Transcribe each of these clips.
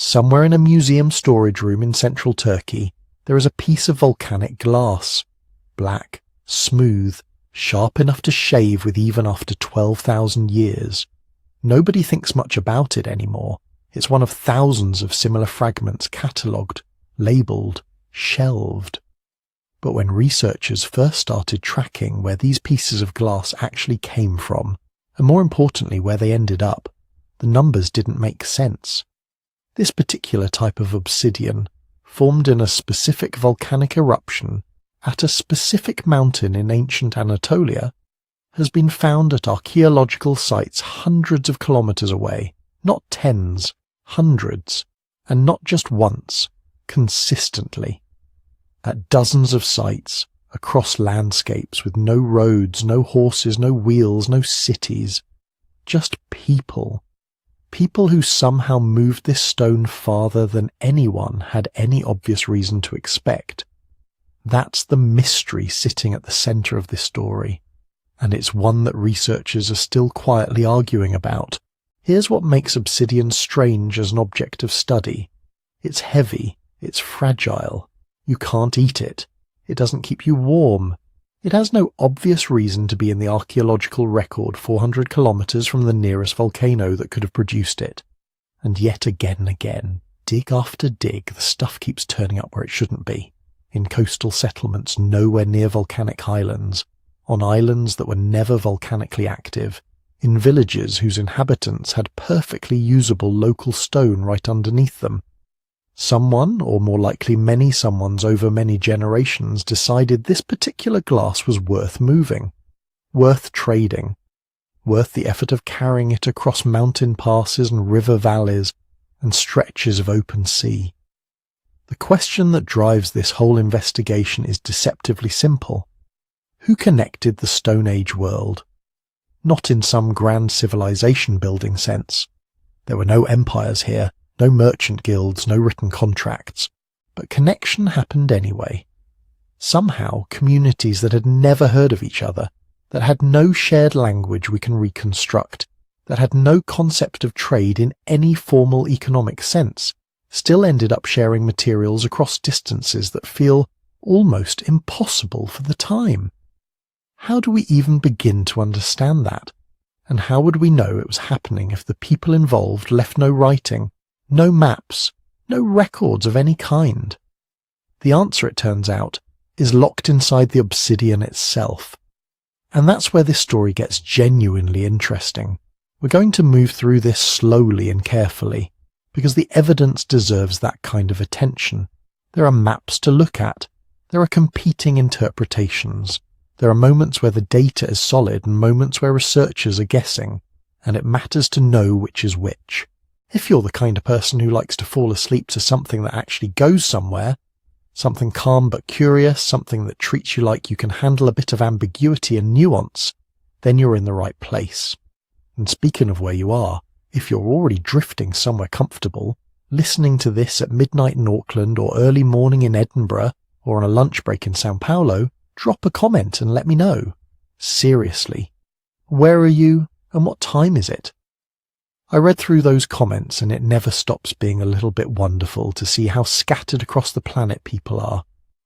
Somewhere in a museum storage room in central Turkey, there is a piece of volcanic glass. Black, smooth, sharp enough to shave with even after 12,000 years. Nobody thinks much about it anymore. It's one of thousands of similar fragments catalogued, labelled, shelved. But when researchers first started tracking where these pieces of glass actually came from, and more importantly where they ended up, the numbers didn't make sense. This particular type of obsidian, formed in a specific volcanic eruption at a specific mountain in ancient Anatolia, has been found at archaeological sites hundreds of kilometres away, not tens, hundreds, and not just once, consistently. At dozens of sites, across landscapes with no roads, no horses, no wheels, no cities, just people. People who somehow moved this stone farther than anyone had any obvious reason to expect. That's the mystery sitting at the centre of this story, and it's one that researchers are still quietly arguing about. Here's what makes obsidian strange as an object of study. It's heavy, it's fragile, you can't eat it, it doesn't keep you warm, it has no obvious reason to be in the archaeological record 400 kilometres from the nearest volcano that could have produced it. And yet again and again, dig after dig, the stuff keeps turning up where it shouldn't be. In coastal settlements nowhere near volcanic islands, on islands that were never volcanically active, in villages whose inhabitants had perfectly usable local stone right underneath them. Someone, or more likely many someones over many generations, decided this particular glass was worth moving, worth trading, worth the effort of carrying it across mountain passes and river valleys and stretches of open sea. The question that drives this whole investigation is deceptively simple. Who connected the Stone Age world? Not in some grand civilization building sense. There were no empires here, no merchant guilds, no written contracts. But connection happened anyway. Somehow, communities that had never heard of each other, that had no shared language we can reconstruct, that had no concept of trade in any formal economic sense, still ended up sharing materials across distances that feel almost impossible for the time. How do we even begin to understand that? And how would we know it was happening if the people involved left no writing, no maps, no records of any kind? The answer, it turns out, is locked inside the obsidian itself. And that's where this story gets genuinely interesting. We're going to move through this slowly and carefully, because the evidence deserves that kind of attention. There are maps to look at. There are competing interpretations. There are moments where the data is solid and moments where researchers are guessing, and it matters to know which is which. If you're the kind of person who likes to fall asleep to something that actually goes somewhere, something calm but curious, something that treats you like you can handle a bit of ambiguity and nuance, then you're in the right place. And speaking of where you are, if you're already drifting somewhere comfortable, listening to this at midnight in Auckland or early morning in Edinburgh or on a lunch break in Sao Paulo, drop a comment and let me know. Seriously. Where are you and what time is it? I read through those comments and it never stops being a little bit wonderful to see how scattered across the planet people are,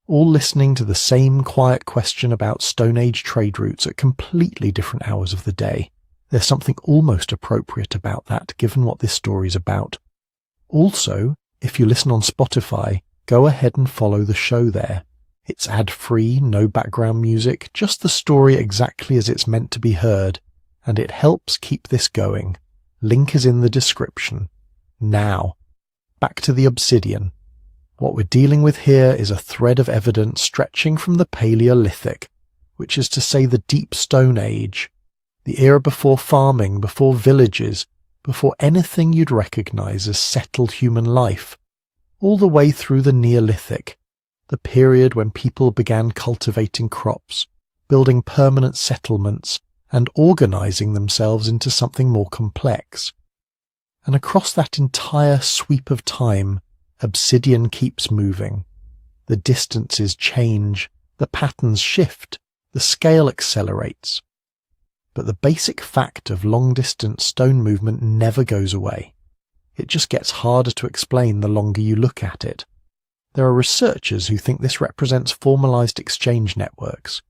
all listening to the same quiet question about Stone Age trade routes at completely different hours of the day. There's something almost appropriate about that, given what this story's about. Also, if you listen on Spotify, go ahead and follow the show there. It's ad-free, no background music, just the story exactly as it's meant to be heard, and it helps keep this going. Link is in the description. Now, back to the obsidian. What we're dealing with here is a thread of evidence stretching from the Paleolithic, which is to say the Deep Stone Age, the era before farming, before villages, before anything you'd recognise as settled human life, all the way through the Neolithic, the period when people began cultivating crops, building permanent settlements, and organising themselves into something more complex. And across that entire sweep of time, obsidian keeps moving. The distances change, the patterns shift, the scale accelerates. But the basic fact of long-distance stone movement never goes away. It just gets harder to explain the longer you look at it. There are researchers who think this represents formalized exchange networks.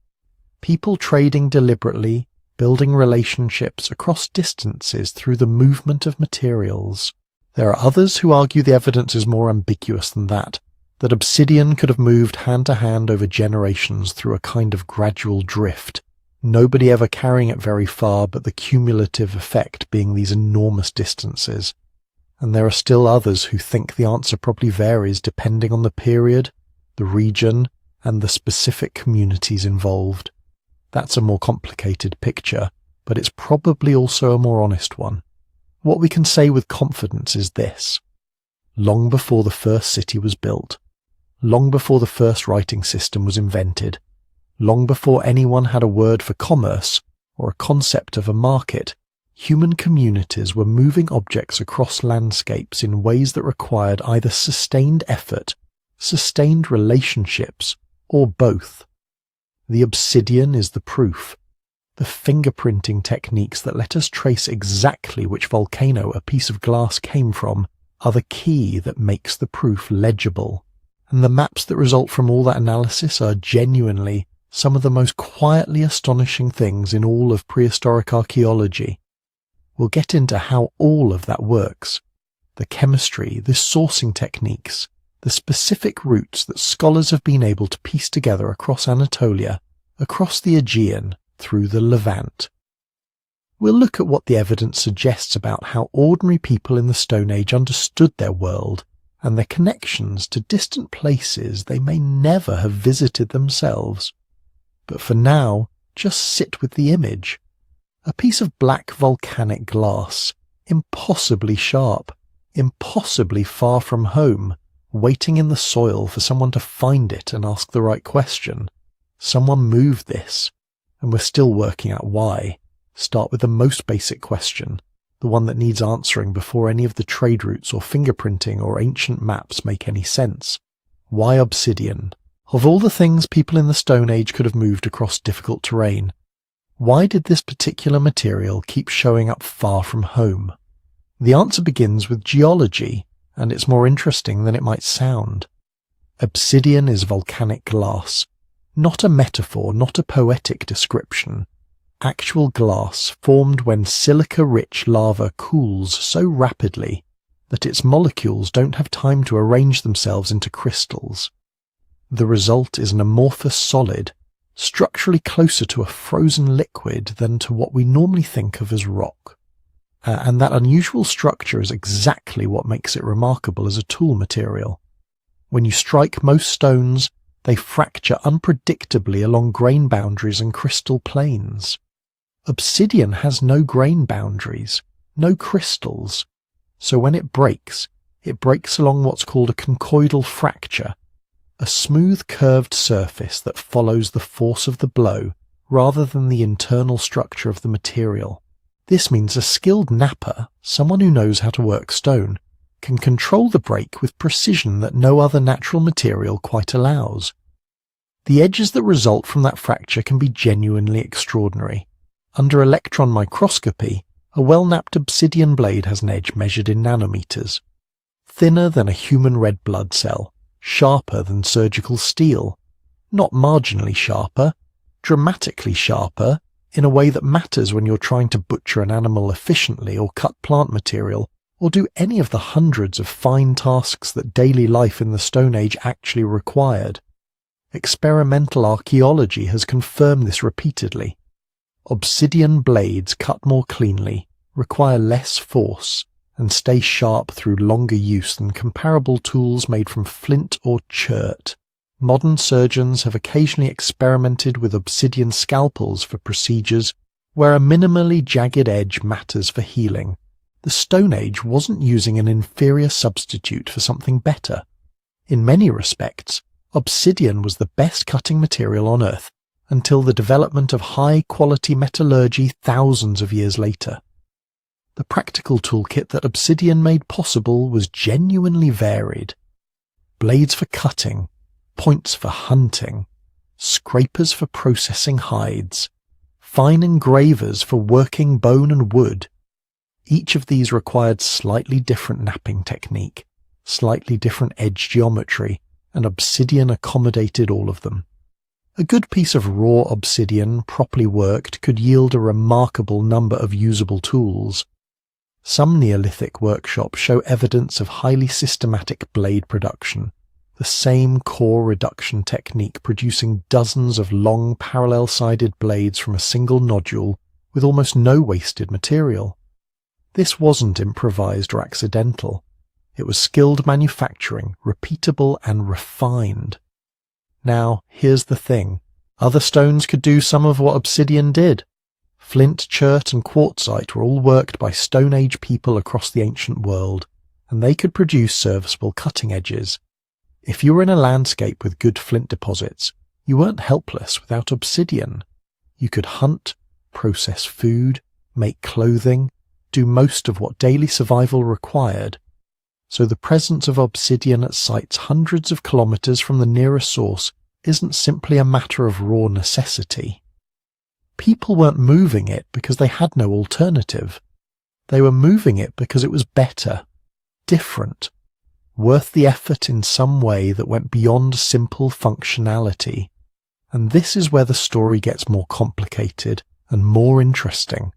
People trading deliberately, building relationships across distances through the movement of materials. There are others who argue the evidence is more ambiguous than that obsidian could have moved hand to hand over generations through a kind of gradual drift, nobody ever carrying it very far but the cumulative effect being these enormous distances. And there are still others who think the answer probably varies depending on the period, the region, and the specific communities involved. That's a more complicated picture, but it's probably also a more honest one. What we can say with confidence is this: long before the first city was built, long before the first writing system was invented, long before anyone had a word for commerce or a concept of a market, human communities were moving objects across landscapes in ways that required either sustained effort, sustained relationships, or both. The obsidian is the proof. The fingerprinting techniques that let us trace exactly which volcano a piece of glass came from are the key that makes the proof legible. And the maps that result from all that analysis are genuinely some of the most quietly astonishing things in all of prehistoric archaeology. We'll get into how all of that works, the chemistry, the sourcing techniques, the specific routes that scholars have been able to piece together across Anatolia, across the Aegean, through the Levant. We'll look at what the evidence suggests about how ordinary people in the Stone Age understood their world and their connections to distant places they may never have visited themselves. But for now, just sit with the image. A piece of black volcanic glass, impossibly sharp, impossibly far from home, waiting in the soil for someone to find it and ask the right question. Someone moved this, and we're still working out why. Start with the most basic question, the one that needs answering before any of the trade routes or fingerprinting or ancient maps make any sense. Why obsidian? Of all the things people in the Stone Age could have moved across difficult terrain, why did this particular material keep showing up far from home? The answer begins with geology, and it's more interesting than it might sound. Obsidian is volcanic glass, not a metaphor, not a poetic description. Actual glass formed when silica-rich lava cools so rapidly that its molecules don't have time to arrange themselves into crystals. The result is an amorphous solid, structurally closer to a frozen liquid than to what we normally think of as rock. And that unusual structure is exactly what makes it remarkable as a tool material. When you strike most stones, they fracture unpredictably along grain boundaries and crystal planes. Obsidian has no grain boundaries, no crystals, so when it breaks along what's called a conchoidal fracture, a smooth curved surface that follows the force of the blow rather than the internal structure of the material. This means a skilled napper, someone who knows how to work stone, can control the break with precision that no other natural material quite allows. The edges that result from that fracture can be genuinely extraordinary. Under electron microscopy, a well-knapped obsidian blade has an edge measured in nanometers. Thinner than a human red blood cell, sharper than surgical steel, not marginally sharper, dramatically sharper, in a way that matters when you're trying to butcher an animal efficiently or cut plant material, or do any of the hundreds of fine tasks that daily life in the Stone Age actually required. Experimental archaeology has confirmed this repeatedly. Obsidian blades cut more cleanly, require less force, and stay sharp through longer use than comparable tools made from flint or chert. Modern surgeons have occasionally experimented with obsidian scalpels for procedures where a minimally jagged edge matters for healing. The Stone Age wasn't using an inferior substitute for something better. In many respects, obsidian was the best cutting material on Earth until the development of high-quality metallurgy thousands of years later. The practical toolkit that obsidian made possible was genuinely varied. Blades for cutting, points for hunting, scrapers for processing hides, fine engravers for working bone and wood. Each of these required slightly different knapping technique, slightly different edge geometry, and obsidian accommodated all of them. A good piece of raw obsidian, properly worked, could yield a remarkable number of usable tools. Some Neolithic workshops show evidence of highly systematic blade production, the same core reduction technique producing dozens of long parallel-sided blades from a single nodule with almost no wasted material. This wasn't improvised or accidental. It was skilled manufacturing, repeatable and refined. Now, here's the thing. Other stones could do some of what obsidian did. Flint, chert and quartzite were all worked by Stone Age people across the ancient world, and they could produce serviceable cutting edges. If you were in a landscape with good flint deposits, you weren't helpless without obsidian. You could hunt, process food, make clothing, do most of what daily survival required. So the presence of obsidian at sites hundreds of kilometers from the nearest source isn't simply a matter of raw necessity. People weren't moving it because they had no alternative. They were moving it because it was better, different, worth the effort in some way that went beyond simple functionality. And this is where the story gets more complicated and more interesting.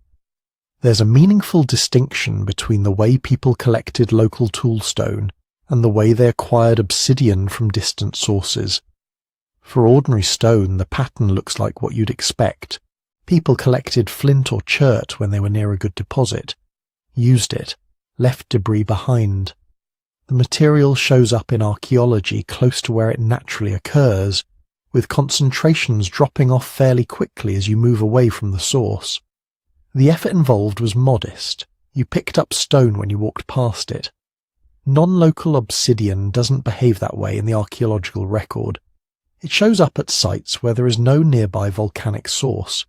There's a meaningful distinction between the way people collected local toolstone and the way they acquired obsidian from distant sources. For ordinary stone, the pattern looks like what you'd expect. People collected flint or chert when they were near a good deposit, used it, left debris behind. The material shows up in archaeology close to where it naturally occurs, with concentrations dropping off fairly quickly as you move away from the source. The effort involved was modest. You picked up stone when you walked past it. Non-local obsidian doesn't behave that way in the archaeological record. It shows up at sites where there is no nearby volcanic source.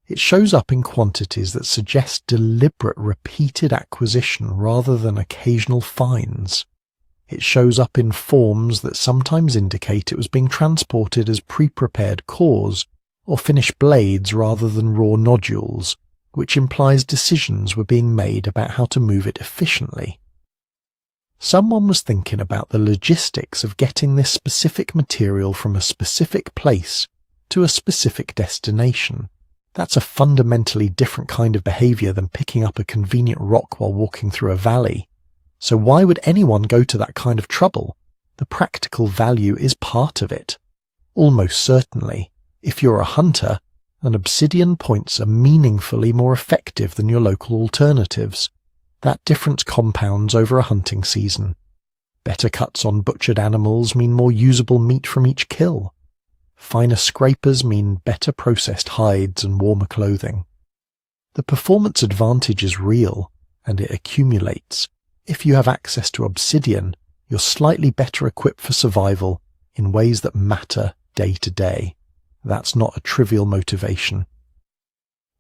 It shows up in quantities that suggest deliberate, repeated acquisition rather than occasional finds. It shows up in forms that sometimes indicate it was being transported as pre-prepared cores or finished blades rather than raw nodules, which implies decisions were being made about how to move it efficiently. Someone was thinking about the logistics of getting this specific material from a specific place to a specific destination. That's a fundamentally different kind of behavior than picking up a convenient rock while walking through a valley. So why would anyone go to that kind of trouble? The practical value is part of it. Almost certainly, if you're a hunter, an obsidian points are meaningfully more effective than your local alternatives. That difference compounds over a hunting season. Better cuts on butchered animals mean more usable meat from each kill. Finer scrapers mean better processed hides and warmer clothing. The performance advantage is real, and it accumulates. If you have access to obsidian, you're slightly better equipped for survival in ways that matter day to day. That's not a trivial motivation.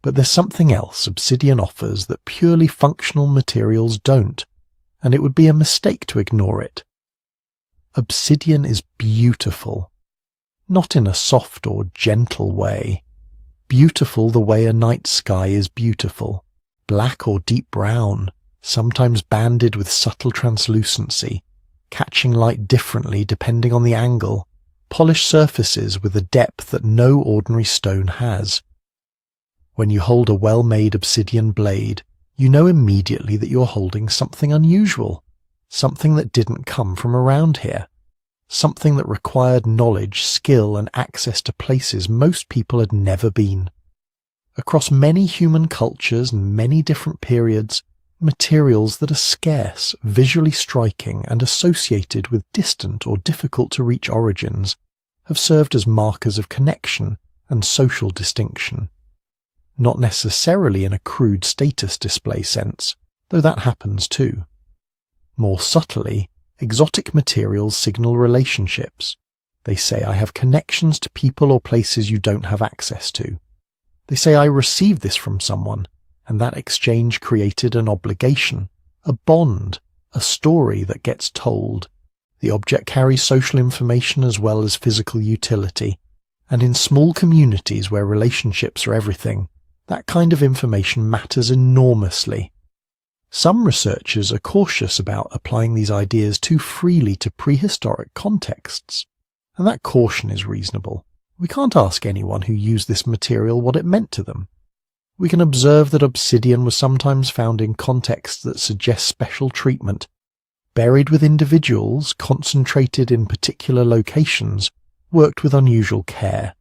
But there's something else obsidian offers that purely functional materials don't, and it would be a mistake to ignore it. Obsidian is beautiful. Not in a soft or gentle way. Beautiful the way a night sky is beautiful. Black or deep brown, sometimes banded with subtle translucency, catching light differently depending on the angle. Polished surfaces with a depth that no ordinary stone has. When you hold a well-made obsidian blade, you know immediately that you're holding something unusual, something that didn't come from around here, something that required knowledge, skill, and access to places most people had never been. Across many human cultures and many different periods, materials that are scarce, visually striking, and associated with distant or difficult-to-reach origins have served as markers of connection and social distinction. Not necessarily in a crude status display sense, though that happens too. More subtly, exotic materials signal relationships. They say, I have connections to people or places you don't have access to. They say, I received this from someone, and that exchange created an obligation, a bond, a story that gets told. The object carries social information as well as physical utility, and in small communities where relationships are everything, that kind of information matters enormously. Some researchers are cautious about applying these ideas too freely to prehistoric contexts, and that caution is reasonable. We can't ask anyone who used this material what it meant to them. We can observe that obsidian was sometimes found in contexts that suggest special treatment, buried with individuals, concentrated in particular locations, worked with unusual care.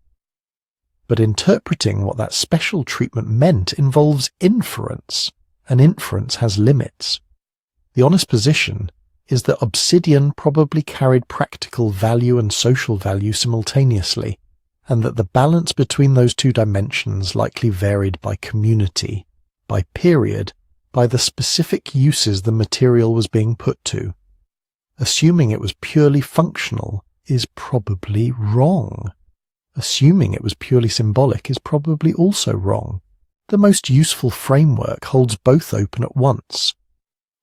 But interpreting what that special treatment meant involves inference, and inference has limits. The honest position is that obsidian probably carried practical value and social value simultaneously, and that the balance between those two dimensions likely varied by community, by period, by the specific uses the material was being put to. Assuming it was purely functional is probably wrong. Assuming it was purely symbolic is probably also wrong. The most useful framework holds both open at once.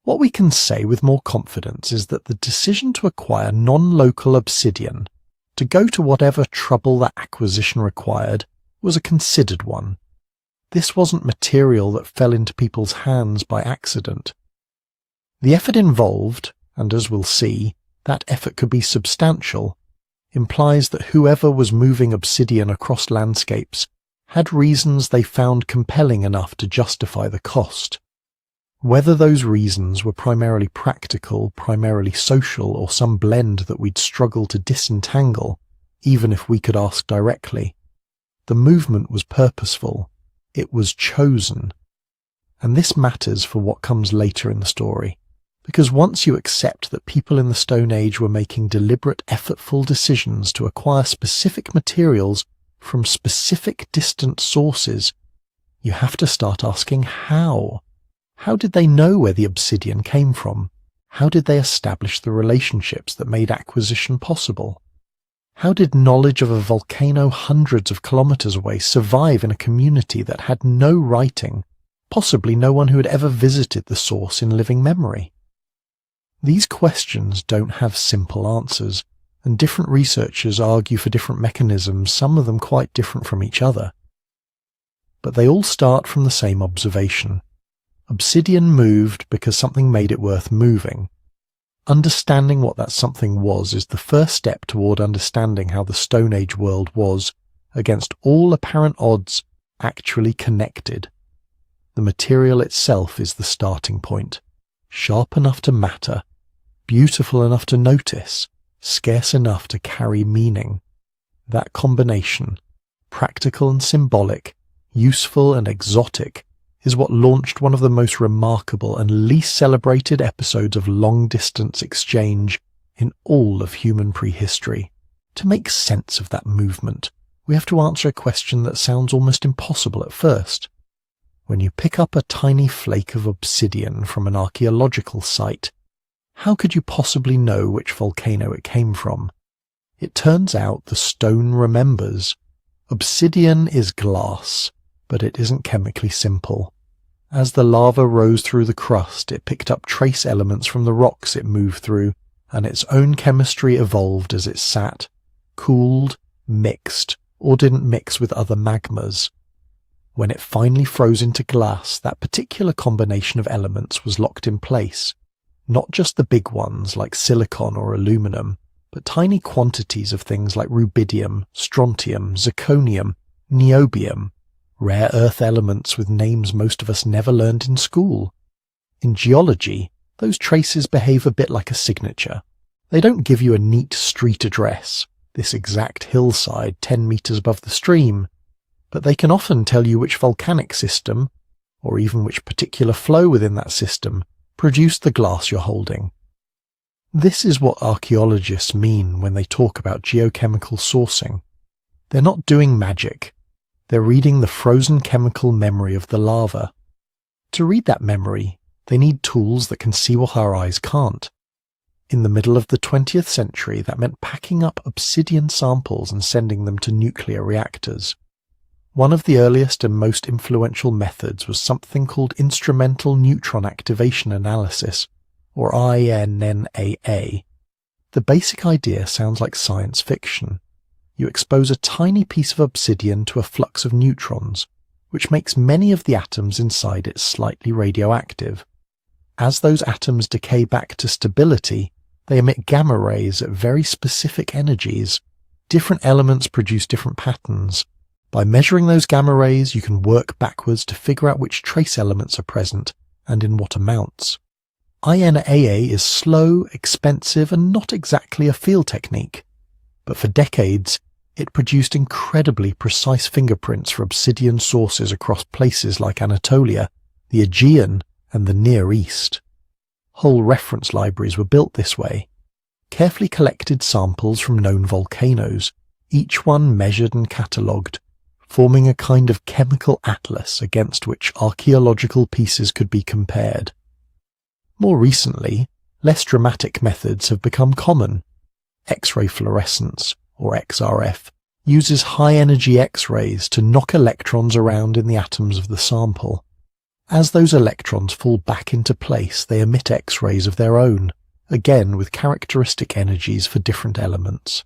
What we can say with more confidence is that the decision to acquire non-local obsidian, to go to whatever trouble that acquisition required, was a considered one. This wasn't material that fell into people's hands by accident. The effort involved, and as we'll see, that effort could be substantial, implies that whoever was moving obsidian across landscapes had reasons they found compelling enough to justify the cost. Whether those reasons were primarily practical, primarily social, or some blend that we'd struggle to disentangle, even if we could ask directly, the movement was purposeful. It was chosen. And this matters for what comes later in the story, because once you accept that people in the Stone Age were making deliberate, effortful decisions to acquire specific materials from specific distant sources, you have to start asking how. How did they know where the obsidian came from? How did they establish the relationships that made acquisition possible? How did knowledge of a volcano hundreds of kilometers away survive in a community that had no writing, possibly no one who had ever visited the source in living memory? These questions don't have simple answers, and different researchers argue for different mechanisms, some of them quite different from each other. But they all start from the same observation. Obsidian moved because something made it worth moving. Understanding what that something was is the first step toward understanding how the Stone Age world was, against all apparent odds, actually connected. The material itself is the starting point, sharp enough to matter, beautiful enough to notice, scarce enough to carry meaning. That combination, practical and symbolic, useful and exotic, is what launched one of the most remarkable and least celebrated episodes of long-distance exchange in all of human prehistory. To make sense of that movement, we have to answer a question that sounds almost impossible at first. When you pick up a tiny flake of obsidian from an archaeological site, how could you possibly know which volcano it came from? It turns out the stone remembers. Obsidian is glass, but it isn't chemically simple. As the lava rose through the crust, it picked up trace elements from the rocks it moved through, and its own chemistry evolved as it sat, cooled, mixed, or didn't mix with other magmas. When it finally froze into glass, that particular combination of elements was locked in place. Not just the big ones like silicon or aluminum, but tiny quantities of things like rubidium, strontium, zirconium, niobium, rare earth elements with names most of us never learned in school. In geology, those traces behave a bit like a signature. They don't give you a neat street address, this exact hillside 10 meters above the stream, but they can often tell you which volcanic system, or even which particular flow within that system, produced the glass you're holding. This is what archaeologists mean when they talk about geochemical sourcing. They're not doing magic. They're reading the frozen chemical memory of the lava. To read that memory, they need tools that can see what our eyes can't. In the middle of the 20th century, that meant packing up obsidian samples and sending them to nuclear reactors. One of the earliest and most influential methods was something called instrumental neutron activation analysis, or INNAA. The basic idea sounds like science fiction. You expose a tiny piece of obsidian to a flux of neutrons, which makes many of the atoms inside it slightly radioactive. As those atoms decay back to stability, they emit gamma rays at very specific energies. Different elements produce different patterns. By measuring those gamma rays, you can work backwards to figure out which trace elements are present and in what amounts. INAA is slow, expensive, and not exactly a field technique. But for decades, it produced incredibly precise fingerprints for obsidian sources across places like Anatolia, the Aegean, and the Near East. Whole reference libraries were built this way. Carefully collected samples from known volcanoes, each one measured and catalogued, forming a kind of chemical atlas against which archaeological pieces could be compared. More recently, less dramatic methods have become common. X-ray fluorescence, or XRF, uses high-energy X-rays to knock electrons around in the atoms of the sample. As those electrons fall back into place, they emit X-rays of their own, again with characteristic energies for different elements.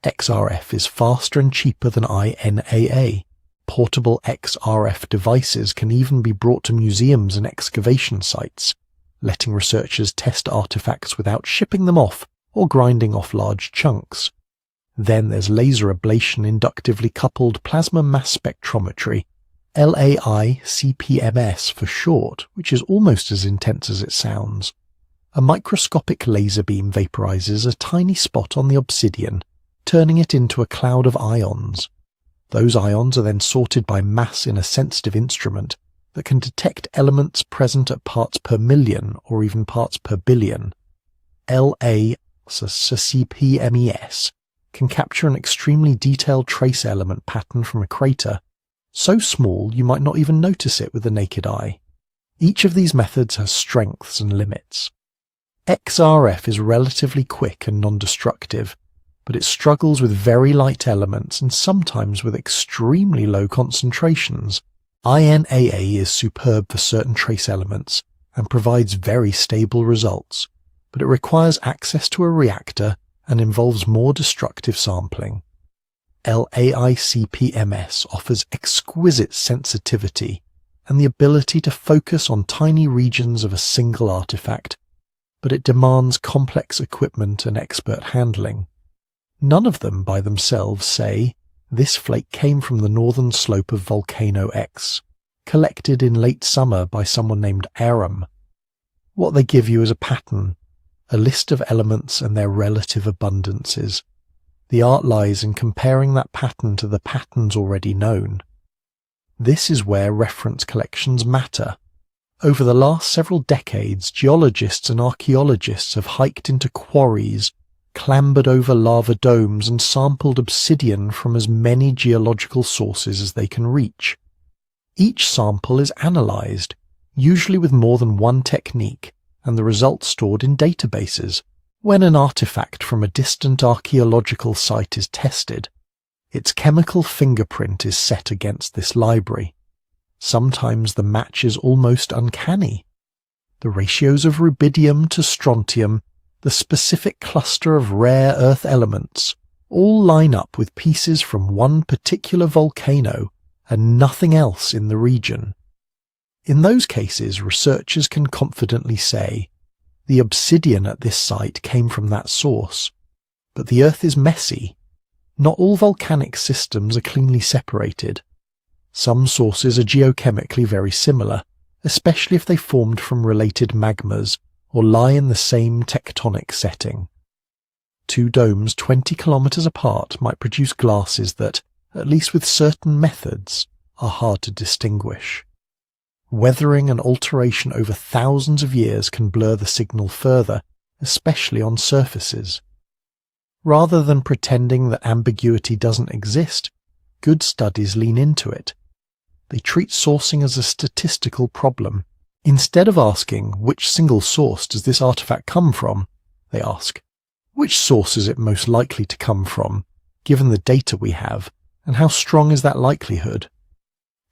XRF is faster and cheaper than INAA. Portable XRF devices can even be brought to museums and excavation sites, letting researchers test artifacts without shipping them off or grinding off large chunks. Then there's laser ablation inductively coupled plasma mass spectrometry, LAI-CPMS for short, which is almost as intense as it sounds. A microscopic laser beam vaporizes a tiny spot on the obsidian, turning it into a cloud of ions. Those ions are then sorted by mass in a sensitive instrument that can detect elements present at parts per million or even parts per billion. LAI-CPMES can capture an extremely detailed trace element pattern from a crater, so small you might not even notice it with the naked eye. Each of these methods has strengths and limits. XRF is relatively quick and non-destructive, but it struggles with very light elements and sometimes with extremely low concentrations. INAA is superb for certain trace elements and provides very stable results, but it requires access to a reactor and involves more destructive sampling. LAI-CPMS offers exquisite sensitivity and the ability to focus on tiny regions of a single artifact, but it demands complex equipment and expert handling. None of them by themselves say, this flake came from the northern slope of Volcano X, collected in late summer by someone named Aram. What they give you is a pattern, a list of elements and their relative abundances. The art lies in comparing that pattern to the patterns already known. This is where reference collections matter. Over the last several decades, geologists and archaeologists have hiked into quarries, clambered over lava domes and sampled obsidian from as many geological sources as they can reach. Each sample is analysed, usually with more than one technique, and the results stored in databases. When an artifact from a distant archaeological site is tested, its chemical fingerprint is set against this library. Sometimes the match is almost uncanny. The ratios of rubidium to strontium, the specific cluster of rare earth elements, all line up with pieces from one particular volcano and nothing else in the region. In those cases, researchers can confidently say, the obsidian at this site came from that source, but the Earth is messy. Not all volcanic systems are cleanly separated. Some sources are geochemically very similar, especially if they formed from related magmas or lie in the same tectonic setting. Two domes 20 kilometers apart might produce glasses that, at least with certain methods, are hard to distinguish. Weathering and alteration over thousands of years can blur the signal further, especially on surfaces. Rather than pretending that ambiguity doesn't exist, good studies lean into it. They treat sourcing as a statistical problem. Instead of asking, which single source does this artifact come from, they ask, which source is it most likely to come from, given the data we have, and how strong is that likelihood?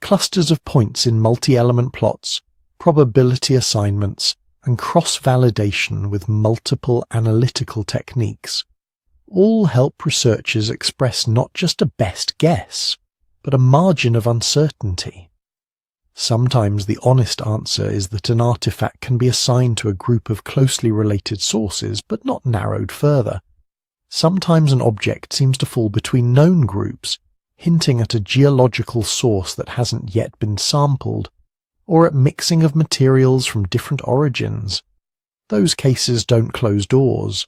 Clusters of points in multi-element plots, probability assignments, and cross-validation with multiple analytical techniques all help researchers express not just a best guess, but a margin of uncertainty. Sometimes the honest answer is that an artifact can be assigned to a group of closely related sources, but not narrowed further. Sometimes an object seems to fall between known groups, hinting at a geological source that hasn't yet been sampled, or at mixing of materials from different origins. Those cases don't close doors.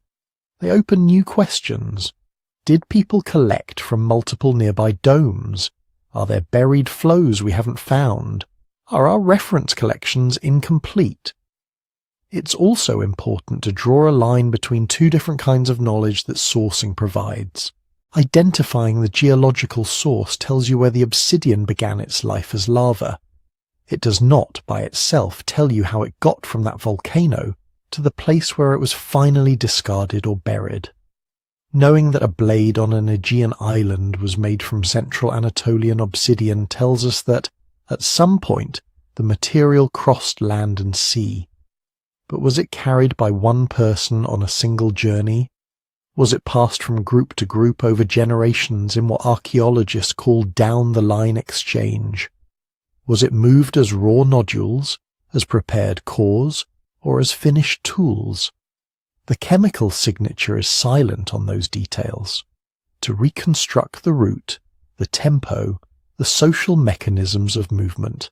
They open new questions. Did people collect from multiple nearby domes? Are there buried flows we haven't found? Are our reference collections incomplete? It's also important to draw a line between two different kinds of knowledge that sourcing provides. Identifying the geological source tells you where the obsidian began its life as lava. It does not, by itself, tell you how it got from that volcano to the place where it was finally discarded or buried. Knowing that a blade on an Aegean island was made from central Anatolian obsidian tells us that, at some point, the material crossed land and sea. But was it carried by one person on a single journey? Was it passed from group to group over generations in what archaeologists call down-the-line exchange? Was it moved as raw nodules, as prepared cores, or as finished tools? The chemical signature is silent on those details. To reconstruct the route, the tempo, the social mechanisms of movement,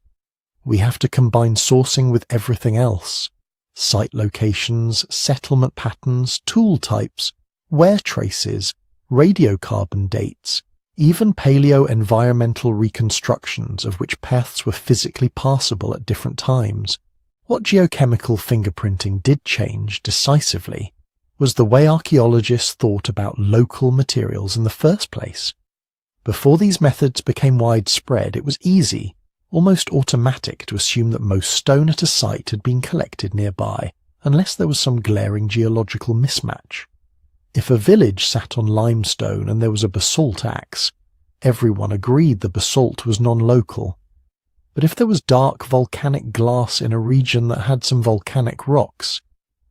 we have to combine sourcing with everything else. Site locations, settlement patterns, tool types, wear traces, radiocarbon dates, even paleo-environmental reconstructions of which paths were physically passable at different times. What geochemical fingerprinting did change decisively was the way archaeologists thought about local materials in the first place. Before these methods became widespread, it was easy, almost automatic, to assume that most stone at a site had been collected nearby, unless there was some glaring geological mismatch. If a village sat on limestone and there was a basalt axe, everyone agreed the basalt was non-local. But if there was dark volcanic glass in a region that had some volcanic rocks,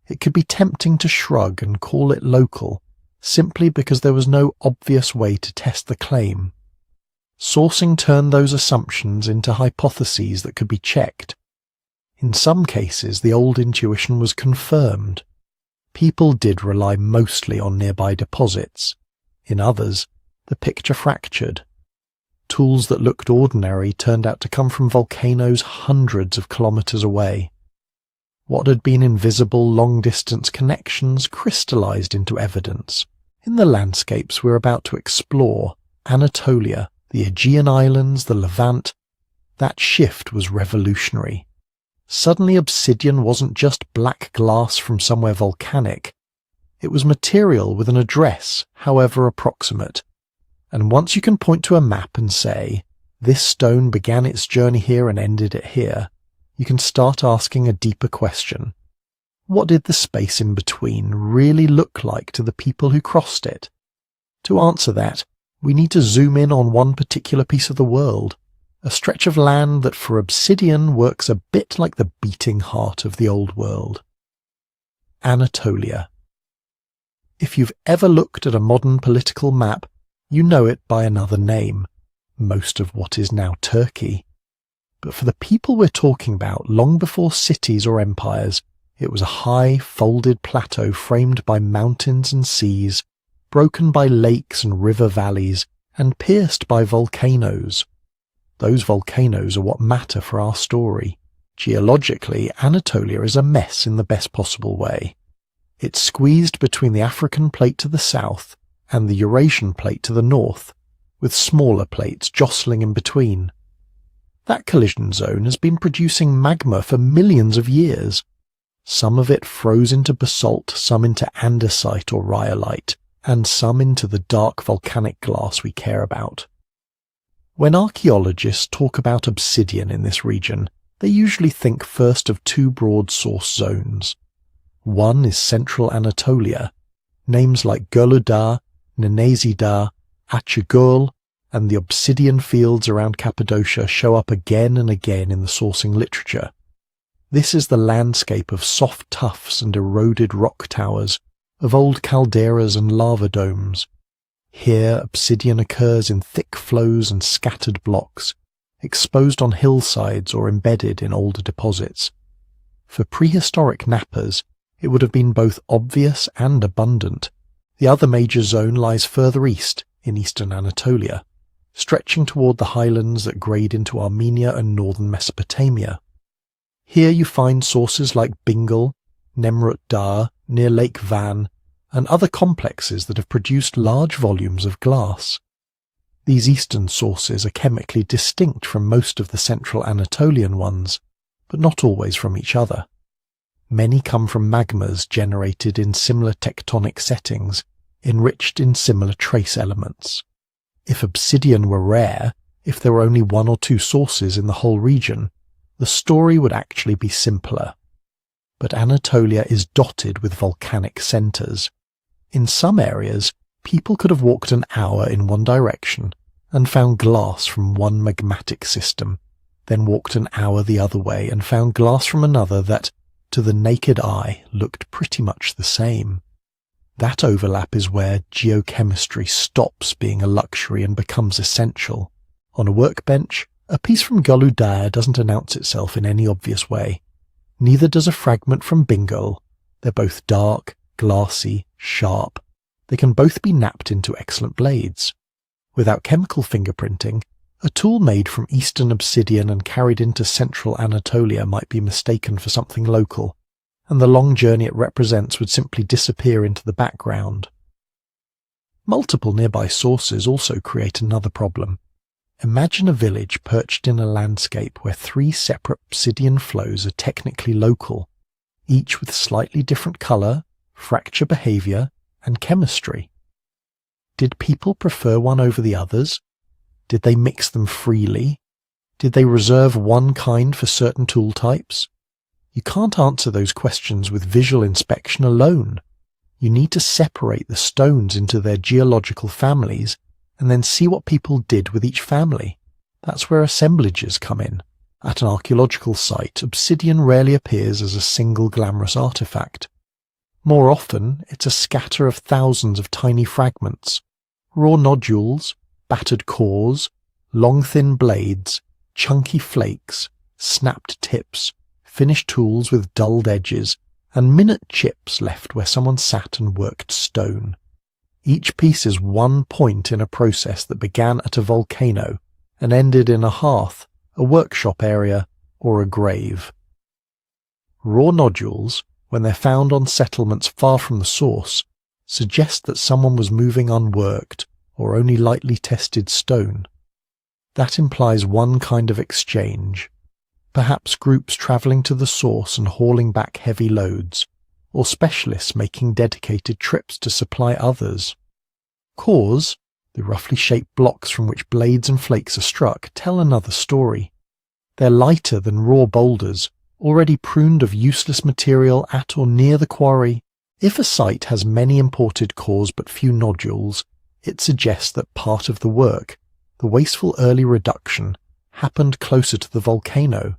it could be tempting to shrug and call it local, simply because there was no obvious way to test the claim. Sourcing turned those assumptions into hypotheses that could be checked. In some cases, the old intuition was confirmed. People did rely mostly on nearby deposits. In others, the picture fractured. Tools that looked ordinary turned out to come from volcanoes hundreds of kilometers away. What had been invisible long-distance connections crystallized into evidence. In the landscapes we're about to explore, Anatolia, the Aegean Islands, the Levant, that shift was revolutionary. Suddenly obsidian wasn't just black glass from somewhere volcanic. It was material with an address, however approximate. And once you can point to a map and say, this stone began its journey here and ended it here, you can start asking a deeper question. What did the space in between really look like to the people who crossed it? To answer that, we need to zoom in on one particular piece of the world, a stretch of land that for obsidian works a bit like the beating heart of the old world. Anatolia. If you've ever looked at a modern political map, you know it by another name, most of what is now Turkey. But for the people we're talking about, long before cities or empires, it was a high, folded plateau framed by mountains and seas, broken by lakes and river valleys, and pierced by volcanoes. Those volcanoes are what matter for our story. Geologically, Anatolia is a mess in the best possible way. It's squeezed between the African plate to the south and the Eurasian plate to the north, with smaller plates jostling in between. That collision zone has been producing magma for millions of years. Some of it froze into basalt, some into andesite or rhyolite, and some into the dark volcanic glass we care about. When archaeologists talk about obsidian in this region, they usually think first of two broad source zones. One is central Anatolia. Names like Gölüdağ, Nenezidağ, Achigöl, and the obsidian fields around Cappadocia show up again and again in the sourcing literature. This is the landscape of soft tuffs and eroded rock towers, of old calderas and lava domes. Here obsidian occurs in thick flows and scattered blocks, exposed on hillsides or embedded in older deposits. For prehistoric knappers, it would have been both obvious and abundant. The other major zone lies further east, in eastern Anatolia, stretching toward the highlands that grade into Armenia and northern Mesopotamia. Here you find sources like Bingal, Nemrut Dağ, near Lake Van, and other complexes that have produced large volumes of glass. These eastern sources are chemically distinct from most of the central Anatolian ones, but not always from each other. Many come from magmas generated in similar tectonic settings, enriched in similar trace elements. If obsidian were rare, if there were only one or two sources in the whole region, the story would actually be simpler. But Anatolia is dotted with volcanic centres. In some areas, people could have walked an hour in one direction and found glass from one magmatic system, then walked an hour the other way and found glass from another that, to the naked eye, looked pretty much the same. That overlap is where geochemistry stops being a luxury and becomes essential. On a workbench, a piece from Gulu Dağ doesn't announce itself in any obvious way. Neither does a fragment from Bingal. They're both dark, glassy, sharp. They can both be knapped into excellent blades. Without chemical fingerprinting, a tool made from eastern obsidian and carried into central Anatolia might be mistaken for something local, and the long journey it represents would simply disappear into the background. Multiple nearby sources also create another problem. Imagine a village perched in a landscape where 3 separate obsidian flows are technically local, each with slightly different colour, fracture behaviour, and chemistry. Did people prefer one over the others? Did they mix them freely? Did they reserve one kind for certain tool types? You can't answer those questions with visual inspection alone. You need to separate the stones into their geological families and then see what people did with each family. That's where assemblages come in. At an archaeological site, obsidian rarely appears as a single glamorous artifact. More often, it's a scatter of thousands of tiny fragments, raw nodules, battered cores, long thin blades, chunky flakes, snapped tips, finished tools with dulled edges, and minute chips left where someone sat and worked stone. Each piece is one point in a process that began at a volcano and ended in a hearth, a workshop area, or a grave. Raw nodules, when they're found on settlements far from the source, suggest that someone was moving unworked or only lightly tested stone. That implies one kind of exchange, perhaps groups travelling to the source and hauling back heavy loads, or specialists making dedicated trips to supply others. Cores, the roughly shaped blocks from which blades and flakes are struck, tell another story. They're lighter than raw boulders, already pruned of useless material at or near the quarry. If a site has many imported cores but few nodules, it suggests that part of the work, the wasteful early reduction, happened closer to the volcano.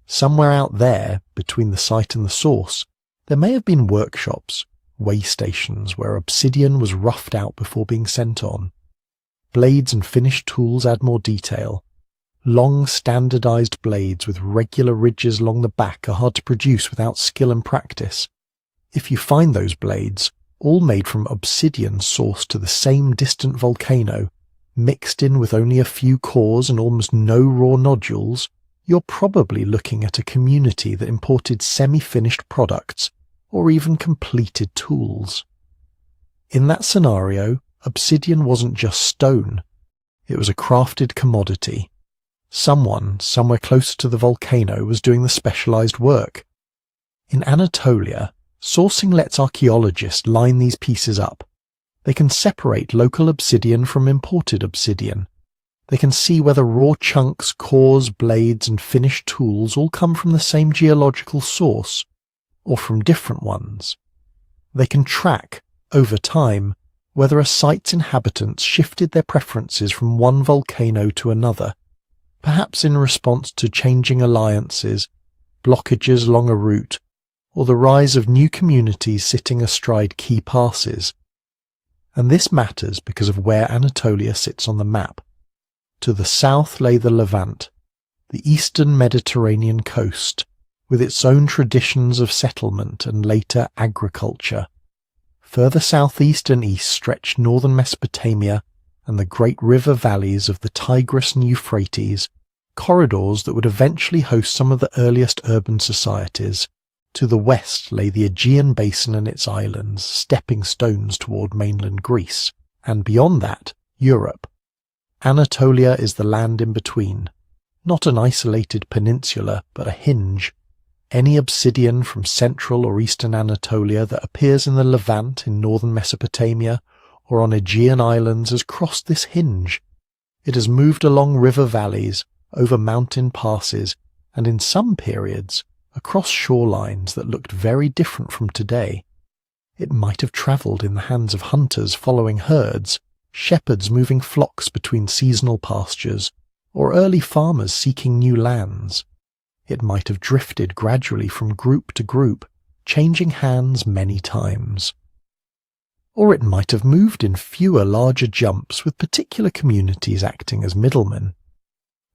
Somewhere out there, between the site and the source, there may have been workshops, way stations where obsidian was roughed out before being sent on. Blades and finished tools add more detail. Long standardized blades with regular ridges along the back are hard to produce without skill and practice. If you find those blades, all made from obsidian sourced to the same distant volcano, mixed in with only a few cores and almost no raw nodules, you're probably looking at a community that imported semi-finished products or even completed tools. In that scenario, obsidian wasn't just stone. It was a crafted commodity. Someone, somewhere closer to the volcano, was doing the specialized work. In Anatolia, sourcing lets archaeologists line these pieces up. They can separate local obsidian from imported obsidian. They can see whether raw chunks, cores, blades, and finished tools all come from the same geological source, or from different ones. They can track, over time, whether a site's inhabitants shifted their preferences from one volcano to another, perhaps in response to changing alliances, blockages along a route, or the rise of new communities sitting astride key passes. And this matters because of where Anatolia sits on the map. To the south lay the Levant, the eastern Mediterranean coast, with its own traditions of settlement and later agriculture. Further southeast and east stretched northern Mesopotamia and the great river valleys of the Tigris and Euphrates, corridors that would eventually host some of the earliest urban societies. To the west lay the Aegean basin and its islands, stepping stones toward mainland Greece, and beyond that, Europe. Anatolia is the land in between, not an isolated peninsula, but a hinge. Any obsidian from central or eastern Anatolia that appears in the Levant in northern Mesopotamia or on Aegean islands has crossed this hinge. It has moved along river valleys, over mountain passes, and in some periods, across shorelines that looked very different from today. It might have travelled in the hands of hunters following herds, shepherds moving flocks between seasonal pastures, or early farmers seeking new lands. It might have drifted gradually from group to group, changing hands many times. Or it might have moved in fewer larger jumps with particular communities acting as middlemen.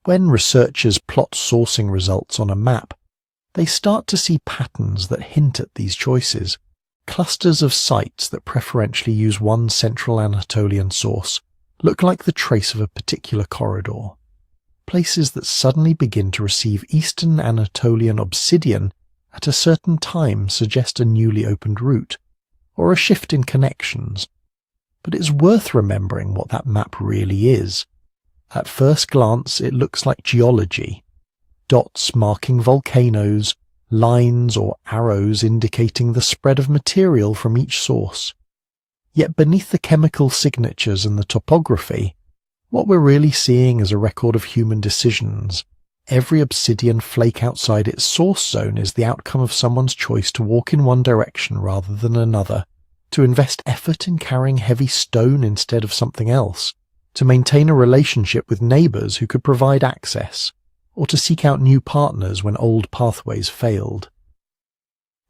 When researchers plot sourcing results on a map, they start to see patterns that hint at these choices. Clusters of sites that preferentially use one central Anatolian source look like the trace of a particular corridor. Places that suddenly begin to receive Eastern Anatolian obsidian at a certain time suggest a newly opened route, or a shift in connections. But it's worth remembering what that map really is. At first glance, it looks like geology. Dots marking volcanoes, lines or arrows indicating the spread of material from each source. Yet beneath the chemical signatures and the topography, what we're really seeing is a record of human decisions. Every obsidian flake outside its source zone is the outcome of someone's choice to walk in one direction rather than another, to invest effort in carrying heavy stone instead of something else, to maintain a relationship with neighbours who could provide access, or to seek out new partners when old pathways failed.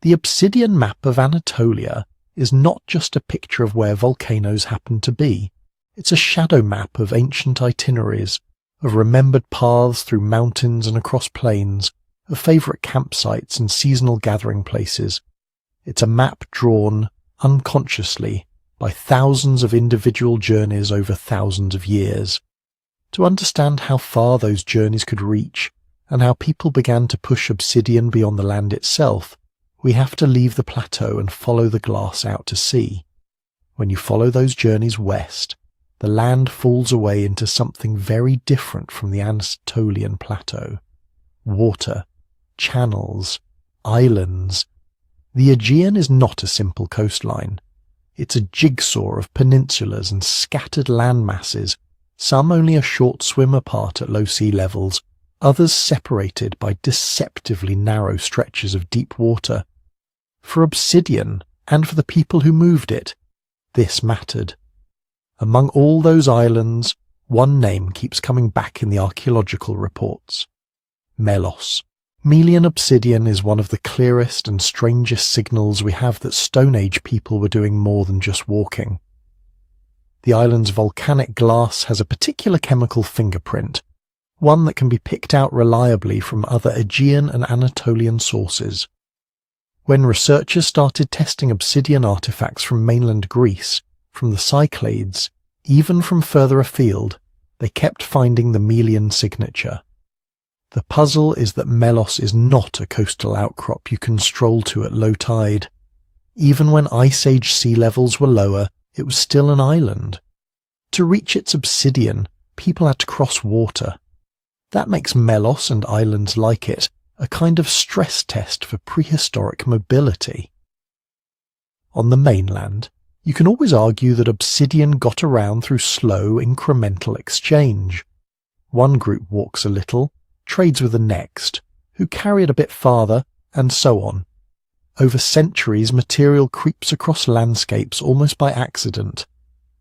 The obsidian map of Anatolia is not just a picture of where volcanoes happen to be. It's a shadow map of ancient itineraries, of remembered paths through mountains and across plains, of favourite campsites and seasonal gathering places. It's a map drawn, unconsciously, by thousands of individual journeys over thousands of years. To understand how far those journeys could reach, and how people began to push obsidian beyond the land itself, we have to leave the plateau and follow the glass out to sea. When you follow those journeys west, the land falls away into something very different from the Anatolian plateau. Water, channels, islands. The Aegean is not a simple coastline. It's a jigsaw of peninsulas and scattered land masses, some only a short swim apart at low sea levels, others separated by deceptively narrow stretches of deep water. For obsidian, and for the people who moved it, this mattered. Among all those islands, one name keeps coming back in the archaeological reports. Melos. Melian obsidian is one of the clearest and strangest signals we have that Stone Age people were doing more than just walking. The island's volcanic glass has a particular chemical fingerprint, one that can be picked out reliably from other Aegean and Anatolian sources. When researchers started testing obsidian artifacts from mainland Greece, from the Cyclades, even from further afield, they kept finding the Melian signature. The puzzle is that Melos is not a coastal outcrop you can stroll to at low tide. Even when Ice Age sea levels were lower, it was still an island. To reach its obsidian, people had to cross water. That makes Melos and islands like it a kind of stress test for prehistoric mobility. On the mainland, you can always argue that obsidian got around through slow, incremental exchange. One group walks a little, trades with the next, who carry it a bit farther, and so on. Over centuries, material creeps across landscapes almost by accident.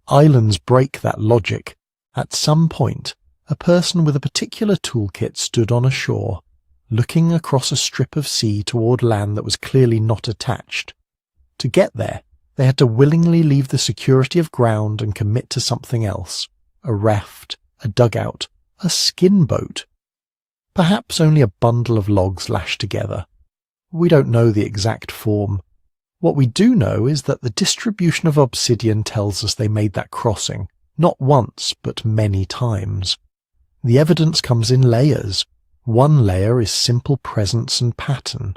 Islands break that logic. At some point, a person with a particular toolkit stood on a shore, looking across a strip of sea toward land that was clearly not attached. To get there, they had to willingly leave the security of ground and commit to something else, a raft, a dugout, A skin boat? Perhaps only a bundle of logs lashed together. We don't know the exact form. What we do know is that the distribution of obsidian tells us they made that crossing, not once, but many times. The evidence comes in layers. One layer is simple presence and pattern.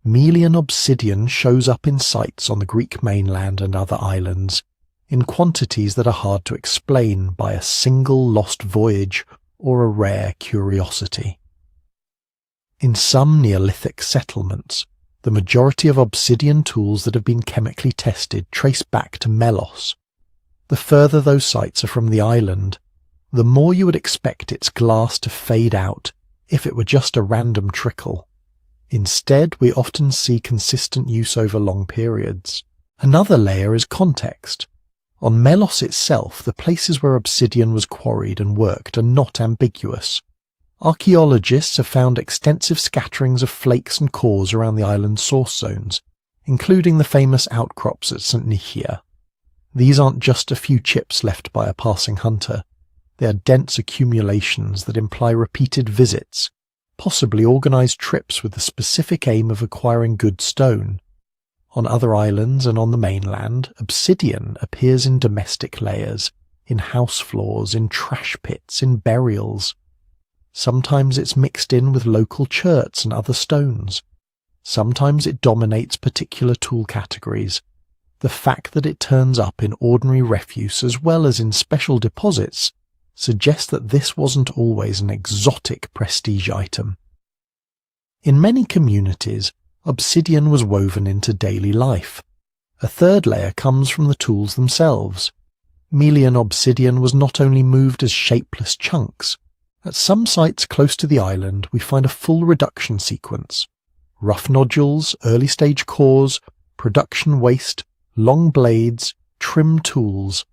Melian obsidian shows up in sites on the Greek mainland and other islands, in quantities that are hard to explain by a single lost voyage or a rare curiosity. In some Neolithic settlements, the majority of obsidian tools that have been chemically tested trace back to Melos. The further those sites are from the island, the more you would expect its glass to fade out if it were just a random trickle. Instead, we often see consistent use over long periods. Another layer is context. On Melos itself, the places where obsidian was quarried and worked are not ambiguous. Archaeologists have found extensive scatterings of flakes and cores around the island's source zones, including the famous outcrops at St. Nichia. These aren't just a few chips left by a passing hunter. They are dense accumulations that imply repeated visits, possibly organised trips with the specific aim of acquiring good stone. On other islands and on the mainland, obsidian appears in domestic layers, in house floors, in trash pits, in burials. Sometimes it's mixed in with local cherts and other stones. Sometimes it dominates particular tool categories. The fact that it turns up in ordinary refuse as well as in special deposits suggests that this wasn't always an exotic prestige item. In many communities, obsidian was woven into daily life. A third layer comes from the tools themselves. Melian obsidian was not only moved as shapeless chunks. At some sites close to the island, we find a full reduction sequence. Rough nodules, early-stage cores, production waste, long blades, trim tools.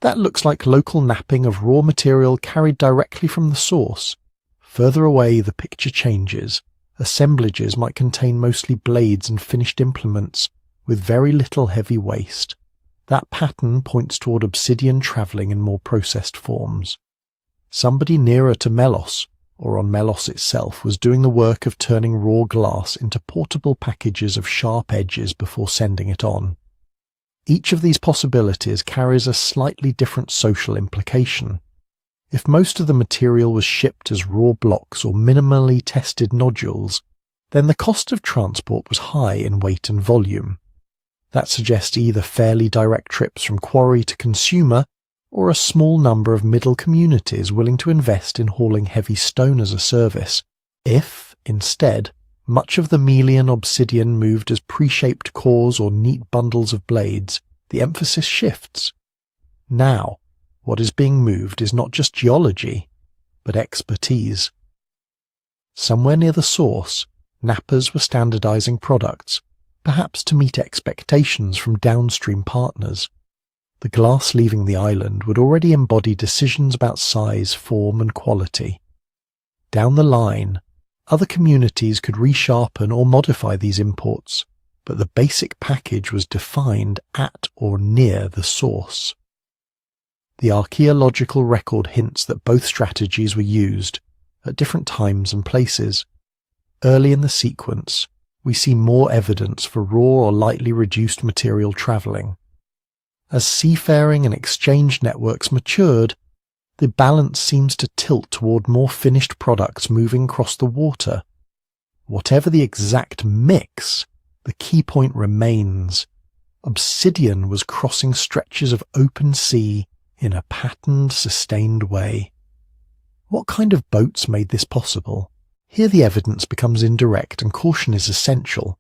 That looks like local knapping of raw material carried directly from the source. Further away, the picture changes. Assemblages might contain mostly blades and finished implements, with very little heavy waste. That pattern points toward obsidian travelling in more processed forms. Somebody nearer to Melos, or on Melos itself, was doing the work of turning raw glass into portable packages of sharp edges before sending it on. Each of these possibilities carries a slightly different social implication. If most of the material was shipped as raw blocks or minimally tested nodules, then the cost of transport was high in weight and volume. That suggests either fairly direct trips from quarry to consumer, or a small number of middle communities willing to invest in hauling heavy stone as a service. If, instead, much of the Melian obsidian moved as pre-shaped cores or neat bundles of blades, the emphasis shifts. Now, what is being moved is not just geology, but expertise. Somewhere near the source, knappers were standardizing products, perhaps to meet expectations from downstream partners. The glass leaving the island would already embody decisions about size, form, and quality. Down the line, other communities could resharpen or modify these imports, but the basic package was defined at or near the source. The archaeological record hints that both strategies were used at different times and places. Early in the sequence, we see more evidence for raw or lightly reduced material travelling. As seafaring and exchange networks matured, the balance seems to tilt toward more finished products moving across the water. Whatever the exact mix, the key point remains. Obsidian was crossing stretches of open sea in a patterned, sustained way. What kind of boats made this possible? Here the evidence becomes indirect and caution is essential.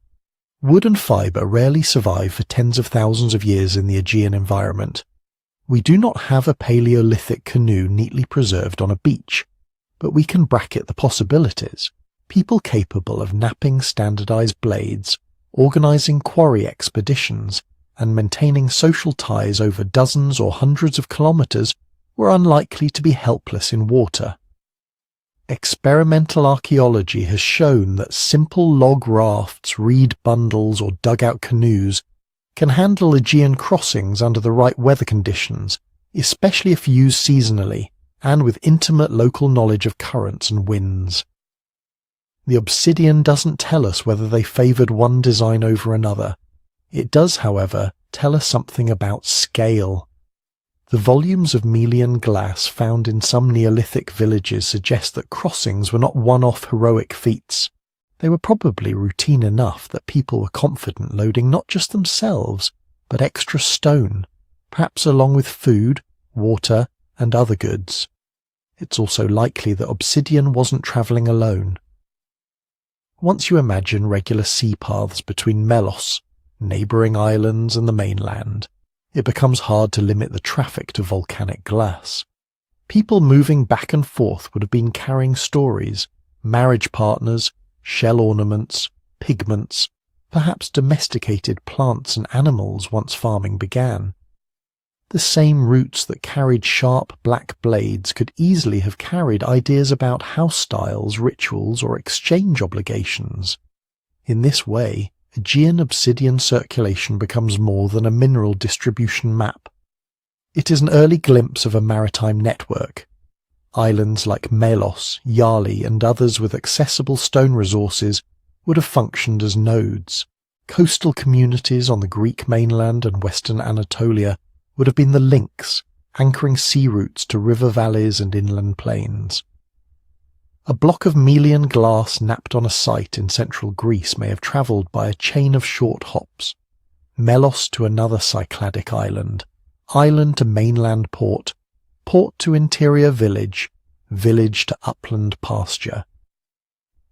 Wood and fibre rarely survive for tens of thousands of years in the Aegean environment. We do not have a Paleolithic canoe neatly preserved on a beach, but we can bracket the possibilities. People capable of knapping standardized blades, organizing quarry expeditions, and maintaining social ties over dozens or hundreds of kilometers were unlikely to be helpless in water. Experimental archaeology has shown that simple log rafts, reed bundles, or dugout canoes can handle Aegean crossings under the right weather conditions, especially if used seasonally, and with intimate local knowledge of currents and winds. The Obsidian doesn't tell us whether they favoured one design over another. It does, however, tell us something about scale. The volumes of Melian glass found in some Neolithic villages suggest that crossings were not one-off heroic feats. They were probably routine enough that people were confident loading not just themselves, but extra stone, perhaps along with food, water, and other goods. It's also likely that Obsidian wasn't travelling alone. Once you imagine regular sea paths between Melos, neighbouring islands, and the mainland, it becomes hard to limit the traffic to volcanic glass. People moving back and forth would have been carrying stories, marriage partners, shell ornaments, pigments, perhaps domesticated plants and animals once farming began. The same roots that carried sharp black blades could easily have carried ideas about house styles, rituals, or exchange obligations. In this way, Aegean obsidian circulation becomes more than a mineral distribution map. It is an early glimpse of a maritime network. Islands like Melos, Yali, and others with accessible stone resources would have functioned as nodes. Coastal communities on the Greek mainland and western Anatolia would have been the links, anchoring sea routes to river valleys and inland plains. A block of Melian glass napped on a site in central Greece may have travelled by a chain of short hops. Melos to another Cycladic island, island to mainland port, port to interior village, village to upland pasture.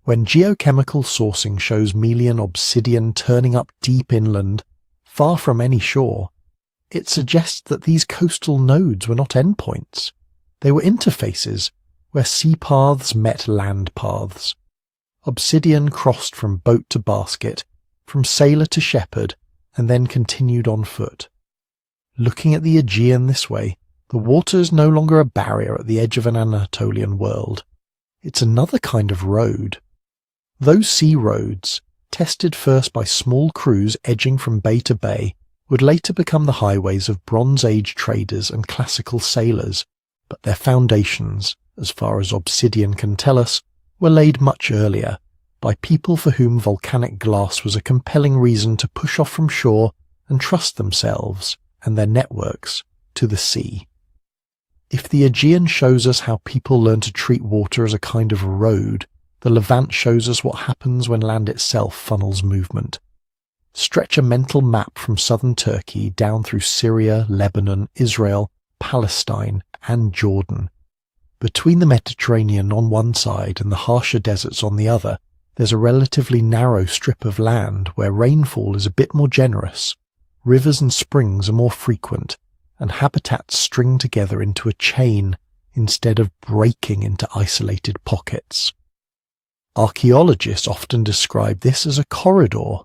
When geochemical sourcing shows Melian obsidian turning up deep inland, far from any shore, it suggests that these coastal nodes were not endpoints. They were interfaces where sea paths met land paths. Obsidian crossed from boat to basket, from sailor to shepherd, and then continued on foot. Looking at the Aegean this way, the water is no longer a barrier at the edge of an Anatolian world. It's another kind of road. Those sea roads, tested first by small crews edging from bay to bay, would later become the highways of Bronze Age traders and classical sailors, but their foundations, as far as Obsidian can tell us, were laid much earlier, by people for whom volcanic glass was a compelling reason to push off from shore and trust themselves and their networks to the sea. If the Aegean shows us how people learn to treat water as a kind of road, the Levant shows us what happens when land itself funnels movement. Stretch a mental map from southern Turkey down through Syria, Lebanon, Israel, Palestine, and Jordan. Between the Mediterranean on one side and the harsher deserts on the other, there's a relatively narrow strip of land where rainfall is a bit more generous, rivers and springs are more frequent, and habitats string together into a chain instead of breaking into isolated pockets. Archaeologists often describe this as a corridor,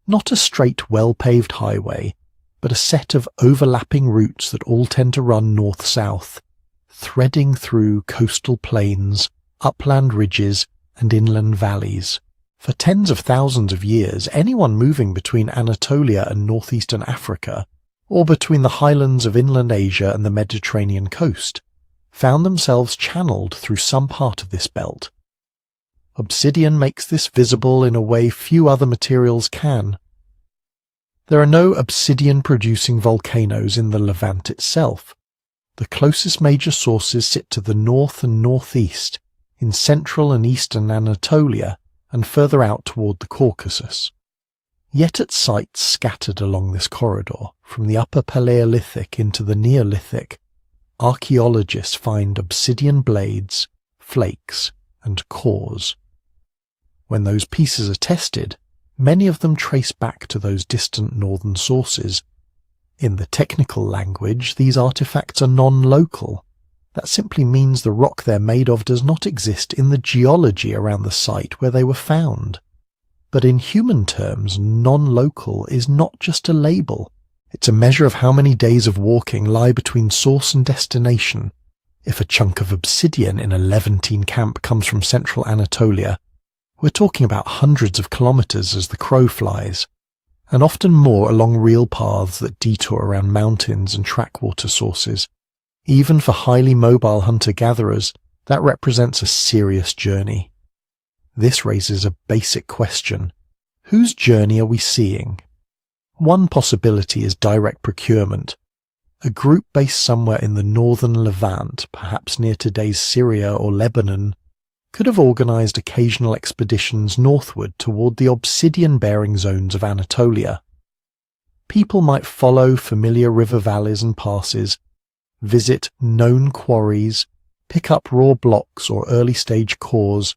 not a straight, well-paved highway, but a set of overlapping routes that all tend to run north-south, threading through coastal plains, upland ridges, and inland valleys. For tens of thousands of years, anyone moving between Anatolia and northeastern Africa, or between the highlands of inland Asia and the Mediterranean coast, found themselves channeled through some part of this belt. Obsidian makes this visible in a way few other materials can. There are no obsidian-producing volcanoes in the Levant itself. The closest major sources sit to the north and northeast, in central and eastern Anatolia, and further out toward the Caucasus. Yet at sites scattered along this corridor, from the Upper Paleolithic into the Neolithic, archaeologists find obsidian blades, flakes, and cores. When those pieces are tested, many of them trace back to those distant northern sources. In the technical language, these artifacts are non-local. That simply means the rock they're made of does not exist in the geology around the site where they were found. But in human terms, non-local is not just a label. It's a measure of how many days of walking lie between source and destination. If a chunk of obsidian in a Levantine camp comes from central Anatolia, we're talking about hundreds of kilometres as the crow flies, and often more along real paths that detour around mountains and track water sources. Even for highly mobile hunter-gatherers, that represents a serious journey. This raises a basic question. Whose journey are we seeing? One possibility is direct procurement. A group based somewhere in the northern Levant, perhaps near today's Syria or Lebanon, could have organized occasional expeditions northward toward the obsidian-bearing zones of Anatolia. People might follow familiar river valleys and passes, visit known quarries, pick up raw blocks or early-stage cores,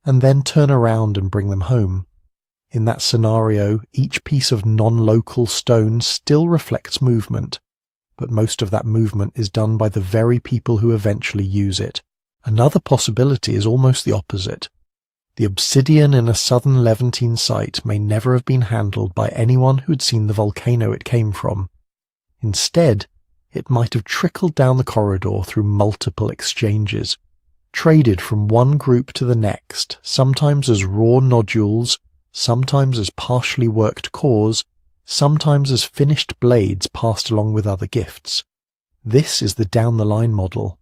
and then turn around and bring them home. In that scenario, each piece of non-local stone still reflects movement, but most of that movement is done by the very people who eventually use it. Another possibility is almost the opposite. The obsidian in a southern Levantine site may never have been handled by anyone who had seen the volcano it came from. Instead, it might have trickled down the corridor through multiple exchanges, traded from one group to the next, sometimes as raw nodules, sometimes as partially worked cores, sometimes as finished blades passed along with other gifts. This is the down-the-line model.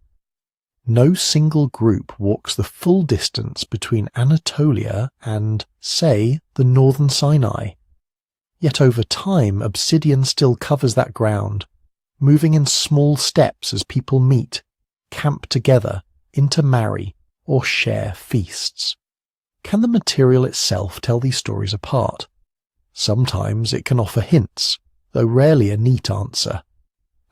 No single group walks the full distance between Anatolia and, say, the northern Sinai. Yet over time, obsidian still covers that ground, moving in small steps as people meet, camp together, intermarry, or share feasts. Can the material itself tell these stories apart? Sometimes it can offer hints, though rarely a neat answer.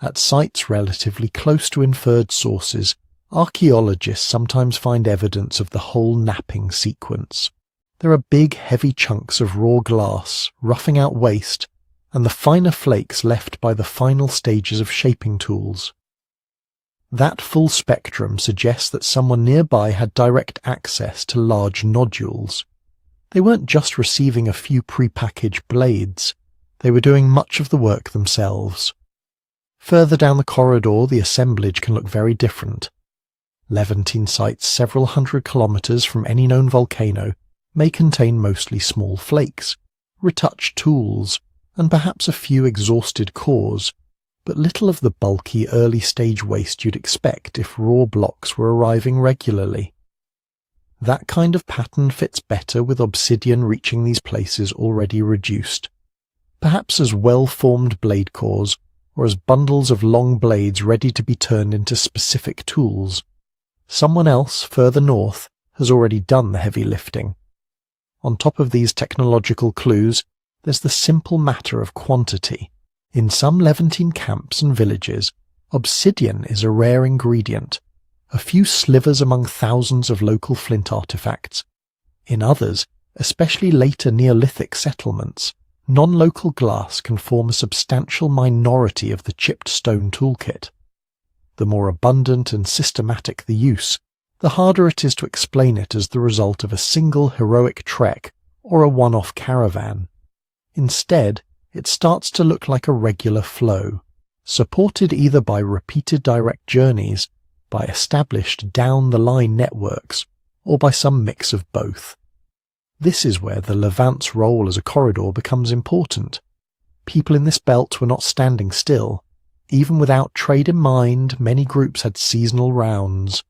At sites relatively close to inferred sources, archaeologists sometimes find evidence of the whole napping sequence. There are big, heavy chunks of raw glass, roughing out waste, and the finer flakes left by the final stages of shaping tools. That full spectrum suggests that someone nearby had direct access to large nodules. They weren't just receiving a few prepackaged blades, they were doing much of the work themselves. Further down the corridor, the assemblage can look very different. Levantine sites several hundred kilometers from any known volcano may contain mostly small flakes, retouched tools, and perhaps a few exhausted cores, but little of the bulky early-stage waste you'd expect if raw blocks were arriving regularly. That kind of pattern fits better with obsidian reaching these places already reduced, perhaps as well-formed blade cores or as bundles of long blades ready to be turned into specific tools. Someone else, further north, has already done the heavy lifting. On top of these technological clues, there's the simple matter of quantity. In some Levantine camps and villages, obsidian is a rare ingredient, a few slivers among thousands of local flint artifacts. In others, especially later Neolithic settlements, non-local glass can form a substantial minority of the chipped stone toolkit. The more abundant and systematic the use, the harder it is to explain it as the result of a single heroic trek or a one-off caravan. Instead, it starts to look like a regular flow, supported either by repeated direct journeys, by established down-the-line networks, or by some mix of both. This is where the Levant's role as a corridor becomes important. People in this belt were not standing still. Even without trade in mind, many groups had seasonal rounds.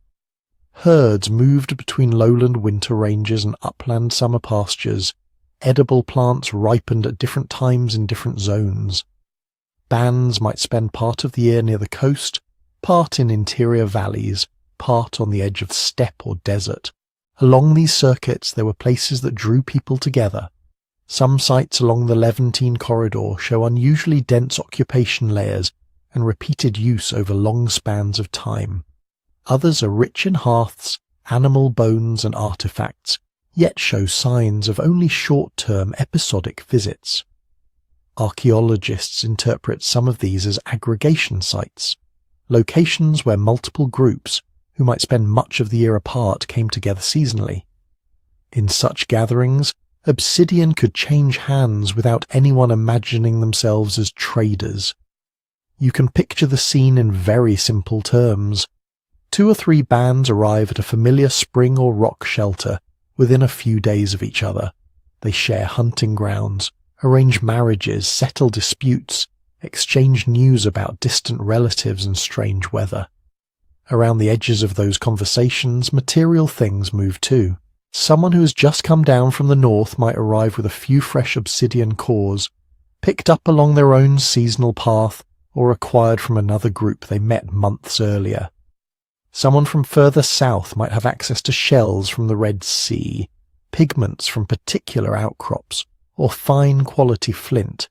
Herds moved between lowland winter ranges and upland summer pastures. Edible plants ripened at different times in different zones. Bands might spend part of the year near the coast, part in interior valleys, part on the edge of steppe or desert. Along these circuits there were places that drew people together. Some sites along the Levantine corridor show unusually dense occupation layers and repeated use over long spans of time. Others are rich in hearths, animal bones and artifacts, yet show signs of only short-term episodic visits. Archaeologists interpret some of these as aggregation sites, locations where multiple groups, who might spend much of the year apart, came together seasonally. In such gatherings, obsidian could change hands without anyone imagining themselves as traders. You can picture the scene in very simple terms. 2 or 3 bands arrive at a familiar spring or rock shelter within a few days of each other. They share hunting grounds, arrange marriages, settle disputes, exchange news about distant relatives and strange weather. Around the edges of those conversations, material things move too. Someone who has just come down from the north might arrive with a few fresh obsidian cores, picked up along their own seasonal path or acquired from another group they met months earlier. Someone from further south might have access to shells from the Red Sea, pigments from particular outcrops, or fine quality flint.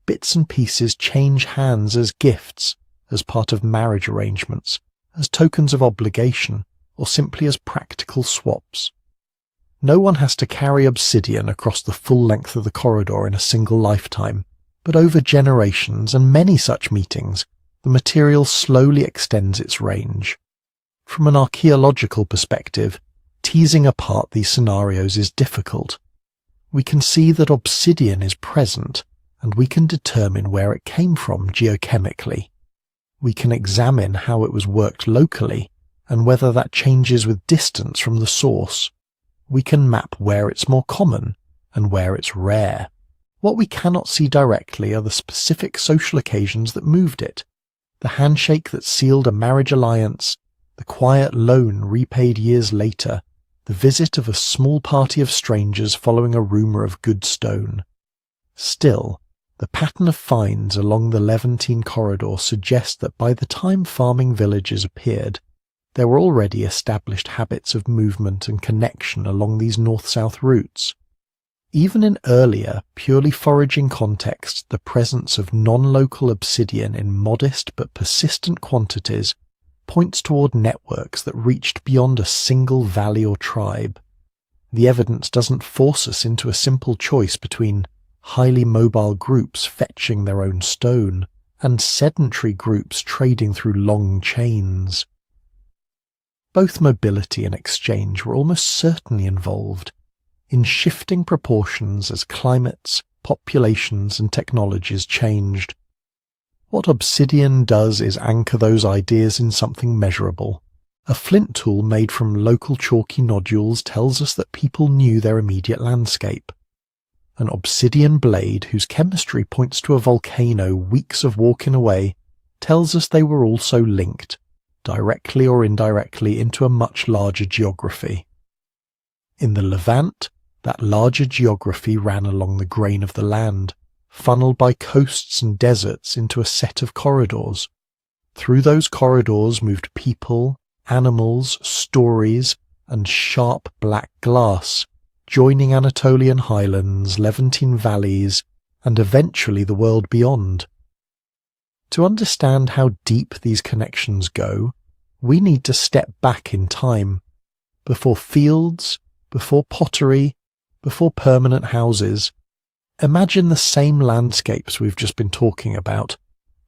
Bits and pieces change hands as gifts, as part of marriage arrangements, as tokens of obligation, or simply as practical swaps. No one has to carry obsidian across the full length of the corridor in a single lifetime, but over generations and many such meetings, the material slowly extends its range. From an archaeological perspective, teasing apart these scenarios is difficult. We can see that obsidian is present, and we can determine where it came from geochemically. We can examine how it was worked locally, and whether that changes with distance from the source. We can map where it's more common, and where it's rare. What we cannot see directly are the specific social occasions that moved it, the handshake that sealed a marriage alliance, the quiet loan repaid years later, the visit of a small party of strangers following a rumour of good stone. Still, the pattern of finds along the Levantine corridor suggests that by the time farming villages appeared, there were already established habits of movement and connection along these north-south routes. Even in earlier, purely foraging contexts, the presence of non-local obsidian in modest but persistent quantities points toward networks that reached beyond a single valley or tribe. The evidence doesn't force us into a simple choice between highly mobile groups fetching their own stone and sedentary groups trading through long chains. Both mobility and exchange were almost certainly involved, in shifting proportions as climates, populations and technologies changed. What obsidian does is anchor those ideas in something measurable. A flint tool made from local chalky nodules tells us that people knew their immediate landscape. An obsidian blade whose chemistry points to a volcano weeks of walking away tells us they were also linked, directly or indirectly, into a much larger geography. In the Levant, that larger geography ran along the grain of the land, funneled by coasts and deserts into a set of corridors. Through those corridors moved people, animals, stories, and sharp black glass, joining Anatolian highlands, Levantine valleys, and eventually the world beyond. To understand how deep these connections go, we need to step back in time, before fields, before pottery, before permanent houses. Imagine the same landscapes we've just been talking about,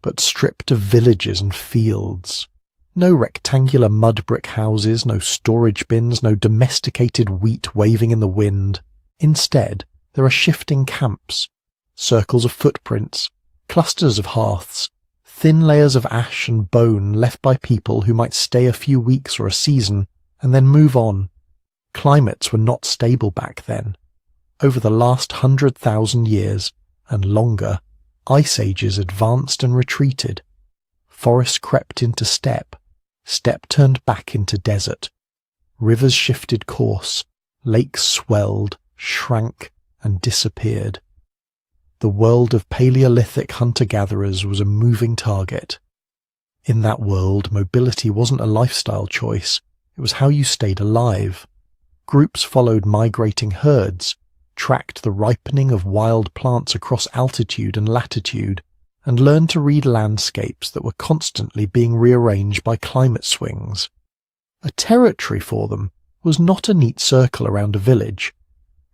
but stripped of villages and fields. No rectangular mud brick houses, no storage bins, no domesticated wheat waving in the wind. Instead, there are shifting camps, circles of footprints, clusters of hearths, thin layers of ash and bone left by people who might stay a few weeks or a season and then move on. Climates were not stable back then. Over the last 100,000 years, and longer, ice ages advanced and retreated. Forests crept into steppe, steppe turned back into desert. Rivers shifted course, lakes swelled, shrank, and disappeared. The world of Paleolithic hunter-gatherers was a moving target. In that world, mobility wasn't a lifestyle choice, it was how you stayed alive. Groups followed migrating herds, tracked the ripening of wild plants across altitude and latitude, and learned to read landscapes that were constantly being rearranged by climate swings. A territory for them was not a neat circle around a village.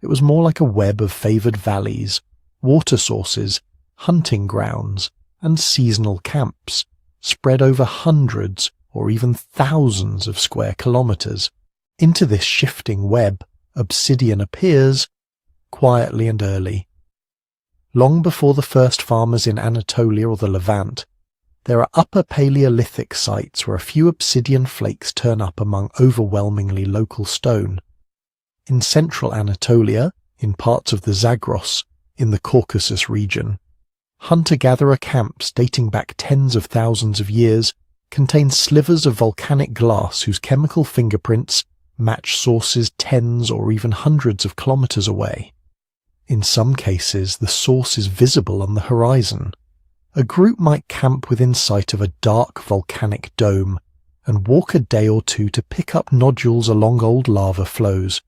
It was more like a web of favoured valleys, water sources, hunting grounds, and seasonal camps, spread over hundreds or even thousands of square kilometres. Into this shifting web, obsidian appears, quietly and early. Long before the first farmers in Anatolia or the Levant, there are Upper Paleolithic sites where a few obsidian flakes turn up among overwhelmingly local stone. In central Anatolia, in parts of the Zagros, in the Caucasus region, hunter-gatherer camps dating back tens of thousands of years contain slivers of volcanic glass whose chemical fingerprints match sources tens or even hundreds of kilometers away. In some cases, the source is visible on the horizon. A group might camp within sight of a dark volcanic dome and walk a day or two to pick up nodules along old lava flows.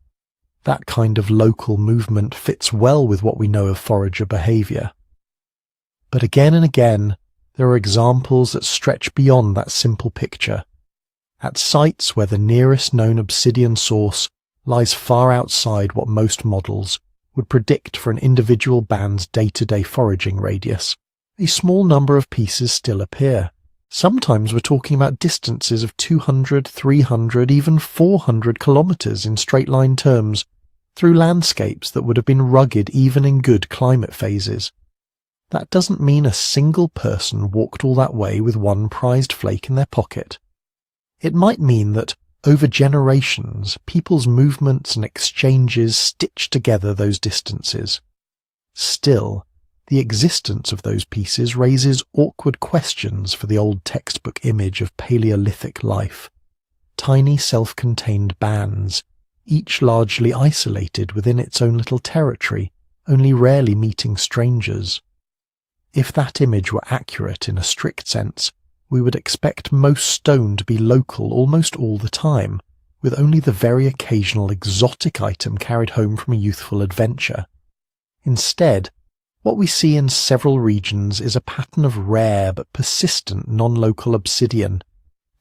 That kind of local movement fits well with what we know of forager behavior. But again and again, there are examples that stretch beyond that simple picture. At sites where the nearest known obsidian source lies far outside what most models would predict for an individual band's day-to-day foraging radius, a small number of pieces still appear. Sometimes we're talking about distances of 200, 300, even 400 kilometers in straight-line terms, through landscapes that would have been rugged even in good climate phases. That doesn't mean a single person walked all that way with one prized flake in their pocket. It might mean that, over generations, people's movements and exchanges stitched together those distances. Still, the existence of those pieces raises awkward questions for the old textbook image of Paleolithic life. Tiny self-contained bands, each largely isolated within its own little territory, only rarely meeting strangers. If that image were accurate in a strict sense, we would expect most stone to be local almost all the time, with only the very occasional exotic item carried home from a youthful adventure. Instead, what we see in several regions is a pattern of rare but persistent non-local obsidian,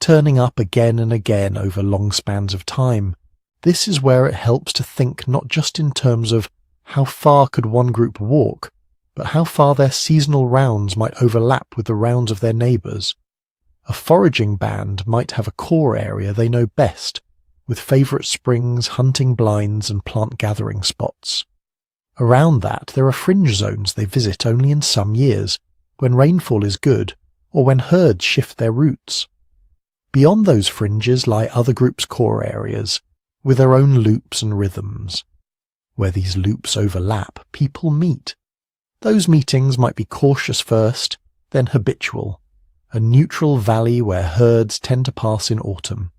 turning up again and again over long spans of time. This is where it helps to think not just in terms of how far could one group walk, but how far their seasonal rounds might overlap with the rounds of their neighbours. A foraging band might have a core area they know best, with favourite springs, hunting blinds and plant gathering spots. Around that there are fringe zones they visit only in some years, when rainfall is good, or when herds shift their routes. Beyond those fringes lie other groups' core areas, with their own loops and rhythms. Where these loops overlap, people meet. Those meetings might be cautious first, then habitual. A neutral valley where herds tend to pass in autumn.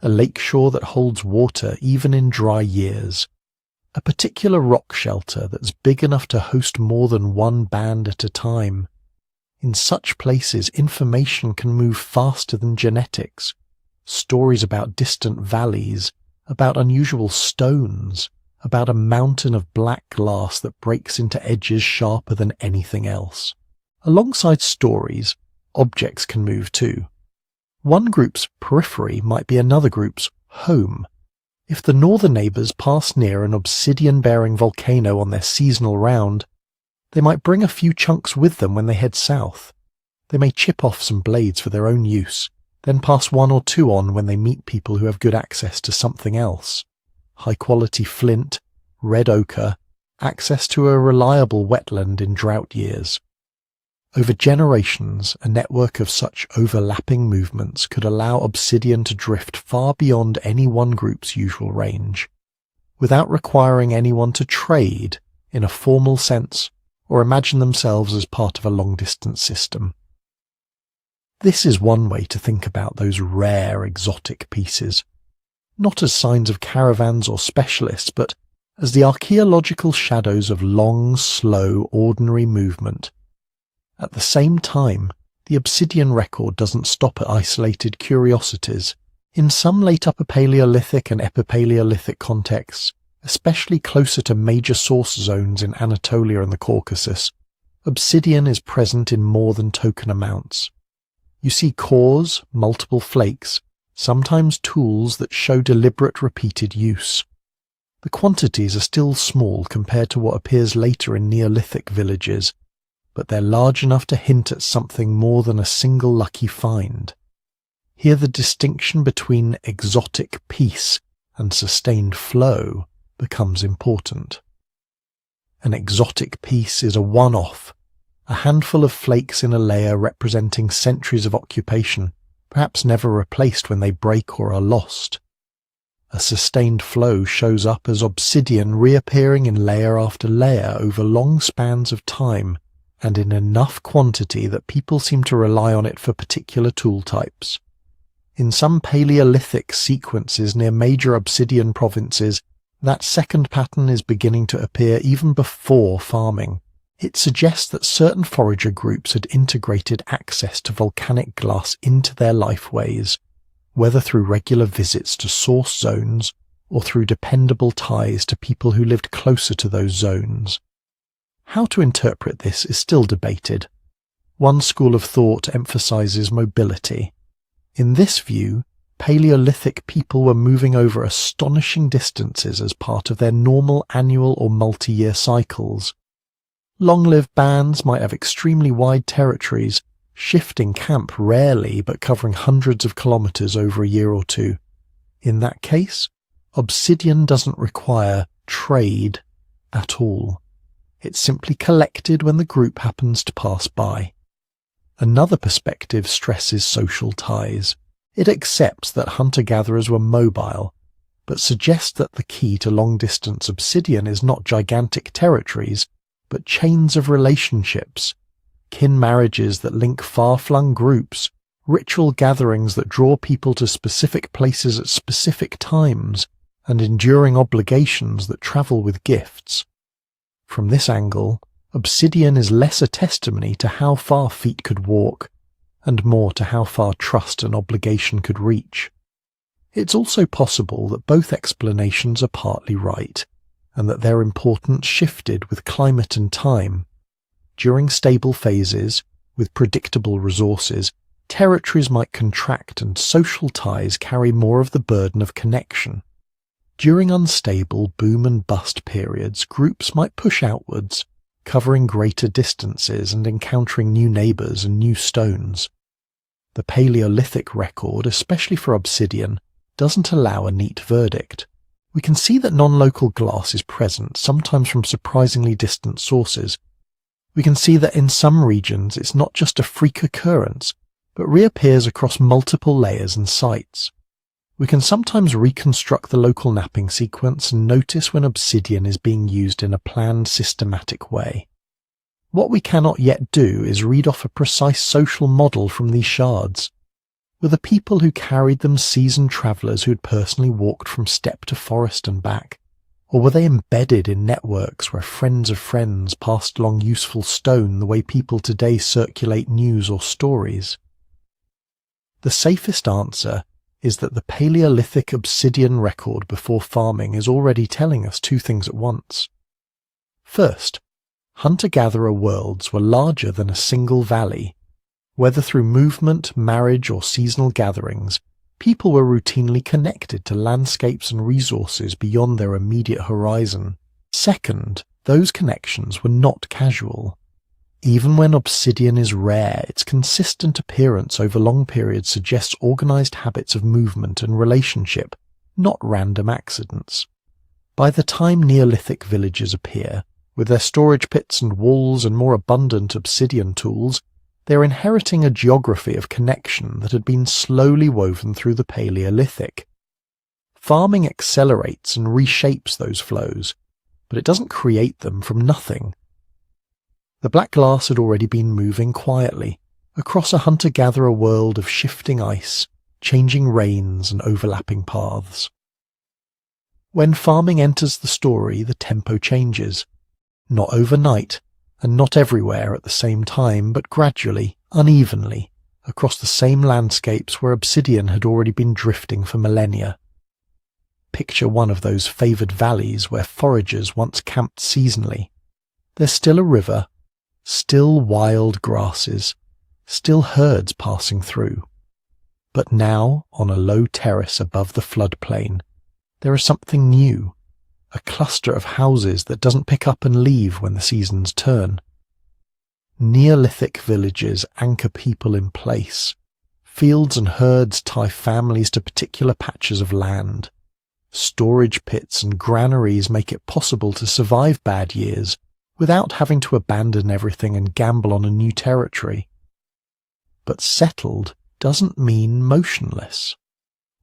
A lakeshore that holds water even in dry years. A particular rock shelter that's big enough to host more than one band at a time. In such places, information can move faster than genetics. Stories about distant valleys, about unusual stones, about a mountain of black glass that breaks into edges sharper than anything else. Alongside stories, objects can move too. One group's periphery might be another group's home. If the northern neighbours pass near an obsidian-bearing volcano on their seasonal round, they might bring a few chunks with them when they head south. They may chip off some blades for their own use, then pass one or two on when they meet people who have good access to something else. High-quality flint, red ochre, access to a reliable wetland in drought years. Over generations, a network of such overlapping movements could allow obsidian to drift far beyond any one group's usual range, without requiring anyone to trade in a formal sense or imagine themselves as part of a long-distance system. This is one way to think about those rare exotic pieces, not as signs of caravans or specialists, but as the archaeological shadows of long, slow, ordinary movement. At the same time, the obsidian record doesn't stop at isolated curiosities. In some late Upper Paleolithic and Epipaleolithic contexts, especially closer to major source zones in Anatolia and the Caucasus, obsidian is present in more than token amounts. You see cores, multiple flakes, sometimes tools that show deliberate repeated use. The quantities are still small compared to what appears later in Neolithic villages, but they're large enough to hint at something more than a single lucky find. Here the distinction between exotic piece and sustained flow becomes important. An exotic piece is a one-off, a handful of flakes in a layer representing centuries of occupation, perhaps never replaced when they break or are lost. A sustained flow shows up as obsidian reappearing in layer after layer over long spans of time, and in enough quantity that people seem to rely on it for particular tool types. In some Paleolithic sequences near major Obsidian provinces, that second pattern is beginning to appear even before farming. It suggests that certain forager groups had integrated access to volcanic glass into their lifeways, whether through regular visits to source zones or through dependable ties to people who lived closer to those zones. How to interpret this is still debated. One school of thought emphasizes mobility. In this view, Paleolithic people were moving over astonishing distances as part of their normal annual or multi-year cycles. Long-lived bands might have extremely wide territories, shifting camp rarely but covering hundreds of kilometers over a year or two. In that case, Obsidian doesn't require trade at all. It's simply collected when the group happens to pass by. Another perspective stresses social ties. It accepts that hunter-gatherers were mobile, but suggests that the key to long-distance Obsidian is not gigantic territories, but chains of relationships, kin marriages that link far-flung groups, ritual gatherings that draw people to specific places at specific times, and enduring obligations that travel with gifts. From this angle, Obsidian is less a testimony to how far feet could walk, and more to how far trust and obligation could reach. It's also possible that both explanations are partly right, and that their importance shifted with climate and time. During stable phases, with predictable resources, territories might contract and social ties carry more of the burden of connection. During unstable boom and bust periods, groups might push outwards, covering greater distances and encountering new neighbours and new stones. The Paleolithic record, especially for Obsidian, doesn't allow a neat verdict. We can see that non-local glass is present, sometimes from surprisingly distant sources. We can see that in some regions it's not just a freak occurrence, but reappears across multiple layers and sites. We can sometimes reconstruct the local napping sequence and notice when Obsidian is being used in a planned, systematic way. What we cannot yet do is read off a precise social model from these shards. Were the people who carried them seasoned travellers who had personally walked from steppe to forest and back? Or were they embedded in networks where friends of friends passed along useful stone the way people today circulate news or stories? The safest answer is that the Paleolithic Obsidian record before farming is already telling us two things at once. First, hunter-gatherer worlds were larger than a single valley. Whether through movement, marriage, or seasonal gatherings, people were routinely connected to landscapes and resources beyond their immediate horizon. Second, those connections were not casual. Even when Obsidian is rare, its consistent appearance over long periods suggests organized habits of movement and relationship, not random accidents. By the time Neolithic villages appear, with their storage pits and walls and more abundant Obsidian tools, they are inheriting a geography of connection that had been slowly woven through the Paleolithic. Farming accelerates and reshapes those flows, but it doesn't create them from nothing. The black glass had already been moving quietly across a hunter-gatherer world of shifting ice, changing rains and overlapping paths. When farming enters the story, the tempo changes. Not overnight, and not everywhere at the same time, but gradually, unevenly, across the same landscapes where Obsidian had already been drifting for millennia. Picture one of those favoured valleys where foragers once camped seasonally. There's still a river, still wild grasses, still herds passing through. But now, on a low terrace above the floodplain, there is something new. A cluster of houses that doesn't pick up and leave when the seasons turn. Neolithic villages anchor people in place. Fields and herds tie families to particular patches of land. Storage pits and granaries make it possible to survive bad years without having to abandon everything and gamble on a new territory. But settled doesn't mean motionless.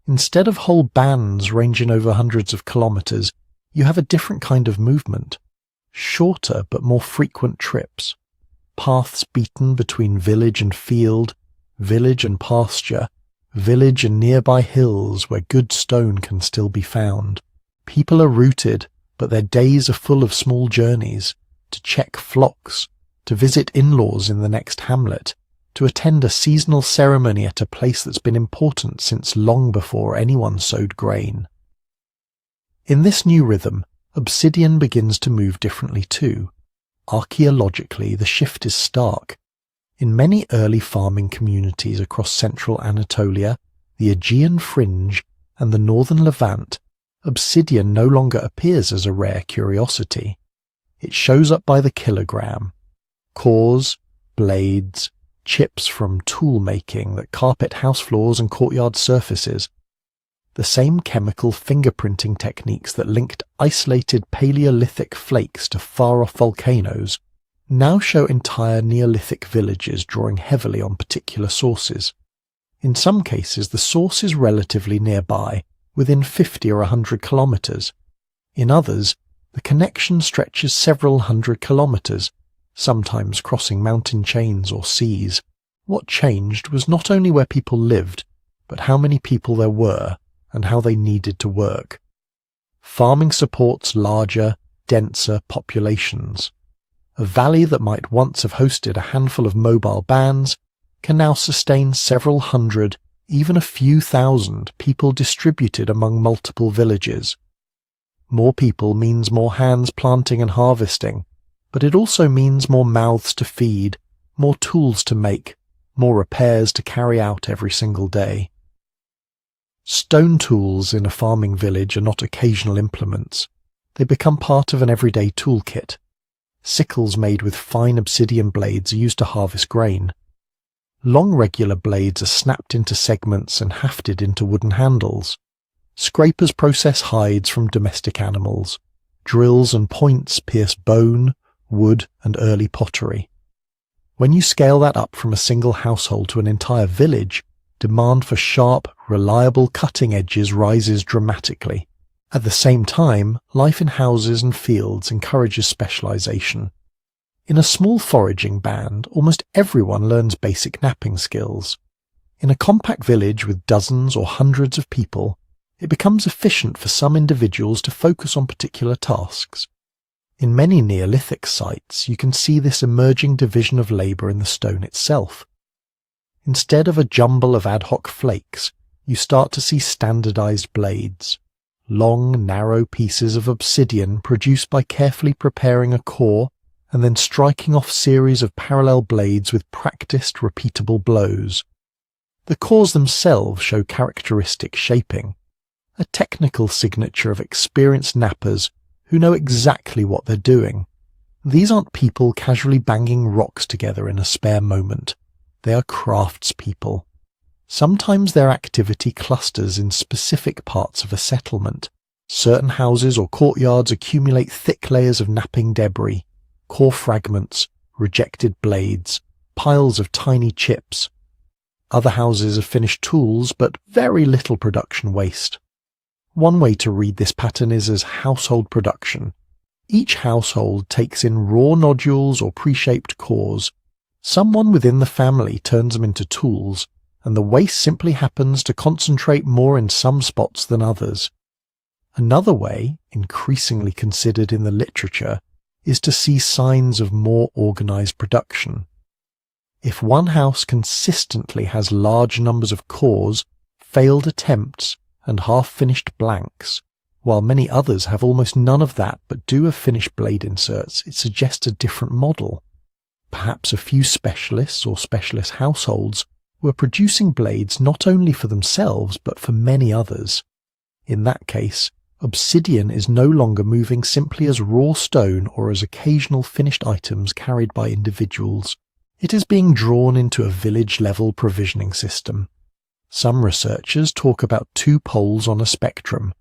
Instead of whole bands ranging over hundreds of kilometers, you have a different kind of movement, shorter but more frequent trips. paths beaten between village and field, village and pasture, village and nearby hills where good stone can still be found. People are rooted, but their days are full of small journeys, to check flocks, to visit in-laws in the next hamlet, to attend a seasonal ceremony at a place that's been important since long before anyone sowed grain. In this new rhythm, Obsidian begins to move differently too. Archaeologically, the shift is stark. In many early farming communities across central Anatolia, the Aegean fringe, and the northern Levant, obsidian no longer appears as a rare curiosity. It shows up by the kilogram. Cores, blades, chips from tool making that carpet house floors and courtyard surfaces. The same chemical fingerprinting techniques that linked isolated Paleolithic flakes to far-off volcanoes now show entire Neolithic villages drawing heavily on particular sources. In some cases, the source is relatively nearby, within 50 or 100 kilometers. In others, the connection stretches several hundred kilometers, sometimes crossing mountain chains or seas. What changed was not only where people lived, but how many people there were and how they needed to work. Farming supports larger, denser populations. A valley that might once have hosted a handful of mobile bands can now sustain several hundred, even a few thousand people distributed among multiple villages. More people means more hands planting and harvesting, but it also means more mouths to feed, more tools to make, more repairs to carry out every single day. Stone tools in a farming village are not occasional implements. They become part of an everyday toolkit. Sickles made with fine obsidian blades are used to harvest grain. Long regular blades are snapped into segments and hafted into wooden handles. Scrapers process hides from domestic animals. Drills and points pierce bone, wood, and early pottery. When you scale that up from a single household to an entire village, demand for sharp, reliable cutting edges rises dramatically. At the same time, life in houses and fields encourages specialization. In a small foraging band, almost everyone learns basic napping skills. In a compact village with dozens or hundreds of people, it becomes efficient for some individuals to focus on particular tasks. In many Neolithic sites, you can see this emerging division of labor in the stone itself. Instead of a jumble of ad hoc flakes, you start to see standardized blades. Long, narrow pieces of obsidian produced by carefully preparing a core and then striking off series of parallel blades with practiced, repeatable blows. The cores themselves show characteristic shaping, a technical signature of experienced knappers who know exactly what they're doing. These aren't people casually banging rocks together in a spare moment. They are craftspeople. Sometimes their activity clusters in specific parts of a settlement. Certain houses or courtyards accumulate thick layers of napping debris, core fragments, rejected blades, piles of tiny chips. Other houses have finished tools, but very little production waste. One way to read this pattern is as household production. Each household takes in raw nodules or pre-shaped cores. Someone within the family turns them into tools, and the waste simply happens to concentrate more in some spots than others. Another way, increasingly considered in the literature, is to see signs of more organized production. If one house consistently has large numbers of cores, failed attempts, and half-finished blanks, while many others have almost none of that but do have finished blade inserts, it suggests a different model. Perhaps a few specialists or specialist households were producing blades not only for themselves but for many others. In that case, obsidian is no longer moving simply as raw stone or as occasional finished items carried by individuals. It is being drawn into a village-level provisioning system. Some researchers talk about 2 poles on a spectrum.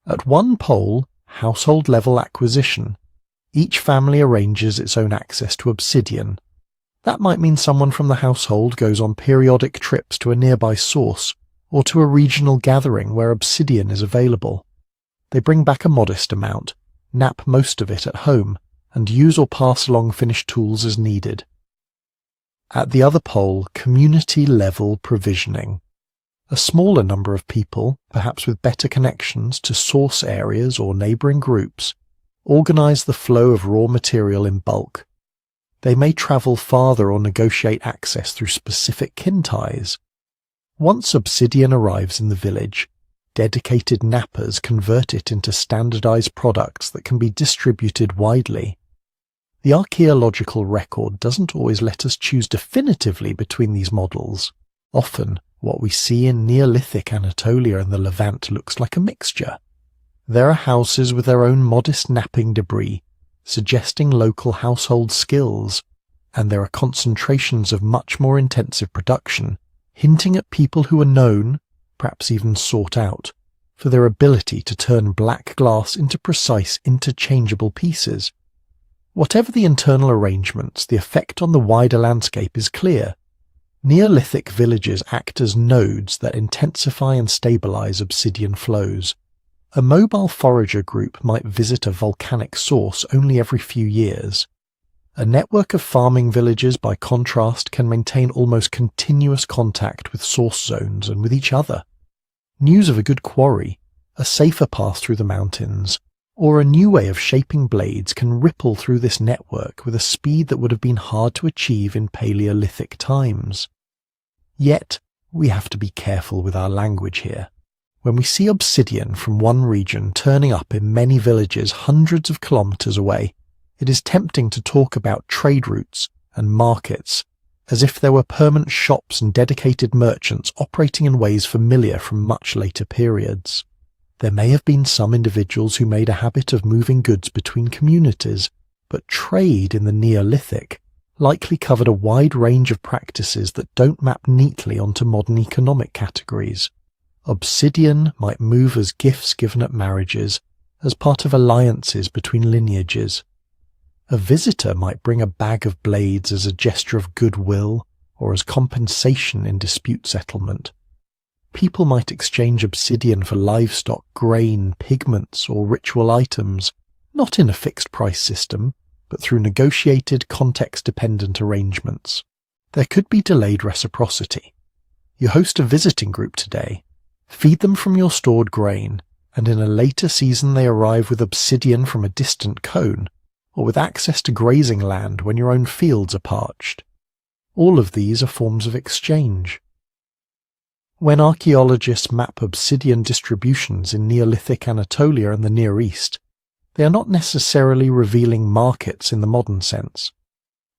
At one pole, household-level acquisition. Each family arranges its own access to obsidian. That might mean someone from the household goes on periodic trips to a nearby source or to a regional gathering where obsidian is available. They bring back a modest amount, nap most of it at home, and use or pass along finished tools as needed. At the other pole, community-level provisioning. A smaller number of people, perhaps with better connections to source areas or neighbouring groups, organise the flow of raw material in bulk. They may travel farther or negotiate access through specific kin ties. Once obsidian arrives in the village, dedicated knappers convert it into standardised products that can be distributed widely. The archaeological record doesn't always let us choose definitively between these models. Often, what we see in Neolithic Anatolia and the Levant looks like a mixture. There are houses with their own modest knapping debris, suggesting local household skills, and there are concentrations of much more intensive production, hinting at people who are known, perhaps even sought out, for their ability to turn black glass into precise interchangeable pieces. Whatever the internal arrangements, the effect on the wider landscape is clear. Neolithic villages act as nodes that intensify and stabilize obsidian flows. A mobile forager group might visit a volcanic source only every few years. A network of farming villages, by contrast, can maintain almost continuous contact with source zones and with each other. News of a good quarry, a safer path through the mountains, or a new way of shaping blades can ripple through this network with a speed that would have been hard to achieve in Paleolithic times. Yet, we have to be careful with our language here. When we see obsidian from one region turning up in many villages hundreds of kilometers away, it is tempting to talk about trade routes and markets, as if there were permanent shops and dedicated merchants operating in ways familiar from much later periods. There may have been some individuals who made a habit of moving goods between communities, but trade in the Neolithic likely covered a wide range of practices that don't map neatly onto modern economic categories. Obsidian might move as gifts given at marriages, as part of alliances between lineages. A visitor might bring a bag of blades as a gesture of goodwill or as compensation in dispute settlement. People might exchange obsidian for livestock, grain, pigments, or ritual items, not in a fixed price system, but through negotiated, context-dependent arrangements. There could be delayed reciprocity. You host a visiting group today, feed them from your stored grain, and in a later season they arrive with obsidian from a distant cone, or with access to grazing land when your own fields are parched. All of these are forms of exchange. When archaeologists map obsidian distributions in Neolithic Anatolia and the Near East, they are not necessarily revealing markets in the modern sense.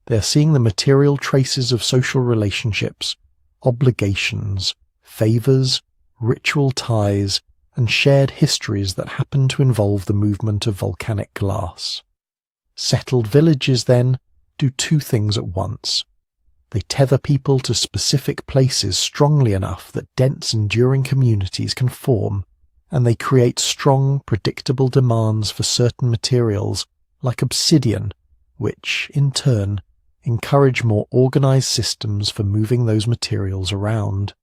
They are seeing the material traces of social relationships, obligations, favours, ritual ties, and shared histories that happen to involve the movement of volcanic glass. Settled villages, then, do two things at once. They tether people to specific places strongly enough that dense, enduring communities can form, and they create strong, predictable demands for certain materials, like obsidian, which, in turn, encourage more organized systems for moving those materials around.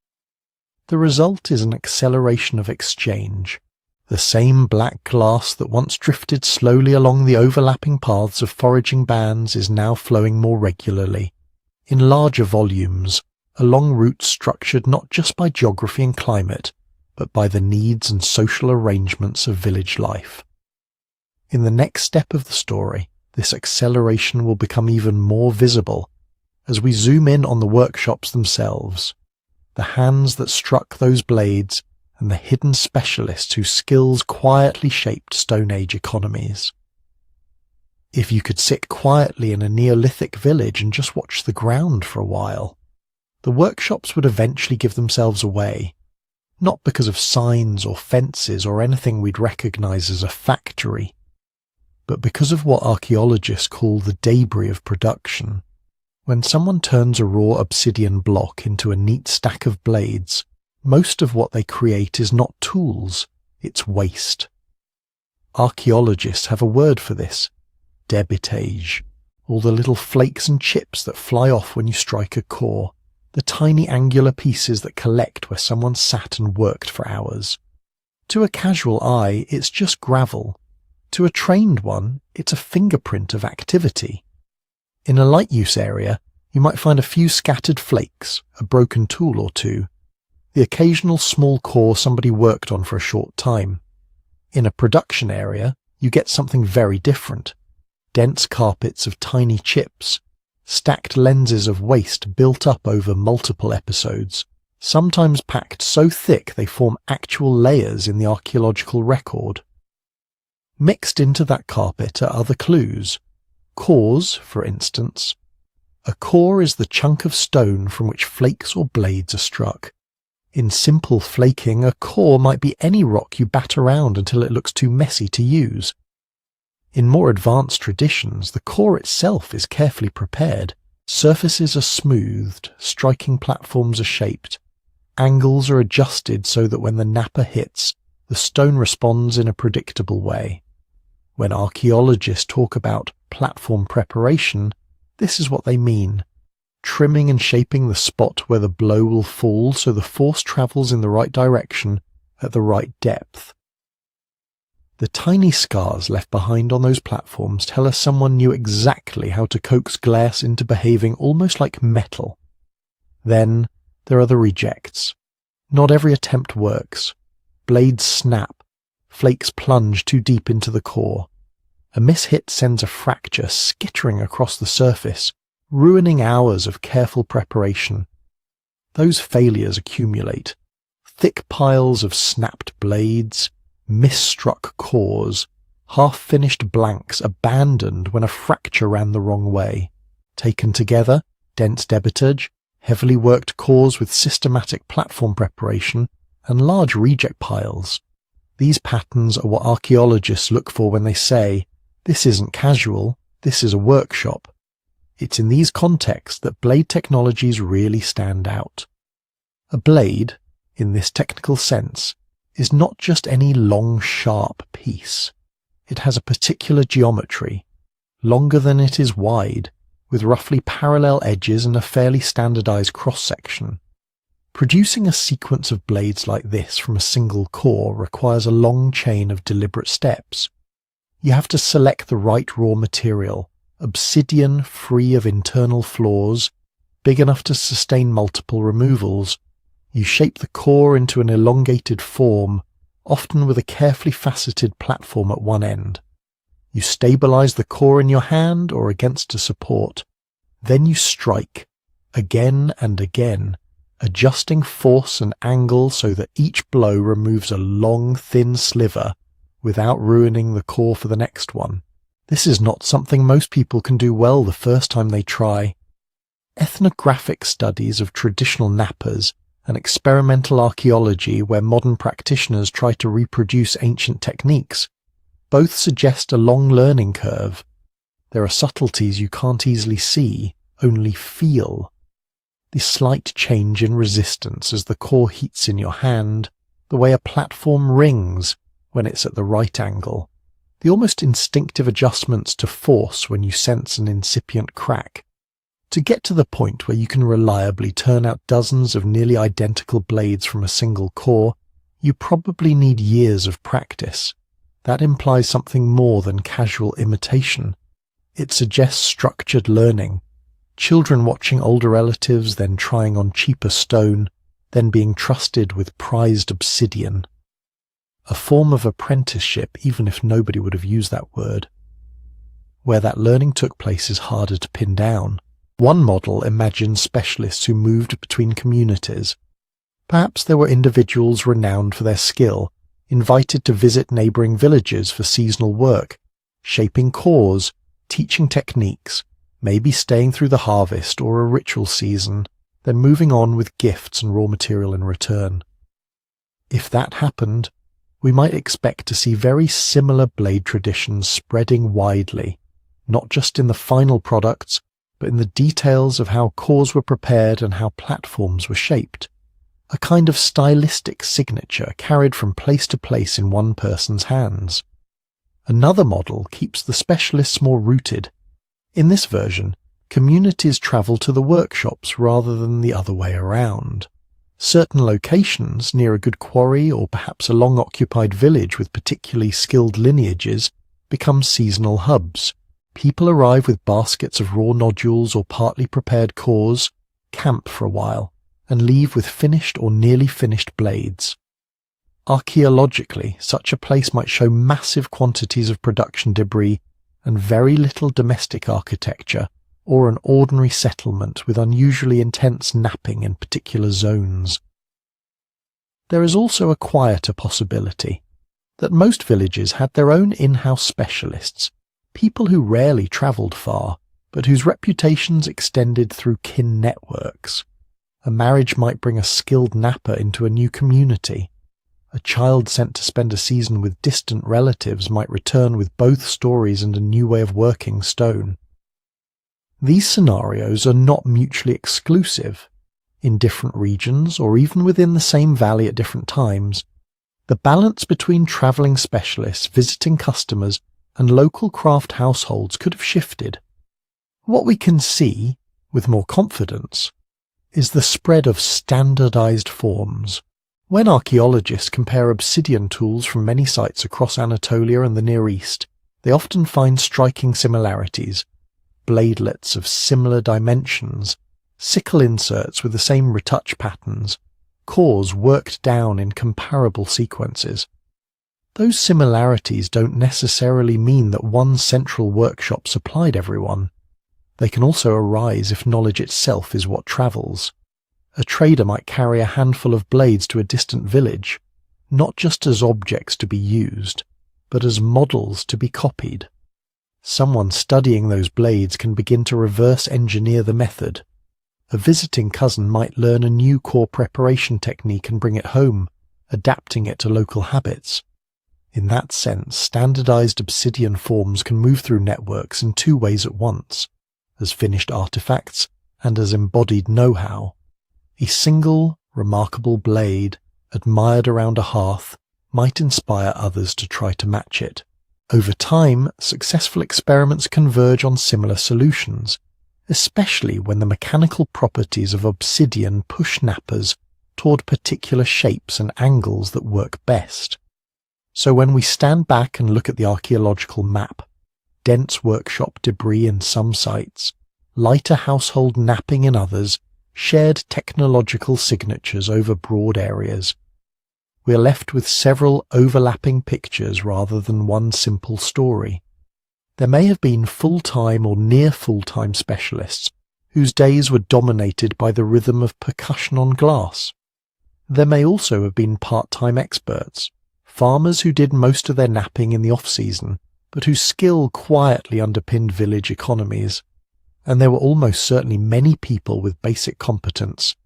The result is an acceleration of exchange. The same black glass that once drifted slowly along the overlapping paths of foraging bands is now flowing more regularly, in larger volumes, along routes structured not just by geography and climate, but by the needs and social arrangements of village life. In the next step of the story, this acceleration will become even more visible as we zoom in on the workshops themselves, the hands that struck those blades, and the hidden specialists whose skills quietly shaped Stone Age economies. If you could sit quietly in a Neolithic village and just watch the ground for a while, the workshops would eventually give themselves away, not because of signs or fences or anything we'd recognize as a factory, but because of what archaeologists call the debris of production. When someone turns a raw obsidian block into a neat stack of blades, most of what they create is not tools, it's waste. Archaeologists have a word for this: debitage, all the little flakes and chips that fly off when you strike a core, the tiny angular pieces that collect where someone sat and worked for hours. To a casual eye, it's just gravel. To a trained one, it's a fingerprint of activity. In a light use area, You might find a few scattered flakes, a broken tool or two, the occasional small core somebody worked on for a short time. In a production area, you get something very different. Dense carpets of tiny chips, stacked lenses of waste built up over multiple episodes, sometimes packed so thick they form actual layers in the archaeological record. Mixed into that carpet are other clues. Cores, for instance. A core is the chunk of stone from which flakes or blades are struck. In simple flaking, a core might be any rock you bat around until it looks too messy to use. In more advanced traditions, the core itself is carefully prepared. Surfaces are smoothed, striking platforms are shaped. Angles are adjusted so that when the napper hits, the stone responds in a predictable way. When archaeologists talk about platform preparation, this is what they mean. Trimming and shaping the spot where the blow will fall so the force travels in the right direction at the right depth. The tiny scars left behind on those platforms tell us someone knew exactly how to coax glass into behaving almost like metal. Then there are the rejects. Not every attempt works. Blades snap. Flakes plunge too deep into the core. A mishit sends a fracture skittering across the surface, ruining hours of careful preparation. Those failures accumulate. Thick piles of snapped blades, misstruck cores, half-finished blanks abandoned when a fracture ran the wrong way. Taken together, dense debitage, heavily worked cores with systematic platform preparation, and large reject piles. These patterns are what archaeologists look for when they say, "This isn't casual, this is a workshop." It's in these contexts that blade technologies really stand out. A blade, in this technical sense, is not just any long, sharp piece. It has a particular geometry, longer than it is wide, with roughly parallel edges and a fairly standardized cross-section. Producing a sequence of blades like this from a single core requires a long chain of deliberate steps. You have to select the right raw material, obsidian free of internal flaws, big enough to sustain multiple removals. You shape the core into an elongated form, often with a carefully faceted platform at one end. You stabilize the core in your hand or against a support. Then you strike, again and again, adjusting force and angle so that each blow removes a long, thin sliver without ruining the core for the next one. This is not something most people can do well the first time they try. Ethnographic studies of traditional nappers and experimental archaeology where modern practitioners try to reproduce ancient techniques both suggest a long learning curve. There are subtleties you can't easily see, only feel. The slight change in resistance as the core heats in your hand, the way a platform rings when it's at the right angle, the almost instinctive adjustments to force when you sense an incipient crack. To get to the point where you can reliably turn out dozens of nearly identical blades from a single core, you probably need years of practice. That implies something more than casual imitation. It suggests structured learning. Children watching older relatives, then trying on cheaper stone, then being trusted with prized obsidian. A form of apprenticeship, even if nobody would have used that word. Where that learning took place is harder to pin down. One model imagines specialists who moved between communities. Perhaps there were individuals renowned for their skill, invited to visit neighbouring villages for seasonal work, shaping cores, teaching techniques, maybe staying through the harvest or a ritual season, then moving on with gifts and raw material in return. If that happened, we might expect to see very similar blade traditions spreading widely, not just in the final products, but in the details of how cores were prepared and how platforms were shaped. A kind of stylistic signature carried from place to place in one person's hands. Another model keeps the specialists more rooted. In this version, communities travel to the workshops rather than the other way around. Certain locations, near a good quarry or perhaps a long-occupied village with particularly skilled lineages, become seasonal hubs, People arrive with baskets of raw nodules or partly prepared cores, camp for a while, and leave with finished or nearly finished blades. Archaeologically, such a place might show massive quantities of production debris and very little domestic architecture, or an ordinary settlement with unusually intense napping in particular zones. There is also a quieter possibility, that most villages had their own in-house specialists, people who rarely travelled far, but whose reputations extended through kin networks. A marriage might bring a skilled napper into a new community. A child sent to spend a season with distant relatives might return with both stories and a new way of working stone. These scenarios are not mutually exclusive. In different regions, or even within the same valley at different times, the balance between travelling specialists, visiting customers, and local craft households could have shifted. What we can see, with more confidence, is the spread of standardized forms. When archaeologists compare obsidian tools from many sites across Anatolia and the Near East, they often find striking similarities: bladelets of similar dimensions, sickle inserts with the same retouch patterns, cores worked down in comparable sequences. Those similarities don't necessarily mean that one central workshop supplied everyone. They can also arise if knowledge itself is what travels. A trader might carry a handful of blades to a distant village, not just as objects to be used, but as models to be copied. Someone studying those blades can begin to reverse engineer the method. A visiting cousin might learn a new core preparation technique and bring it home, adapting it to local habits. In that sense, standardized obsidian forms can move through networks in two ways at once, as finished artifacts and as embodied know-how. A single, remarkable blade, admired around a hearth, might inspire others to try to match it. Over time, successful experiments converge on similar solutions, especially when the mechanical properties of obsidian push nappers toward particular shapes and angles that work best. So when we stand back and look at the archaeological map, dense workshop debris in some sites, lighter household napping in others, shared technological signatures over broad areas, we are left with several overlapping pictures rather than one simple story. There may have been full-time or near full-time specialists whose days were dominated by the rhythm of percussion on glass. There may also have been part-time experts, farmers who did most of their napping in the off-season, but whose skill quietly underpinned village economies. And there were almost certainly many people with basic competence,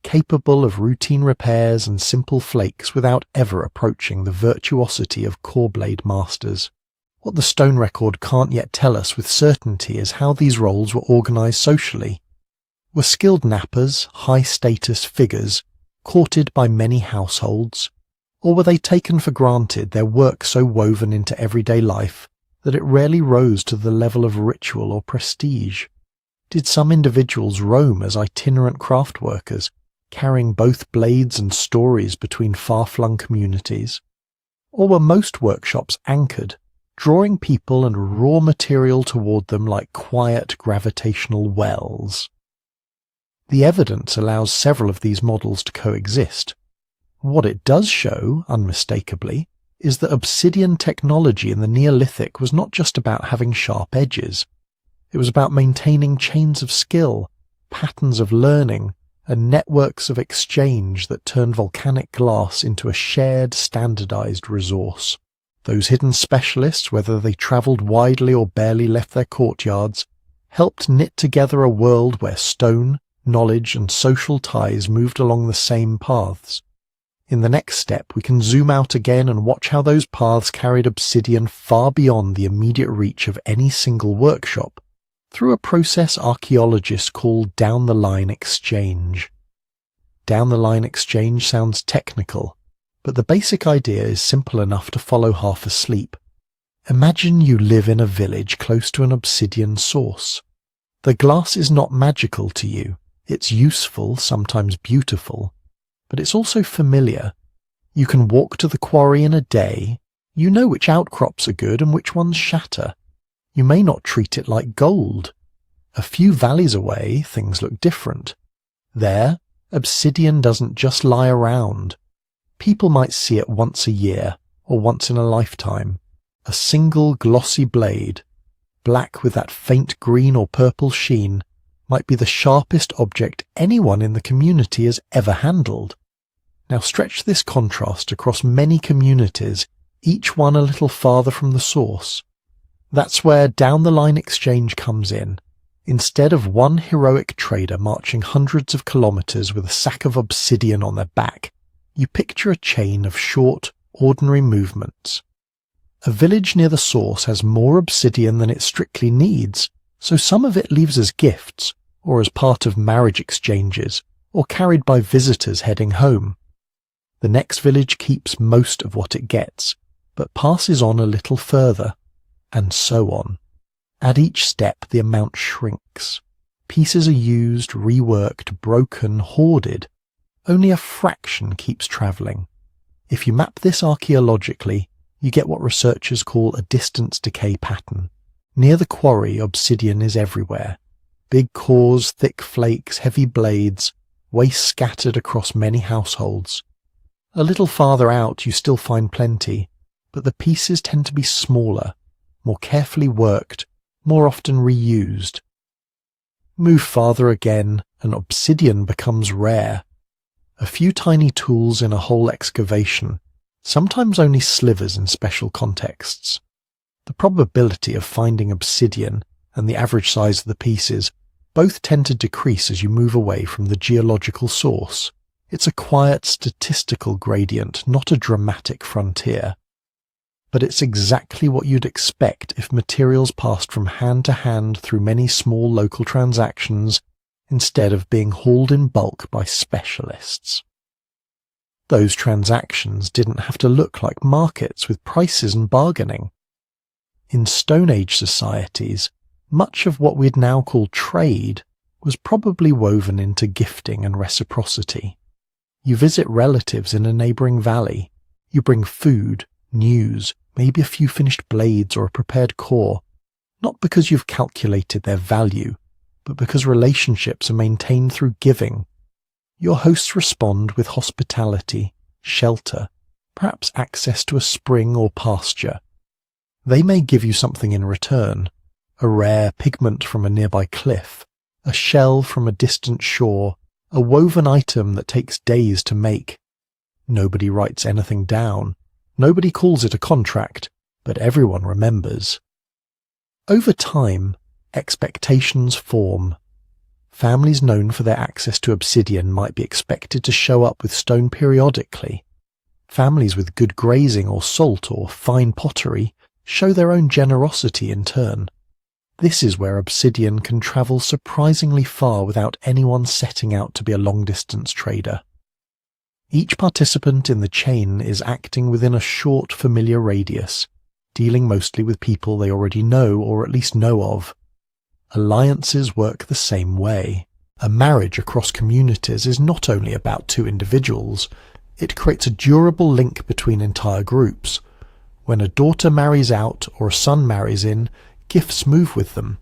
capable of routine repairs and simple flakes without ever approaching the virtuosity of core blade masters. What the stone record can't yet tell us with certainty is how these roles were organized socially. Were skilled nappers high-status figures, courted by many households, or were they taken for granted, their work so woven into everyday life that it rarely rose to the level of ritual or prestige? Did some individuals roam as itinerant craft workers, carrying both blades and stories between far-flung communities? Or were most workshops anchored, drawing people and raw material toward them like quiet gravitational wells? The evidence allows several of these models to coexist. What it does show, unmistakably, is that obsidian technology in the Neolithic was not just about having sharp edges. It was about maintaining chains of skill, patterns of learning, and networks of exchange that turned volcanic glass into a shared, standardized resource. Those hidden specialists, whether they travelled widely or barely left their courtyards, helped knit together a world where stone, knowledge, and social ties moved along the same paths. In the next step, we can zoom out again and watch how those paths carried obsidian far beyond the immediate reach of any single workshop, through a process archaeologists call down-the-line exchange. Down-the-line exchange sounds technical, but the basic idea is simple enough to follow half asleep. Imagine you live in a village close to an obsidian source. The glass is not magical to you. It's useful, sometimes beautiful, but it's also familiar. You can walk to the quarry in a day. You know which outcrops are good and which ones shatter. You may not treat it like gold. A few valleys away, things look different. There, obsidian doesn't just lie around. People might see it once a year, or once in a lifetime. A single glossy blade, black with that faint green or purple sheen, might be the sharpest object anyone in the community has ever handled. Now stretch this contrast across many communities, each one a little farther from the source. That's where down-the-line exchange comes in. Instead of one heroic trader marching hundreds of kilometers with a sack of obsidian on their back, you picture a chain of short, ordinary movements. A village near the source has more obsidian than it strictly needs, so some of it leaves as gifts, or as part of marriage exchanges, or carried by visitors heading home. The next village keeps most of what it gets, but passes on a little further, and so on. At each step the amount shrinks. Pieces are used, reworked, broken, hoarded. Only a fraction keeps travelling. If you map this archaeologically, you get what researchers call a distance decay pattern. Near the quarry, obsidian is everywhere. Big cores, thick flakes, heavy blades, waste scattered across many households. A little farther out you still find plenty, but the pieces tend to be smaller, more carefully worked, more often reused. Move farther again, and obsidian becomes rare. A few tiny tools in a whole excavation, sometimes only slivers in special contexts. The probability of finding obsidian and the average size of the pieces both tend to decrease as you move away from the geological source. It's a quiet statistical gradient, not a dramatic frontier. But it's exactly what you'd expect if materials passed from hand to hand through many small local transactions instead of being hauled in bulk by specialists. Those transactions didn't have to look like markets with prices and bargaining. In Stone Age societies, much of what we'd now call trade was probably woven into gifting and reciprocity. You visit relatives in a neighbouring valley. You bring food, news, maybe a few finished blades or a prepared core, not because you've calculated their value, but because relationships are maintained through giving. Your hosts respond with hospitality, shelter, perhaps access to a spring or pasture. They may give you something in return, a rare pigment from a nearby cliff, a shell from a distant shore, a woven item that takes days to make. Nobody writes anything down. Nobody calls it a contract, but everyone remembers. Over time, expectations form. Families known for their access to obsidian might be expected to show up with stone periodically. Families with good grazing or salt or fine pottery show their own generosity in turn. This is where obsidian can travel surprisingly far without anyone setting out to be a long-distance trader. Each participant in the chain is acting within a short, familiar radius, dealing mostly with people they already know or at least know of. Alliances work the same way. A marriage across communities is not only about two individuals, it creates a durable link between entire groups. When a daughter marries out or a son marries in, gifts move with them.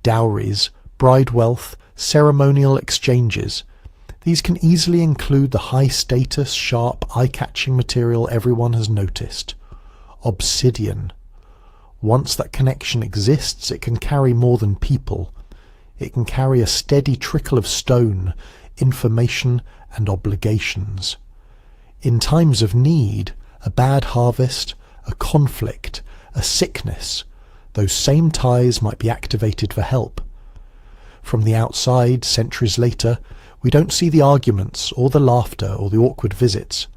Dowries, bride wealth, ceremonial exchanges. These can easily include the high-status, sharp, eye-catching material everyone has noticed. Obsidian. Once that connection exists, it can carry more than people. It can carry a steady trickle of stone, information, and obligations. In times of need, a bad harvest, a conflict, a sickness, those same ties might be activated for help. From the outside, centuries later, we don't see the arguments or the laughter or the awkward visits.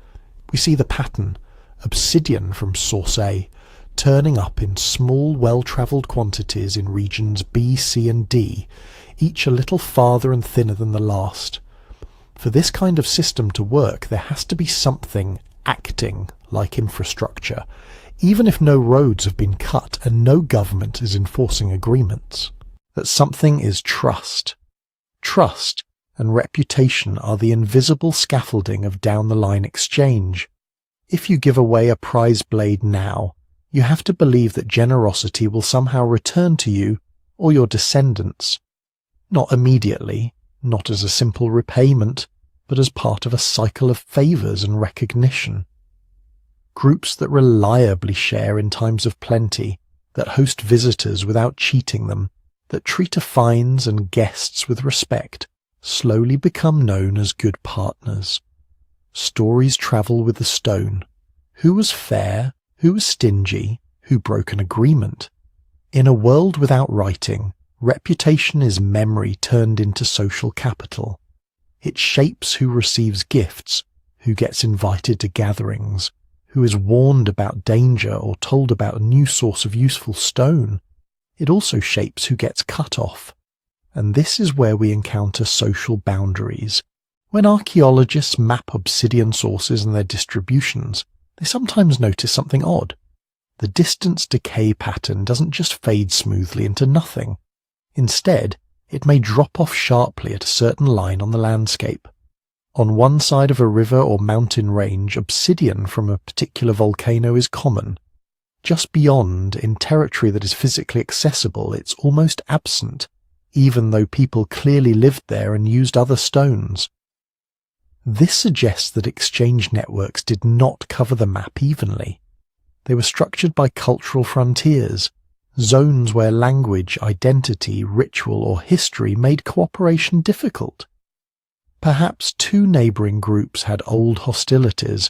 We see the pattern, obsidian from source A, turning up in small, well-travelled quantities in regions B, C and D, each a little farther and thinner than the last. For this kind of system to work, there has to be something acting like infrastructure, even if no roads have been cut and no government is enforcing agreements. That something is trust. Trust and reputation are the invisible scaffolding of down-the-line exchange. If you give away a prize blade now, you have to believe that generosity will somehow return to you or your descendants. Not immediately, not as a simple repayment, but as part of a cycle of favours and recognition. Groups that reliably share in times of plenty, that host visitors without cheating them, that treat affines and guests with respect, slowly become known as good partners. Stories travel with the stone. Who was fair? Who was stingy? Who broke an agreement? In a world without writing, reputation is memory turned into social capital. It shapes who receives gifts, who gets invited to gatherings, who is warned about danger or told about a new source of useful stone. It also shapes who gets cut off. And this is where we encounter social boundaries. When archaeologists map obsidian sources and their distributions, they sometimes notice something odd. The distance decay pattern doesn't just fade smoothly into nothing. Instead, it may drop off sharply at a certain line on the landscape. On one side of a river or mountain range, obsidian from a particular volcano is common. Just beyond, in territory that is physically accessible, it's almost absent, even though people clearly lived there and used other stones. This suggests that exchange networks did not cover the map evenly. They were structured by cultural frontiers, zones where language, identity, ritual, or history made cooperation difficult. Perhaps two neighbouring groups had old hostilities.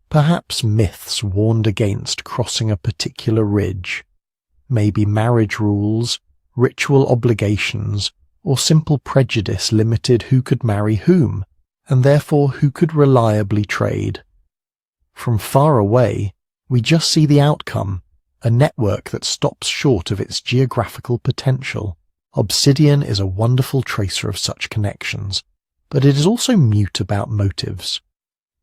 Perhaps myths warned against crossing a particular ridge. Maybe marriage rules, ritual obligations, or simple prejudice limited who could marry whom, and therefore who could reliably trade. From far away, we just see the outcome, a network that stops short of its geographical potential. Obsidian is a wonderful tracer of such connections, but it is also mute about motives.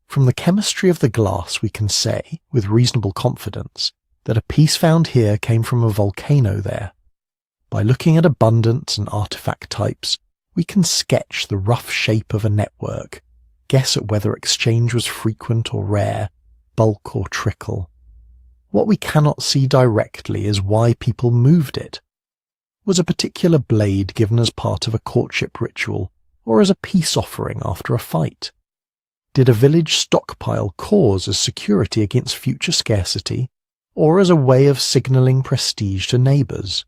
From the chemistry of the glass we can say, with reasonable confidence, that a piece found here came from a volcano there. By looking at abundance and artifact types, we can sketch the rough shape of a network, guess at whether exchange was frequent or rare, bulk or trickle. What we cannot see directly is why people moved it. Was a particular blade given as part of a courtship ritual, or as a peace offering after a fight? Did a village stockpile cause as security against future scarcity, or as a way of signalling prestige to neighbours?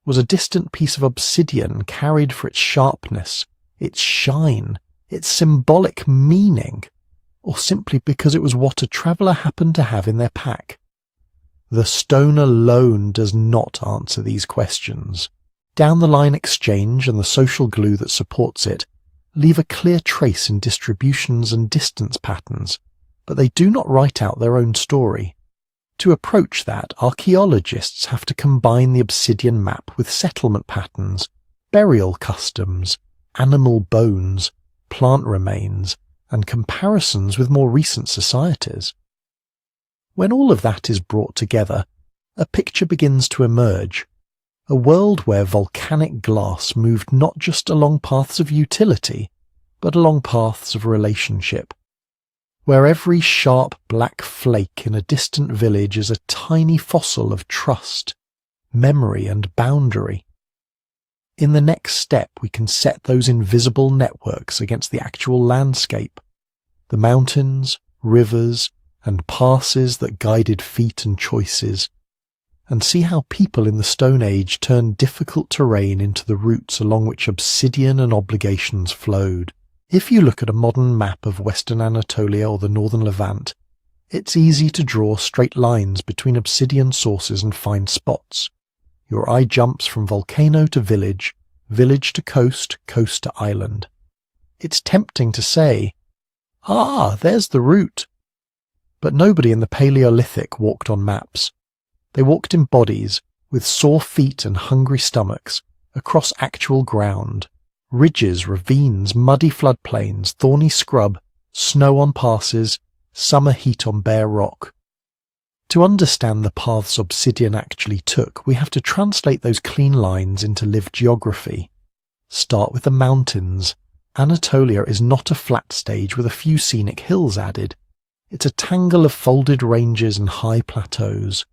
Was a distant piece of obsidian carried for its sharpness, its shine, its symbolic meaning, or simply because it was what a traveller happened to have in their pack? The stone alone does not answer these questions. Down-the-line exchange and the social glue that supports it leave a clear trace in distributions and distance patterns, but they do not write out their own story. To approach that, archaeologists have to combine the obsidian map with settlement patterns, burial customs, animal bones, plant remains, and comparisons with more recent societies. When all of that is brought together, a picture begins to emerge. A world where volcanic glass moved not just along paths of utility, but along paths of relationship. Where every sharp black flake in a distant village is a tiny fossil of trust, memory and boundary. In the next step we can set those invisible networks against the actual landscape, the mountains, rivers, and passes that guided feet and choices, and see how people in the Stone Age turned difficult terrain into the routes along which obsidian and obligations flowed. If you look at a modern map of Western Anatolia or the Northern Levant, it's easy to draw straight lines between obsidian sources and find spots. Your eye jumps from volcano to village, village to coast, coast to island. It's tempting to say, "Ah, there's the route." But nobody in the Paleolithic walked on maps. They walked in bodies, with sore feet and hungry stomachs, across actual ground. Ridges, ravines, muddy floodplains, thorny scrub, snow on passes, summer heat on bare rock. To understand the paths obsidian actually took, we have to translate those clean lines into lived geography. Start with the mountains. Anatolia is not a flat stage with a few scenic hills added. It's a tangle of folded ranges and high plateaus.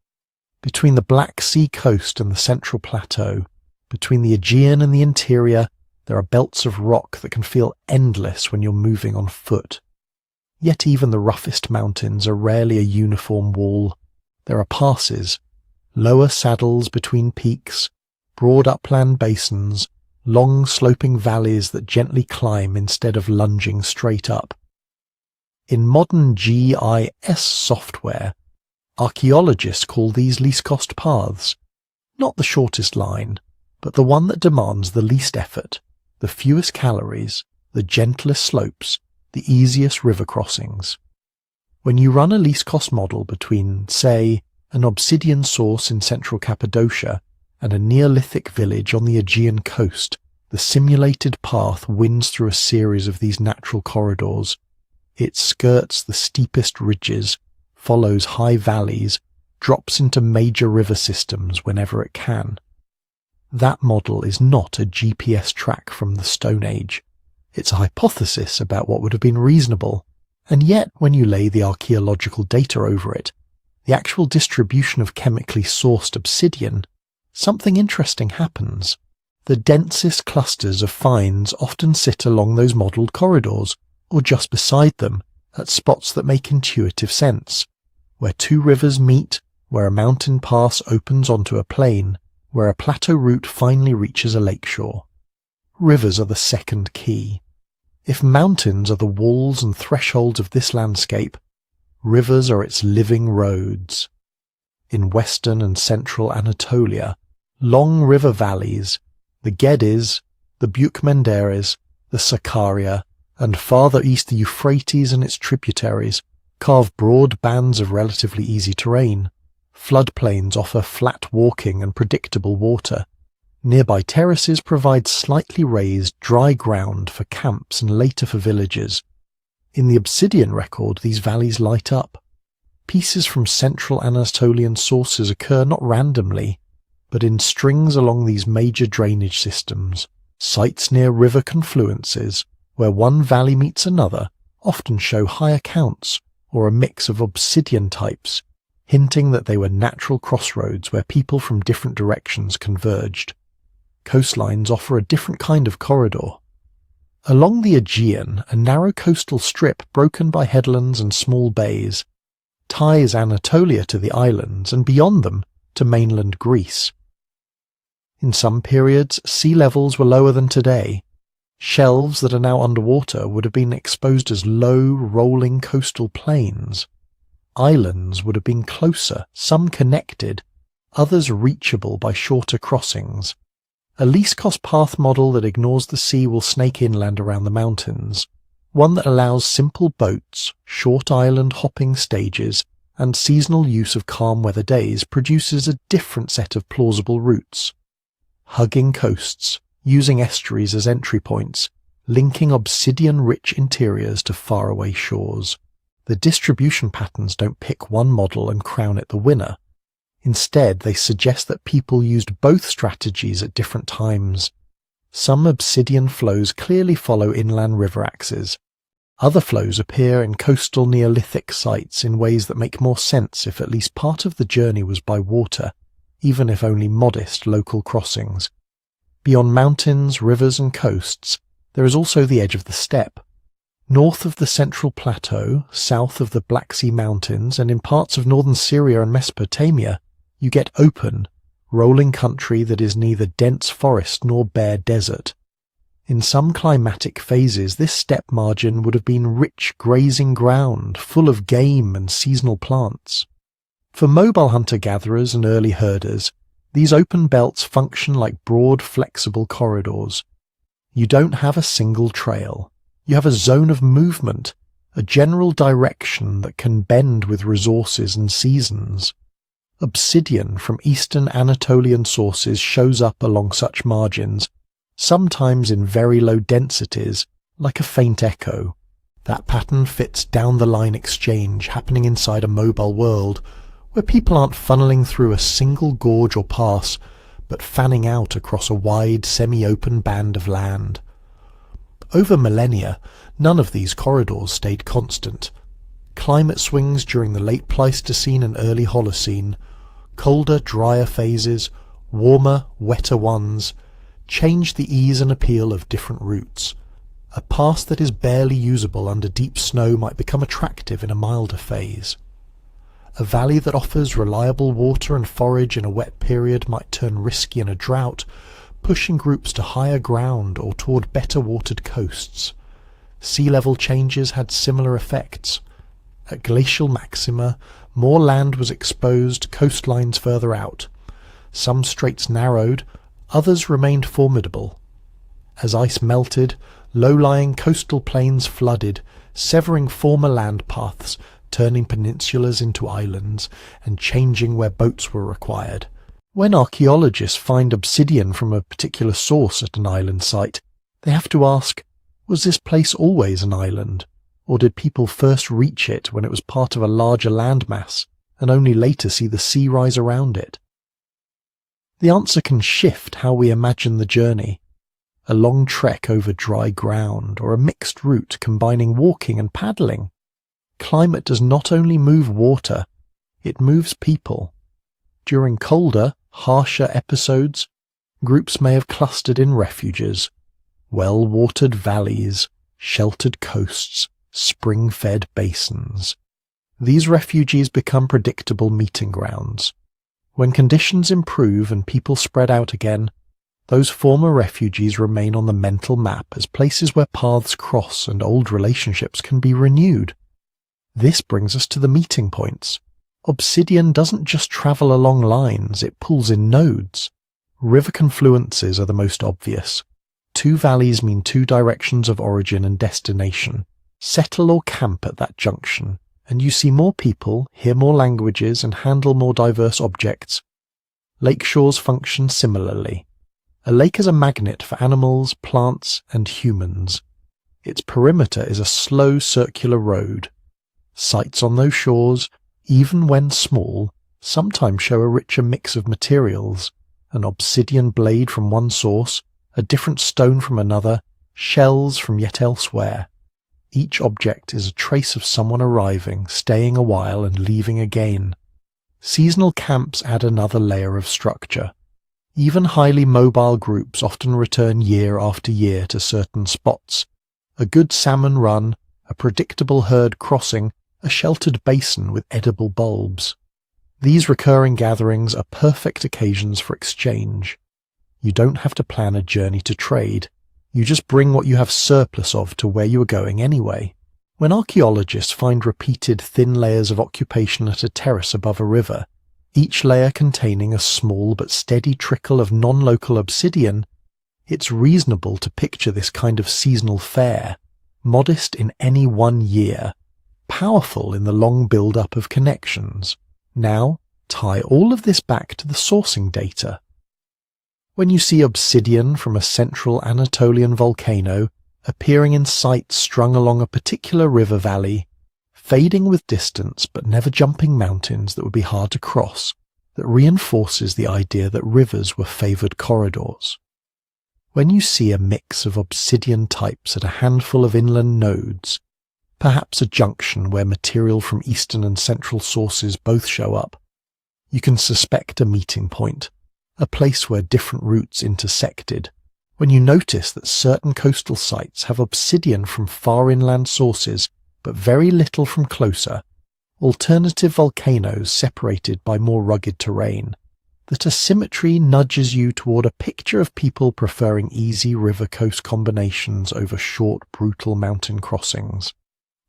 Between the Black Sea coast and the Central Plateau, between the Aegean and the interior, there are belts of rock that can feel endless when you're moving on foot. Yet even the roughest mountains are rarely a uniform wall. There are passes, lower saddles between peaks, broad upland basins, long sloping valleys that gently climb instead of lunging straight up. In modern GIS software, archaeologists call these least cost paths, not the shortest line, but the one that demands the least effort, the fewest calories, the gentlest slopes, the easiest river crossings. When you run a least cost model between, say, an Obsidian source in central Cappadocia and a Neolithic village on the Aegean coast, the simulated path winds through a series of these natural corridors. It skirts the steepest ridges, follows high valleys, drops into major river systems whenever it can. That model is not a GPS track from the Stone Age. It's a hypothesis about what would have been reasonable, and yet when you lay the archaeological data over it, the actual distribution of chemically sourced obsidian, something interesting happens. The densest clusters of finds often sit along those modelled corridors, or just beside them, at spots that make intuitive sense, where two rivers meet, where a mountain pass opens onto a plain, where a plateau route finally reaches a lakeshore. Rivers are the second key. If mountains are the walls and thresholds of this landscape, rivers are its living roads. In western and central Anatolia, long river valleys, the Gediz, the Bukmenderes, the Sakarya, and farther east the Euphrates and its tributaries, carve broad bands of relatively easy terrain. Floodplains offer flat walking and predictable water. Nearby terraces provide slightly raised, dry ground for camps and later for villages. In the Obsidian record, these valleys light up. Pieces from central Anatolian sources occur not randomly, but in strings along these major drainage systems, sites near river confluences, where one valley meets another, often show high accounts or a mix of obsidian types, hinting that they were natural crossroads where people from different directions converged. Coastlines offer a different kind of corridor. Along the Aegean, a narrow coastal strip broken by headlands and small bays ties Anatolia to the islands and beyond them to mainland Greece. In some periods, sea levels were lower than today. Shelves that are now underwater would have been exposed as low, rolling coastal plains. Islands would have been closer, some connected, others reachable by shorter crossings. A least-cost path model that ignores the sea will snake inland around the mountains. One that allows simple boats, short island hopping stages, and seasonal use of calm weather days produces a different set of plausible routes. Hugging coasts, using estuaries as entry points, linking obsidian-rich interiors to faraway shores. The distribution patterns don't pick one model and crown it the winner. Instead, they suggest that people used both strategies at different times. Some obsidian flows clearly follow inland river axes. Other flows appear in coastal Neolithic sites in ways that make more sense if at least part of the journey was by water, even if only modest local crossings. Beyond mountains, rivers and coasts, there is also the edge of the steppe. North of the Central Plateau, south of the Black Sea Mountains, and in parts of northern Syria and Mesopotamia, you get open, rolling country that is neither dense forest nor bare desert. In some climatic phases, this steppe margin would have been rich grazing ground, full of game and seasonal plants. For mobile hunter-gatherers and early herders, these open belts function like broad, flexible corridors. You don't have a single trail. You have a zone of movement, a general direction that can bend with resources and seasons. Obsidian from eastern Anatolian sources shows up along such margins, sometimes in very low densities, like a faint echo. That pattern fits down-the-line exchange happening inside a mobile world, where people aren't funneling through a single gorge or pass, but fanning out across a wide, semi-open band of land. Over millennia, none of these corridors stayed constant. Climate swings during the late Pleistocene and early Holocene, Colder, drier phases, warmer, wetter ones, change the ease and appeal of different routes. A pass that is barely usable under deep snow might become attractive in a milder phase. A valley that offers reliable water and forage in a wet period might turn risky in a drought, pushing groups to higher ground or toward better watered coasts. Sea level changes had similar effects. At glacial maxima, more land was exposed, coastlines further out. Some straits narrowed, others remained formidable. As ice melted, low-lying coastal plains flooded, severing former land paths, turning peninsulas into islands, and changing where boats were required. When archaeologists find obsidian from a particular source at an island site, they have to ask, was this place always an island? Or did people first reach it when it was part of a larger landmass, and only later see the sea rise around it? The answer can shift how we imagine the journey. A long trek over dry ground, or a mixed route combining walking and paddling. Climate does not only move water, it moves people. During colder, harsher episodes, groups may have clustered in refuges, well-watered valleys, sheltered coasts, spring-fed basins. These refuges become predictable meeting grounds. When conditions improve and people spread out again, those former refuges remain on the mental map as places where paths cross and old relationships can be renewed. This brings us to the meeting points. Obsidian doesn't just travel along lines, it pulls in nodes. River confluences are the most obvious. Two valleys mean two directions of origin and destination. Settle or camp at that junction, and you see more people, hear more languages, and handle more diverse objects. Lakeshores function similarly. A lake is a magnet for animals, plants, and humans. Its perimeter is a slow circular road. Sites on those shores, even when small, sometimes show a richer mix of materials. An obsidian blade from one source, a different stone from another, shells from yet elsewhere. Each object is a trace of someone arriving, staying a while, and leaving again. Seasonal camps add another layer of structure. Even highly mobile groups often return year after year to certain spots. A good salmon run, a predictable herd crossing, a sheltered basin with edible bulbs. These recurring gatherings are perfect occasions for exchange. You don't have to plan a journey to trade. You just bring what you have surplus of to where you are going anyway. When archaeologists find repeated thin layers of occupation at a terrace above a river, each layer containing a small but steady trickle of non-local obsidian, it's reasonable to picture this kind of seasonal fare, modest in any one year, powerful in the long build-up of connections. Now, tie all of this back to the sourcing data. When you see obsidian from a central Anatolian volcano appearing in sites strung along a particular river valley, fading with distance but never jumping mountains that would be hard to cross, that reinforces the idea that rivers were favoured corridors. When you see a mix of obsidian types at a handful of inland nodes, perhaps a junction where material from eastern and central sources both show up, you can suspect a meeting point, a place where different routes intersected. When you notice that certain coastal sites have obsidian from far inland sources, but very little from closer, alternative volcanoes separated by more rugged terrain, that asymmetry nudges you toward a picture of people preferring easy river-coast combinations over short, brutal mountain crossings.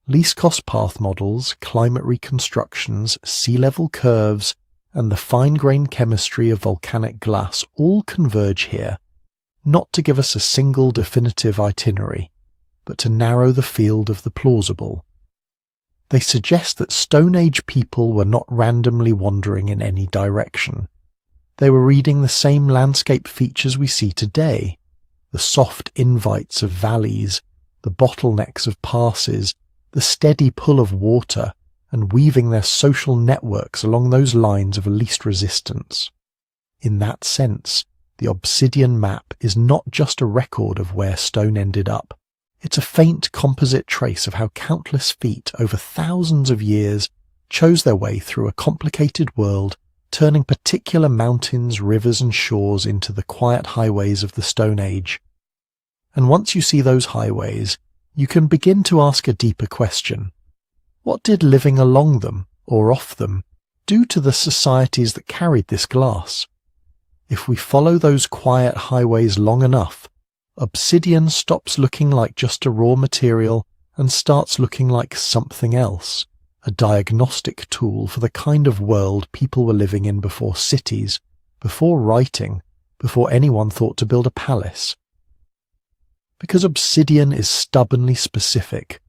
Least-cost path models, climate reconstructions, sea level curves, and the fine-grained chemistry of volcanic glass all converge here, not to give us a single definitive itinerary, but to narrow the field of the plausible. They suggest that Stone Age people were not randomly wandering in any direction. They were reading the same landscape features we see today, the soft invites of valleys, the bottlenecks of passes, the steady pull of water, and weaving their social networks along those lines of least resistance. In that sense, the Obsidian map is not just a record of where stone ended up. It's a faint composite trace of how countless feet over thousands of years chose their way through a complicated world turning particular mountains, rivers and shores into the quiet highways of the Stone Age. And once you see those highways, you can begin to ask a deeper question. What did living along them, or off them, do to the societies that carried this glass? If we follow those quiet highways long enough, obsidian stops looking like just a raw material and starts looking like something else, a diagnostic tool for the kind of world people were living in before cities, before writing, before anyone thought to build a palace. Because obsidian is stubbornly specific,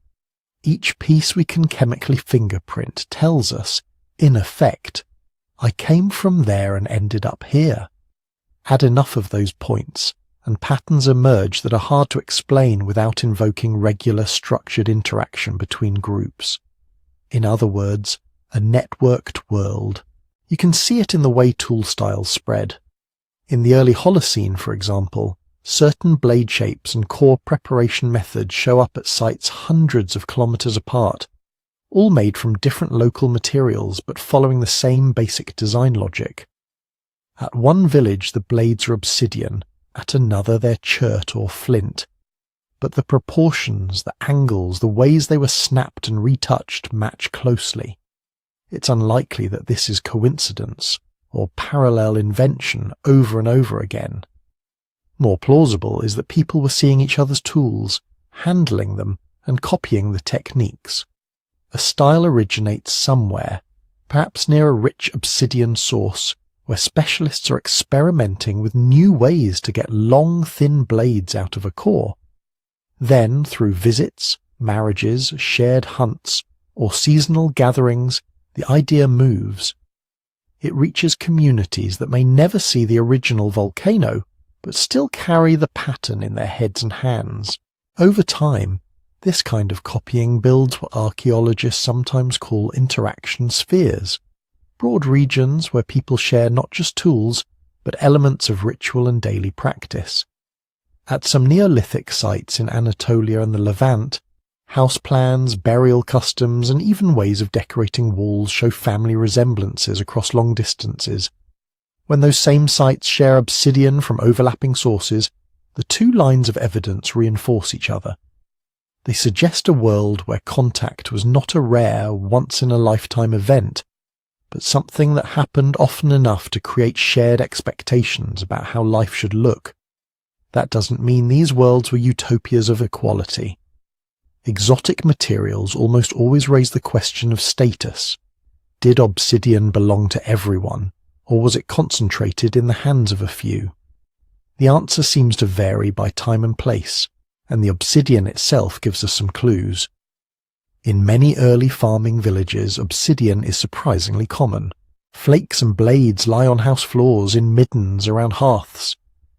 each piece we can chemically fingerprint tells us, in effect, I came from there and ended up here. Add enough of those points, and patterns emerge that are hard to explain without invoking regular structured interaction between groups. In other words, a networked world. You can see it in the way tool styles spread. In the early Holocene, for example, certain blade shapes and core preparation methods show up at sites hundreds of kilometers apart, all made from different local materials but following the same basic design logic. At one village the blades are obsidian, at another they're chert or flint. But the proportions, the angles, the ways they were snapped and retouched match closely. It's unlikely that this is coincidence or parallel invention over and over again. More plausible is that people were seeing each other's tools, handling them, and copying the techniques. A style originates somewhere, perhaps near a rich obsidian source, where specialists are experimenting with new ways to get long, thin blades out of a core. Then, through visits, marriages, shared hunts, or seasonal gatherings, the idea moves. It reaches communities that may never see the original volcano, but still carry the pattern in their heads and hands. Over time, this kind of copying builds what archaeologists sometimes call interaction spheres, broad regions where people share not just tools, but elements of ritual and daily practice. At some Neolithic sites in Anatolia and the Levant, house plans, burial customs, and even ways of decorating walls show family resemblances across long distances. When those same sites share obsidian from overlapping sources, the two lines of evidence reinforce each other. They suggest a world where contact was not a rare, once-in-a-lifetime event, but something that happened often enough to create shared expectations about how life should look. That doesn't mean these worlds were utopias of equality. Exotic materials almost always raise the question of status. Did obsidian belong to everyone, or was it concentrated in the hands of a few? The answer seems to vary by time and place, and the obsidian itself gives us some clues. In many early farming villages, obsidian is surprisingly common. Flakes and blades lie on house floors, in middens around hearths.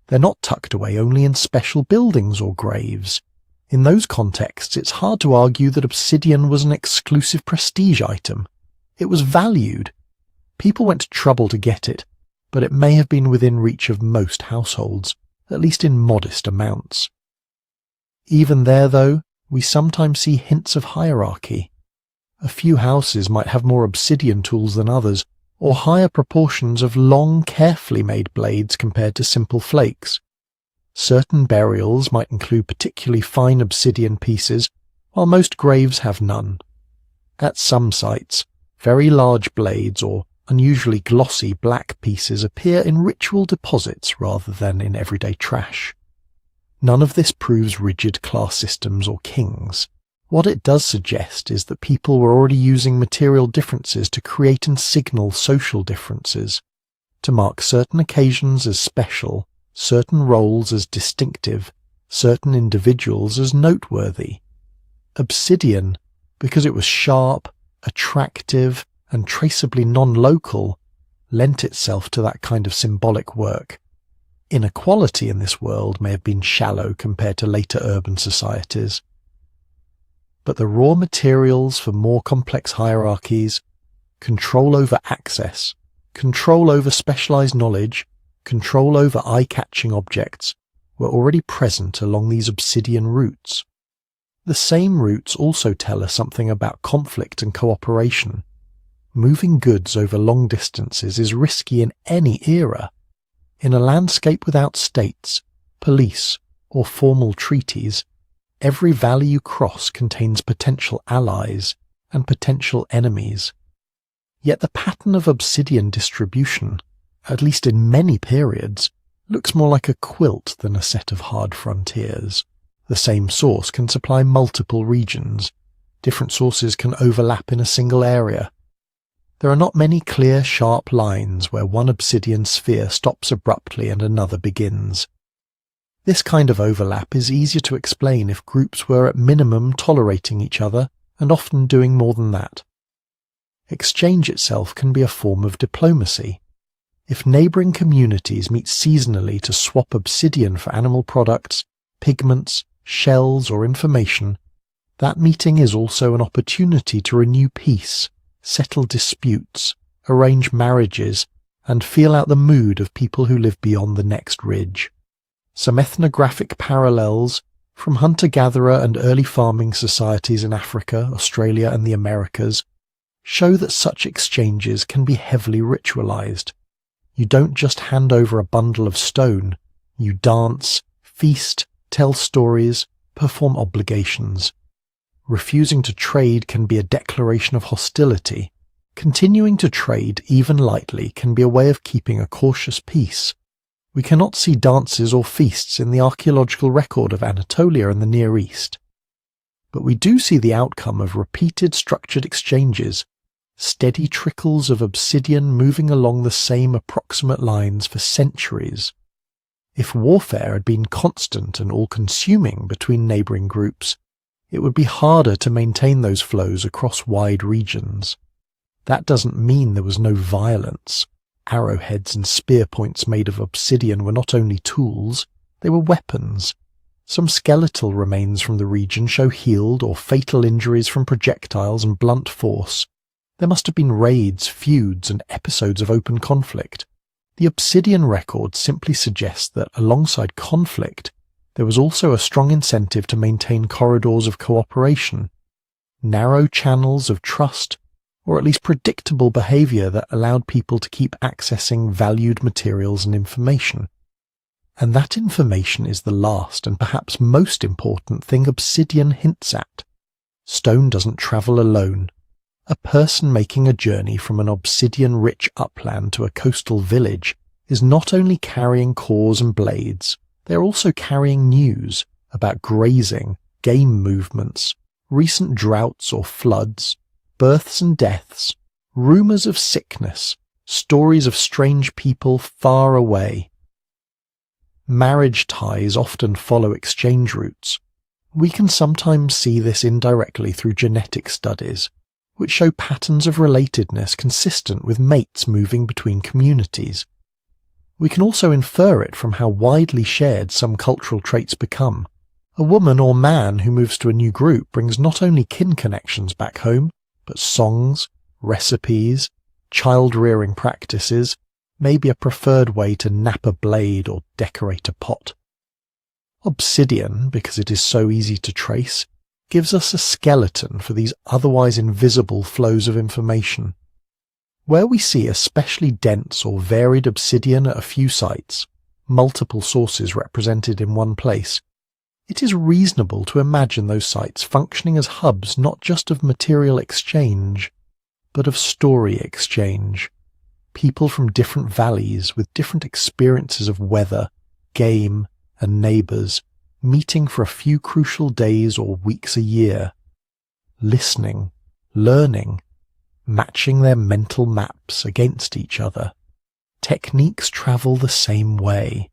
They're not tucked away only in special buildings or graves. In those contexts, it's hard to argue that obsidian was an exclusive prestige item. It was valued. People went to trouble to get it, but it may have been within reach of most households, at least in modest amounts. Even there, though, we sometimes see hints of hierarchy. A few houses might have more obsidian tools than others, or higher proportions of long, carefully made blades compared to simple flakes. Certain burials might include particularly fine obsidian pieces, while most graves have none. At some sites, very large blades or unusually glossy black pieces appear in ritual deposits rather than in everyday trash. None of this proves rigid class systems or kings. What it does suggest is that people were already using material differences to create and signal social differences, to mark certain occasions as special, certain roles as distinctive, certain individuals as noteworthy. Obsidian, because it was sharp, attractive, and traceably non-local, lent itself to that kind of symbolic work. Inequality in this world may have been shallow compared to later urban societies. But the raw materials for more complex hierarchies, control over access, control over specialized knowledge, control over eye-catching objects, were already present along these obsidian routes. The same routes also tell us something about conflict and cooperation. Moving goods over long distances is risky in any era. In a landscape without states, police, or formal treaties, every valley you cross contains potential allies and potential enemies. Yet the pattern of obsidian distribution, at least in many periods, looks more like a quilt than a set of hard frontiers. The same source can supply multiple regions. Different sources can overlap in a single area. There are not many clear, sharp lines where one obsidian sphere stops abruptly and another begins. This kind of overlap is easier to explain if groups were at minimum tolerating each other and often doing more than that. Exchange itself can be a form of diplomacy. If neighbouring communities meet seasonally to swap obsidian for animal products, pigments, shells or information, that meeting is also an opportunity to renew peace, settle disputes, arrange marriages, and feel out the mood of people who live beyond the next ridge. Some ethnographic parallels from hunter-gatherer and early farming societies in Africa, Australia and the Americas show that such exchanges can be heavily ritualized. You don't just hand over a bundle of stone, you dance, feast, tell stories, perform obligations. Refusing to trade can be a declaration of hostility. Continuing to trade, even lightly, can be a way of keeping a cautious peace. We cannot see dances or feasts in the archaeological record of Anatolia and the Near East. But we do see the outcome of repeated structured exchanges, steady trickles of obsidian moving along the same approximate lines for centuries. If warfare had been constant and all-consuming between neighbouring groups, it would be harder to maintain those flows across wide regions. That doesn't mean there was no violence. Arrowheads and spear points made of obsidian were not only tools, they were weapons. Some skeletal remains from the region show healed or fatal injuries from projectiles and blunt force. There must have been raids, feuds, and episodes of open conflict. The obsidian record simply suggests that, alongside conflict, there was also a strong incentive to maintain corridors of cooperation, narrow channels of trust, or at least predictable behaviour that allowed people to keep accessing valued materials and information. And that information is the last and perhaps most important thing obsidian hints at. Stone doesn't travel alone. A person making a journey from an obsidian-rich upland to a coastal village is not only carrying cores and blades, they are also carrying news about grazing, game movements, recent droughts or floods, births and deaths, rumours of sickness, stories of strange people far away. Marriage ties often follow exchange routes. We can sometimes see this indirectly through genetic studies, which show patterns of relatedness consistent with mates moving between communities. We can also infer it from how widely shared some cultural traits become. A woman or man who moves to a new group brings not only kin connections back home, but songs, recipes, child-rearing practices, maybe a preferred way to nap a blade or decorate a pot. Obsidian, because it is so easy to trace, gives us a skeleton for these otherwise invisible flows of information. Where we see especially dense or varied obsidian at a few sites, multiple sources represented in one place, it is reasonable to imagine those sites functioning as hubs not just of material exchange, but of story exchange. People from different valleys with different experiences of weather, game, and neighbours meeting for a few crucial days or weeks a year, listening, learning, matching their mental maps against each other. Techniques travel the same way.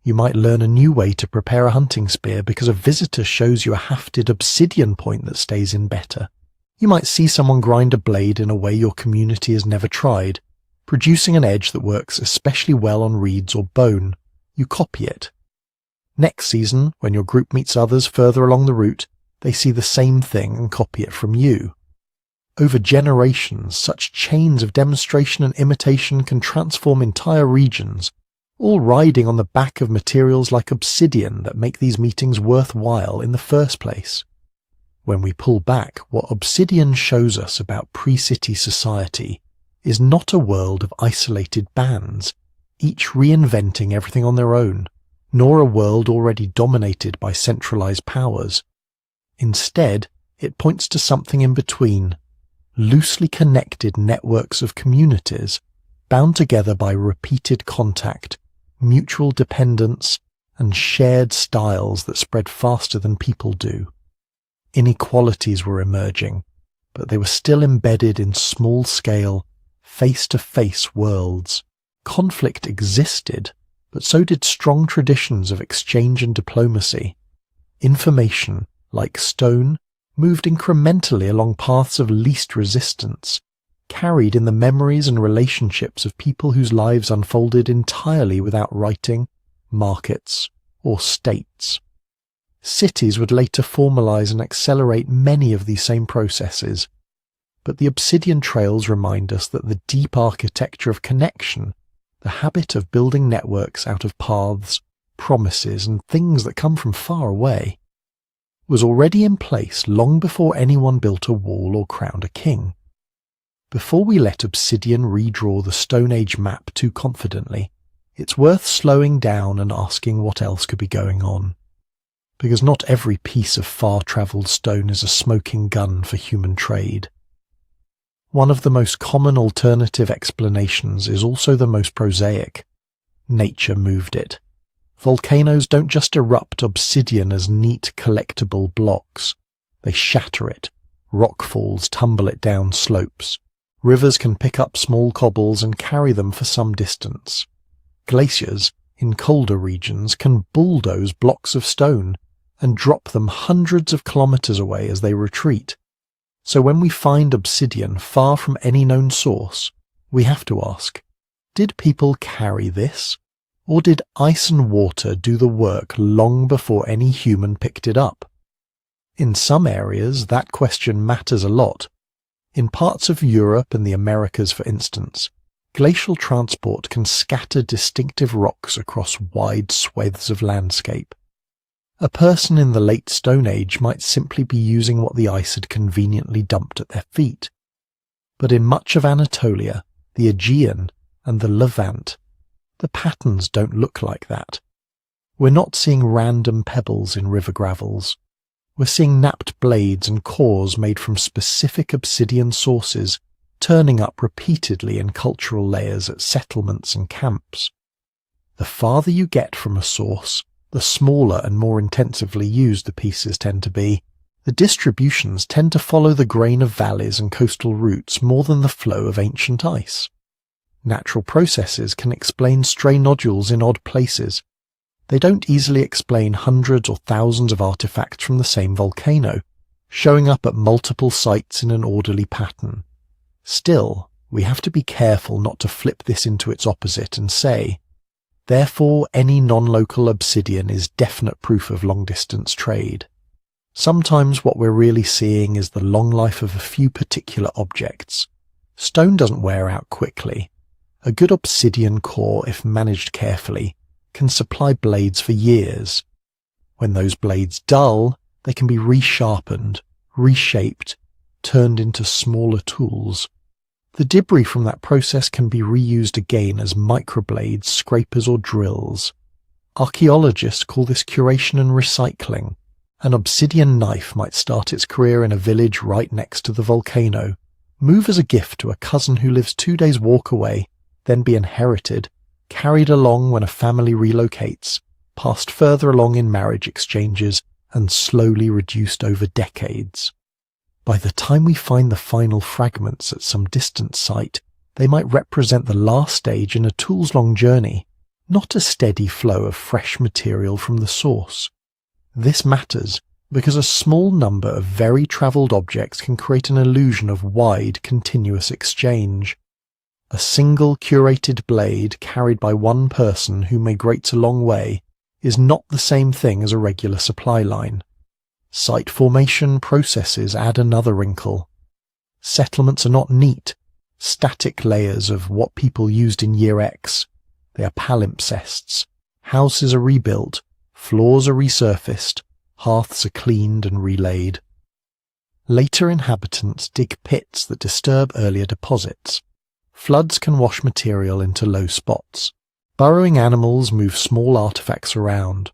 You might learn a new way to prepare a hunting spear because a visitor shows you a hafted obsidian point that stays in better. You might see someone grind a blade in a way your community has never tried, producing an edge that works especially well on reeds or bone. You copy it. Next season, when your group meets others further along the route, they see the same thing and copy it from you. Over generations, such chains of demonstration and imitation can transform entire regions, all riding on the back of materials like obsidian that make these meetings worthwhile in the first place. When we pull back, what Obsidian shows us about pre-city society is not a world of isolated bands, each reinventing everything on their own, nor a world already dominated by centralized powers. Instead, it points to something in between, loosely connected networks of communities, bound together by repeated contact, mutual dependence, and shared styles that spread faster than people do. Inequalities were emerging, but they were still embedded in small-scale, face-to-face worlds. Conflict existed, but so did strong traditions of exchange and diplomacy. Information, like stone, moved incrementally along paths of least resistance, carried in the memories and relationships of people whose lives unfolded entirely without writing, markets, or states. Cities would later formalize and accelerate many of these same processes, but the Obsidian trails remind us that the deep architecture of connection, the habit of building networks out of paths, promises, and things that come from far away, was already in place long before anyone built a wall or crowned a king. Before we let Obsidian redraw the Stone Age map too confidently, it's worth slowing down and asking what else could be going on. Because not every piece of far-travelled stone is a smoking gun for human trade. One of the most common alternative explanations is also the most prosaic. Nature moved it. Volcanoes don't just erupt obsidian as neat collectible blocks. They shatter it. Rockfalls tumble it down slopes. Rivers can pick up small cobbles and carry them for some distance. Glaciers, in colder regions, can bulldoze blocks of stone and drop them hundreds of kilometers away as they retreat. So when we find obsidian far from any known source, we have to ask, did people carry this? Or did ice and water do the work long before any human picked it up? In some areas, that question matters a lot. In parts of Europe and the Americas, for instance, glacial transport can scatter distinctive rocks across wide swathes of landscape. A person in the late Stone Age might simply be using what the ice had conveniently dumped at their feet. But in much of Anatolia, the Aegean, and the Levant, the patterns don't look like that. We're not seeing random pebbles in river gravels. We're seeing napped blades and cores made from specific obsidian sources, turning up repeatedly in cultural layers at settlements and camps. The farther you get from a source, the smaller and more intensively used the pieces tend to be. The distributions tend to follow the grain of valleys and coastal routes more than the flow of ancient ice. Natural processes can explain stray nodules in odd places. They don't easily explain hundreds or thousands of artifacts from the same volcano, showing up at multiple sites in an orderly pattern. Still, we have to be careful not to flip this into its opposite and say, therefore any non-local obsidian is definite proof of long-distance trade. Sometimes what we're really seeing is the long life of a few particular objects. Stone doesn't wear out quickly. A good obsidian core, if managed carefully, can supply blades for years. When those blades dull, they can be resharpened, reshaped, turned into smaller tools. The debris from that process can be reused again as microblades, scrapers or drills. Archaeologists call this curation and recycling. An obsidian knife might start its career in a village right next to the volcano, move as a gift to a cousin who lives 2 days' walk away, then be inherited, carried along when a family relocates, passed further along in marriage exchanges, and slowly reduced over decades. By the time we find the final fragments at some distant site, they might represent the last stage in a tool's-long journey, not a steady flow of fresh material from the source. This matters because a small number of very travelled objects can create an illusion of wide, continuous exchange. A single curated blade carried by one person who migrates a long way is not the same thing as a regular supply line. Site formation processes add another wrinkle. Settlements are not neat, static layers of what people used in year X. They are palimpsests. Houses are rebuilt, floors are resurfaced, hearths are cleaned and relaid. Later inhabitants dig pits that disturb earlier deposits. Floods can wash material into low spots. Burrowing animals move small artifacts around.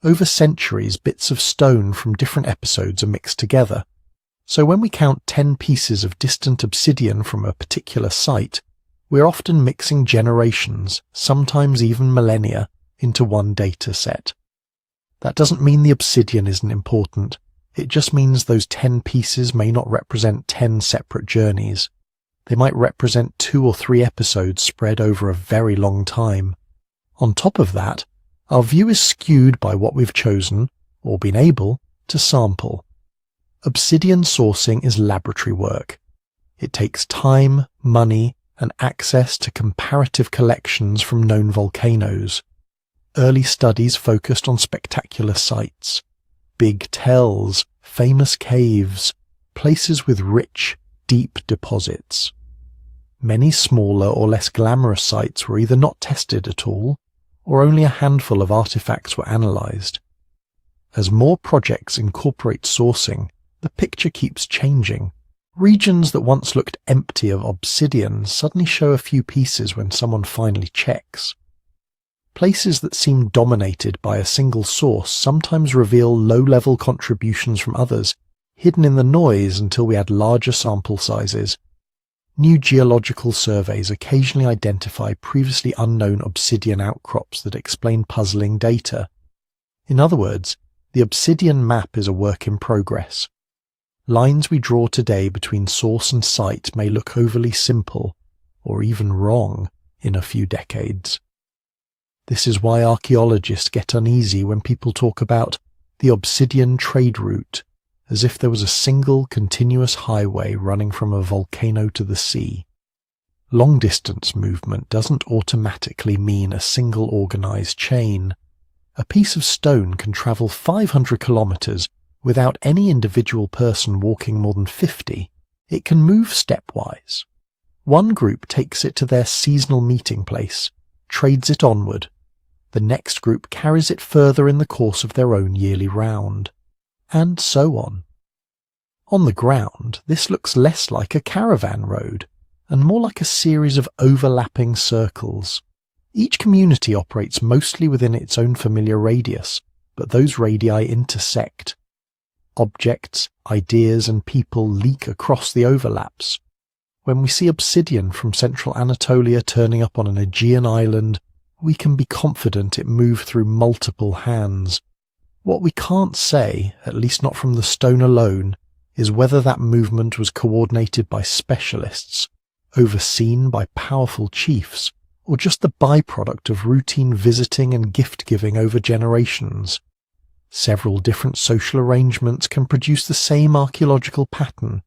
Over centuries, bits of stone from different episodes are mixed together. So when we count 10 pieces of distant obsidian from a particular site, we're often mixing generations, sometimes even millennia, into one data set. That doesn't mean the obsidian isn't important. It just means those 10 pieces may not represent 10 separate journeys. They might represent 2 or 3 episodes spread over a very long time. On top of that, our view is skewed by what we've chosen, or been able, to sample. Obsidian sourcing is laboratory work. It takes time, money, and access to comparative collections from known volcanoes. Early studies focused on spectacular sites, big tells, famous caves, places with rich, deep deposits. Many smaller or less glamorous sites were either not tested at all, or only a handful of artifacts were analysed. As more projects incorporate sourcing, the picture keeps changing. Regions that once looked empty of obsidian suddenly show a few pieces when someone finally checks. Places that seem dominated by a single source sometimes reveal low-level contributions from others, hidden in the noise until we add larger sample sizes. New geological surveys occasionally identify previously unknown obsidian outcrops that explain puzzling data. In other words, the obsidian map is a work in progress. Lines we draw today between source and site may look overly simple, or even wrong, in a few decades. This is why archaeologists get uneasy when people talk about the obsidian trade route, as if there was a single continuous highway running from a volcano to the sea. Long-distance movement doesn't automatically mean a single organized chain. A piece of stone can travel 500 kilometers without any individual person walking more than 50. It can move stepwise. One group takes it to their seasonal meeting place, trades it onward. The next group carries it further in the course of their own yearly round, and so on. On the ground, this looks less like a caravan road, and more like a series of overlapping circles. Each community operates mostly within its own familiar radius, but those radii intersect. Objects, ideas, and people leak across the overlaps. When we see obsidian from central Anatolia turning up on an Aegean island, we can be confident it moved through multiple hands. What we can't say, at least not from the stone alone, is whether that movement was coordinated by specialists, overseen by powerful chiefs, or just the byproduct of routine visiting and gift-giving over generations. Several different social arrangements can produce the same archaeological pattern,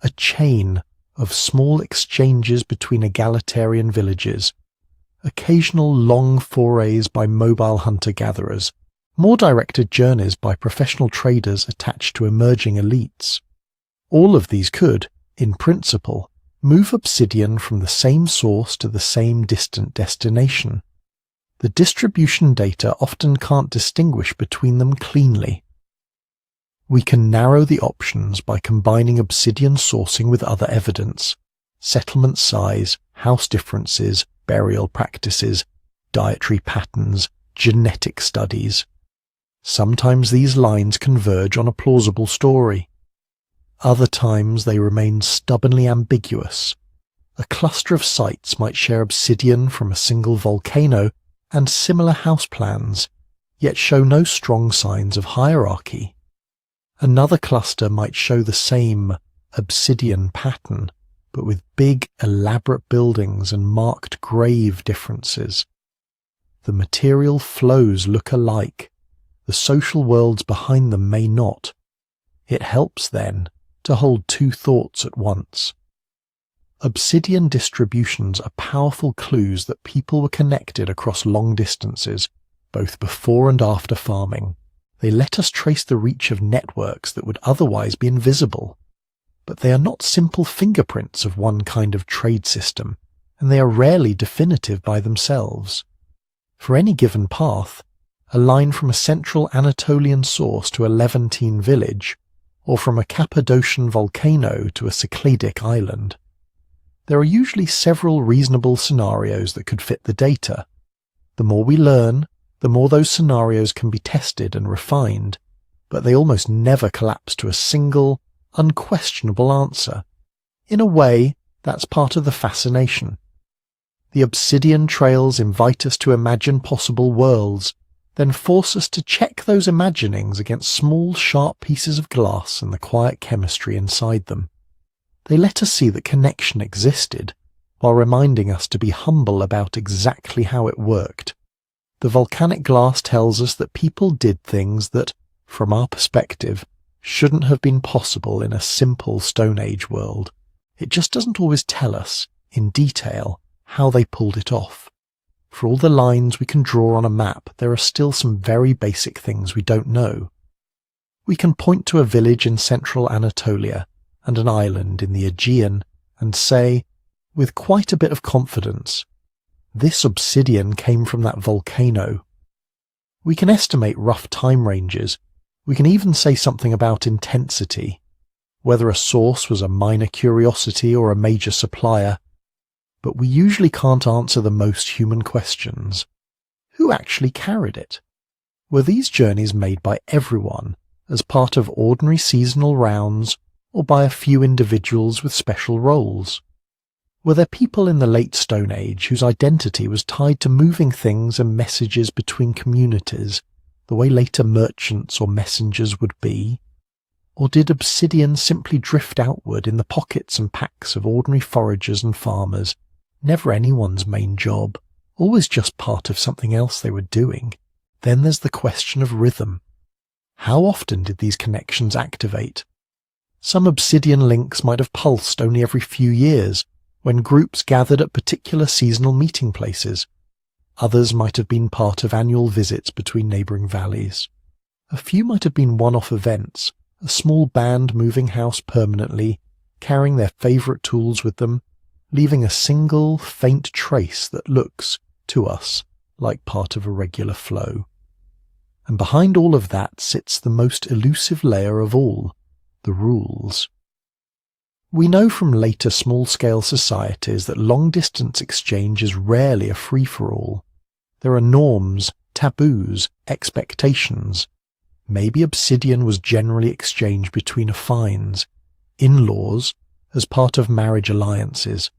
a chain of small exchanges between egalitarian villages, occasional long forays by mobile hunter-gatherers, more directed journeys by professional traders attached to emerging elites. All of these could, in principle, move obsidian from the same source to the same distant destination. The distribution data often can't distinguish between them cleanly. We can narrow the options by combining obsidian sourcing with other evidence: settlement size, house differences, burial practices, dietary patterns, genetic studies. Sometimes these lines converge on a plausible story. Other times they remain stubbornly ambiguous. A cluster of sites might share obsidian from a single volcano and similar house plans, yet show no strong signs of hierarchy. Another cluster might show the same obsidian pattern, but with big, elaborate buildings and marked grave differences. The material flows look alike. The social worlds behind them may not. It helps, then, to hold two thoughts at once. Obsidian distributions are powerful clues that people were connected across long distances, both before and after farming. They let us trace the reach of networks that would otherwise be invisible. But they are not simple fingerprints of one kind of trade system, and they are rarely definitive by themselves. For any given path, a line from a central Anatolian source to a Levantine village, or from a Cappadocian volcano to a Cycladic island. There are usually several reasonable scenarios that could fit the data. The more we learn, the more those scenarios can be tested and refined, but they almost never collapse to a single, unquestionable answer. In a way, that's part of the fascination. The Obsidian trails invite us to imagine possible worlds, then force us to check those imaginings against small, sharp pieces of glass and the quiet chemistry inside them. They let us see that connection existed, while reminding us to be humble about exactly how it worked. The volcanic glass tells us that people did things that, from our perspective, shouldn't have been possible in a simple Stone Age world. It just doesn't always tell us, in detail, how they pulled it off. For all the lines we can draw on a map, there are still some very basic things we don't know. We can point to a village in central Anatolia and an island in the Aegean and say, with quite a bit of confidence, this obsidian came from that volcano. We can estimate rough time ranges. We can even say something about intensity, whether a source was a minor curiosity or a major supplier. But we usually can't answer the most human questions. Who actually carried it? Were these journeys made by everyone, as part of ordinary seasonal rounds, or by a few individuals with special roles? Were there people in the late Stone Age whose identity was tied to moving things and messages between communities, the way later merchants or messengers would be? Or did obsidian simply drift outward in the pockets and packs of ordinary foragers and farmers, never anyone's main job, always just part of something else they were doing? Then there's the question of rhythm. How often did these connections activate? Some obsidian links might have pulsed only every few years, when groups gathered at particular seasonal meeting places. Others might have been part of annual visits between neighbouring valleys. A few might have been one-off events, a small band moving house permanently, carrying their favourite tools with them, leaving a single, faint trace that looks, to us, like part of a regular flow. And behind all of that sits the most elusive layer of all, the rules. We know from later small-scale societies that long-distance exchange is rarely a free-for-all. There are norms, taboos, expectations. Maybe obsidian was generally exchanged between affines, in-laws, as part of marriage alliances.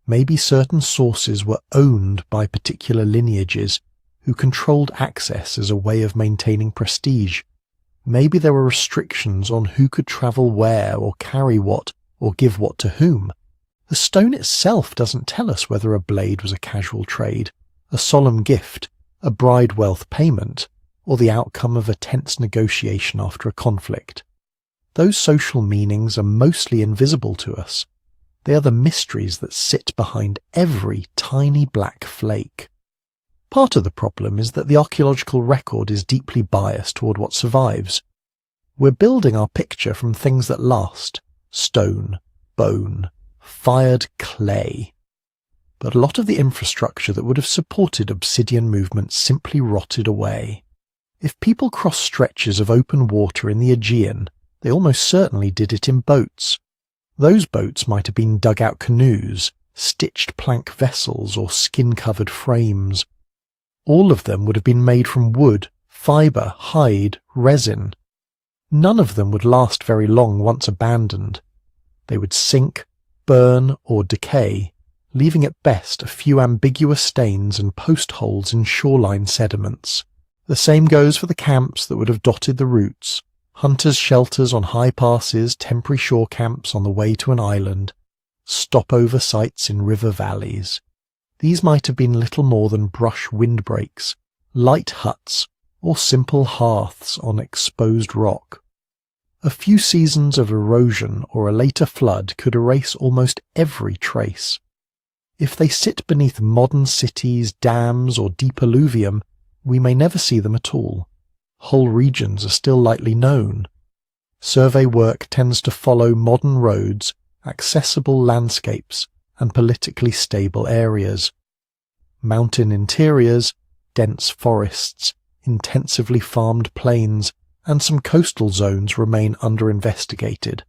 Maybe certain sources were owned by particular lineages who controlled access as a way of maintaining prestige. Maybe there were restrictions on who could travel where or carry what or give what to whom. The stone itself doesn't tell us whether a blade was a casual trade, a solemn gift, a bride wealth payment, or the outcome of a tense negotiation after a conflict. Those social meanings are mostly invisible to us. They are the mysteries that sit behind every tiny black flake. Part of the problem is that the archaeological record is deeply biased toward what survives. We're building our picture from things that last: stone, bone, fired clay. But a lot of the infrastructure that would have supported obsidian movements simply rotted away. If people crossed stretches of open water in the Aegean, they almost certainly did it in boats. Those boats might have been dugout canoes, stitched plank vessels, or skin-covered frames. All of them would have been made from wood, fibre, hide, resin. None of them would last very long once abandoned. They would sink, burn, or decay, leaving at best a few ambiguous stains and post holes in shoreline sediments. The same goes for the camps that would have dotted the routes: hunters' shelters on high passes, temporary shore camps on the way to an island, stopover sites in river valleys. These might have been little more than brush windbreaks, light huts, or simple hearths on exposed rock. A few seasons of erosion or a later flood could erase almost every trace. If they sit beneath modern cities, dams, or deep alluvium, we may never see them at all. Whole regions are still lightly known. Survey work tends to follow modern roads, accessible landscapes, and politically stable areas. Mountain interiors, dense forests, intensively farmed plains, and some coastal zones remain under-investigated.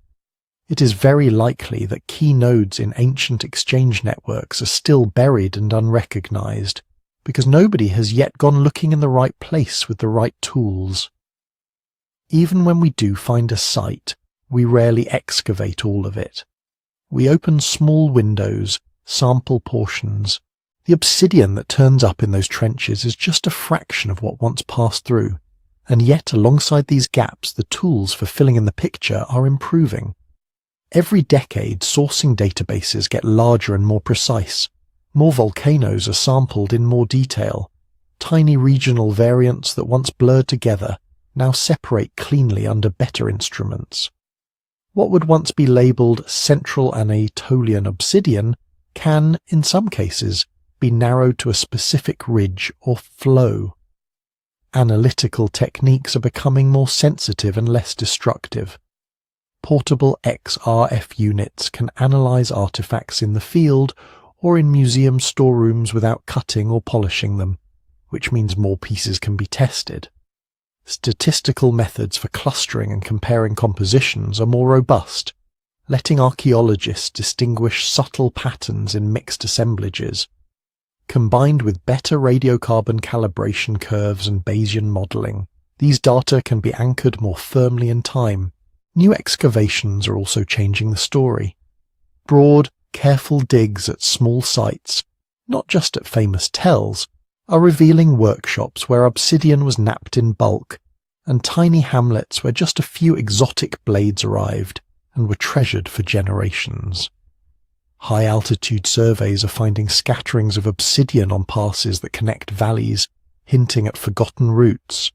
It is very likely that key nodes in ancient exchange networks are still buried and unrecognized, because nobody has yet gone looking in the right place with the right tools. Even when we do find a site, we rarely excavate all of it. We open small windows, sample portions. The obsidian that turns up in those trenches is just a fraction of what once passed through, and yet alongside these gaps the tools for filling in the picture are improving. Every decade, sourcing databases get larger and more precise. More volcanoes are sampled in more detail. Tiny regional variants that once blurred together now separate cleanly under better instruments. What would once be labelled Central Anatolian obsidian can, in some cases, be narrowed to a specific ridge or flow. Analytical techniques are becoming more sensitive and less destructive. Portable XRF units can analyse artefacts in the field or in museum storerooms without cutting or polishing them, which means more pieces can be tested. Statistical methods for clustering and comparing compositions are more robust, letting archaeologists distinguish subtle patterns in mixed assemblages. Combined with better radiocarbon calibration curves and Bayesian modelling, these data can be anchored more firmly in time. New excavations are also changing the story. Broad, careful digs at small sites, not just at famous tells, are revealing workshops where obsidian was knapped in bulk, and tiny hamlets where just a few exotic blades arrived and were treasured for generations. High-altitude surveys are finding scatterings of obsidian on passes that connect valleys, hinting at forgotten roots.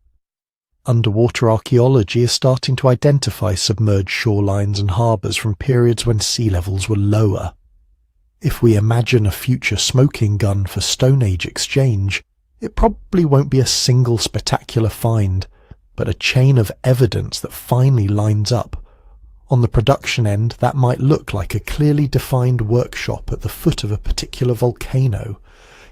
Underwater archaeology is starting to identify submerged shorelines and harbours from periods when sea levels were lower. If we imagine a future smoking gun for Stone Age exchange, it probably won't be a single spectacular find, but a chain of evidence that finally lines up. On the production end, that might look like a clearly defined workshop at the foot of a particular volcano.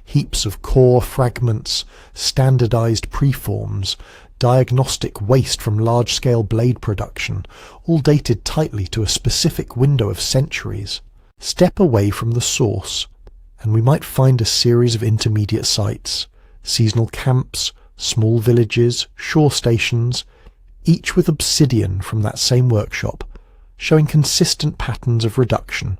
Heaps of core fragments, standardized preforms, diagnostic waste from large-scale blade production, all dated tightly to a specific window of centuries. Step away from the source, and we might find a series of intermediate sites, seasonal camps, small villages, shore stations, each with obsidian from that same workshop, showing consistent patterns of reduction.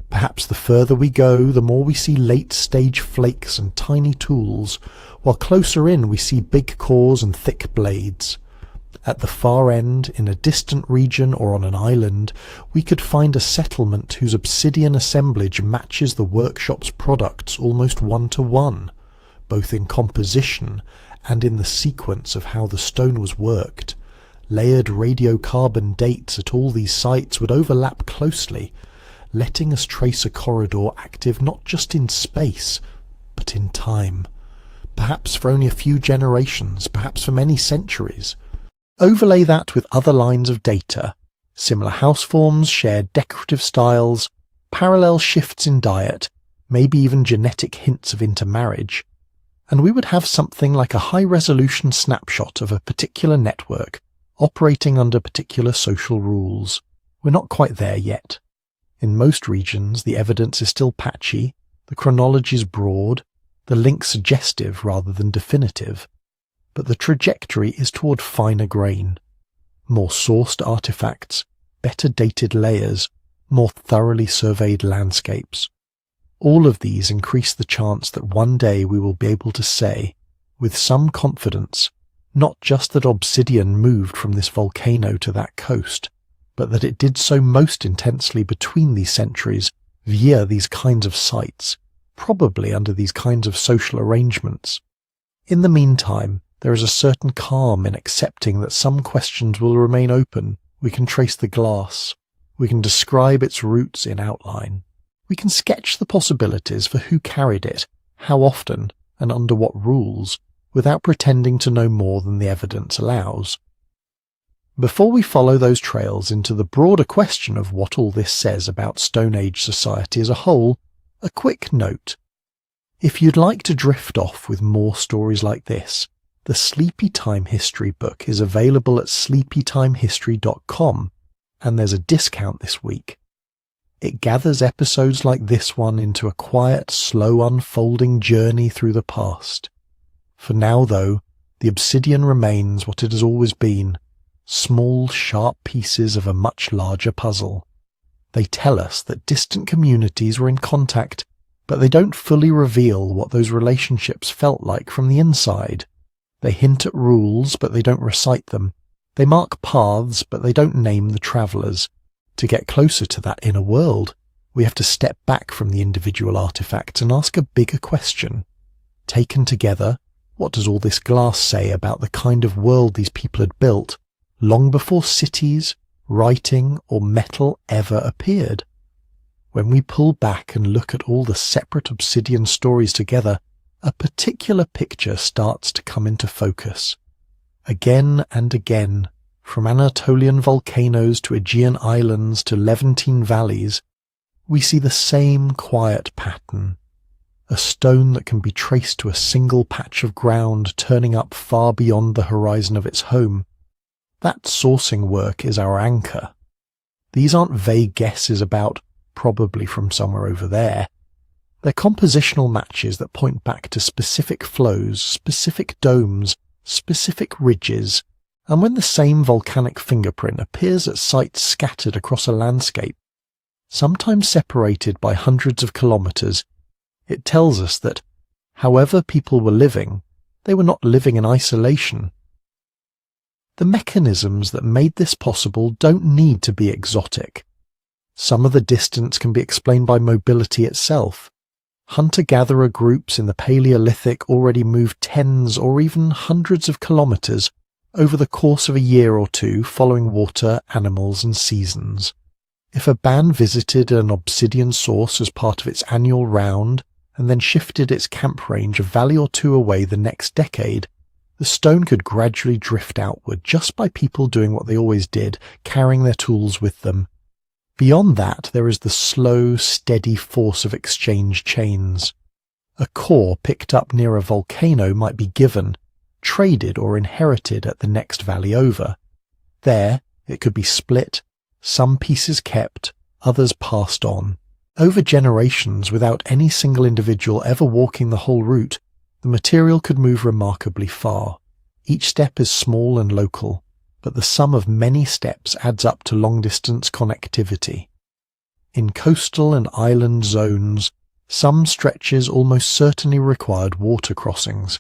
Perhaps the further we go, the more we see late-stage flakes and tiny tools, while closer in we see big cores and thick blades. At the far end, in a distant region or on an island, we could find a settlement whose obsidian assemblage matches the workshop's products almost one-to-one, both in composition and in the sequence of how the stone was worked. Layered radiocarbon dates at all these sites would overlap closely, letting us trace a corridor active not just in space, but in time. Perhaps for only a few generations, perhaps for many centuries. Overlay that with other lines of data, similar house forms, shared decorative styles, parallel shifts in diet, maybe even genetic hints of intermarriage, and we would have something like a high-resolution snapshot of a particular network operating under particular social rules. We're not quite there yet. In most regions, the evidence is still patchy, the chronology is broad, the link suggestive rather than definitive, but the trajectory is toward finer grain. More sourced artifacts, better dated layers, more thoroughly surveyed landscapes. All of these increase the chance that one day we will be able to say, with some confidence, not just that obsidian moved from this volcano to that coast, but that it did so most intensely between these centuries via these kinds of sites, probably under these kinds of social arrangements. In the meantime, there is a certain calm in accepting that some questions will remain open. We can trace the glass. We can describe its roots in outline. We can sketch the possibilities for who carried it, how often, and under what rules, without pretending to know more than the evidence allows. Before we follow those trails into the broader question of what all this says about Stone Age society as a whole, a quick note. If you'd like to drift off with more stories like this, The Sleepy Time History book is available at sleepytimehistory.com, and there's a discount this week. It gathers episodes like this one into a quiet, slow unfolding journey through the past. For now, though, the Obsidian remains what it has always been, small, sharp pieces of a much larger puzzle. They tell us that distant communities were in contact, but they don't fully reveal what those relationships felt like from the inside. They hint at rules, but they don't recite them. They mark paths, but they don't name the travellers. To get closer to that inner world, we have to step back from the individual artifacts and ask a bigger question. Taken together, what does all this glass say about the kind of world these people had built, long before cities, writing, or metal ever appeared? When we pull back and look at all the separate Obsidian stories together, a particular picture starts to come into focus. Again and again, from Anatolian volcanoes to Aegean islands to Levantine valleys, we see the same quiet pattern. A stone that can be traced to a single patch of ground turning up far beyond the horizon of its home. That sourcing work is our anchor. These aren't vague guesses about, probably from somewhere over there. They're compositional matches that point back to specific flows, specific domes, specific ridges, and when the same volcanic fingerprint appears at sites scattered across a landscape, sometimes separated by hundreds of kilometers, it tells us that, however people were living, they were not living in isolation. The mechanisms that made this possible don't need to be exotic. Some of the distance can be explained by mobility itself. Hunter-gatherer groups in the Paleolithic already moved tens or even hundreds of kilometers over the course of a year or two following water, animals and seasons. If a band visited an obsidian source as part of its annual round and then shifted its camp range a valley or two away the next decade, the stone could gradually drift outward just by people doing what they always did, carrying their tools with them. Beyond that, there is the slow, steady force of exchange chains. A core picked up near a volcano might be given, traded or inherited at the next valley over. There, it could be split, some pieces kept, others passed on. Over generations, without any single individual ever walking the whole route, the material could move remarkably far. Each step is small and local, but the sum of many steps adds up to long-distance connectivity. In coastal and island zones, some stretches almost certainly required water crossings.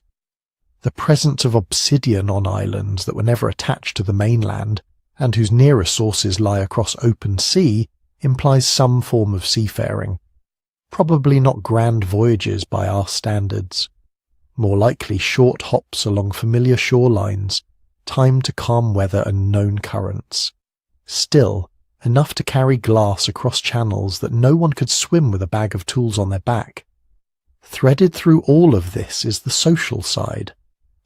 The presence of obsidian on islands that were never attached to the mainland, and whose nearer sources lie across open sea, implies some form of seafaring. Probably not grand voyages by our standards. More likely short hops along familiar shorelines, timed to calm weather and known currents. Still, enough to carry glass across channels that no one could swim with a bag of tools on their back. Threaded through all of this is the social side.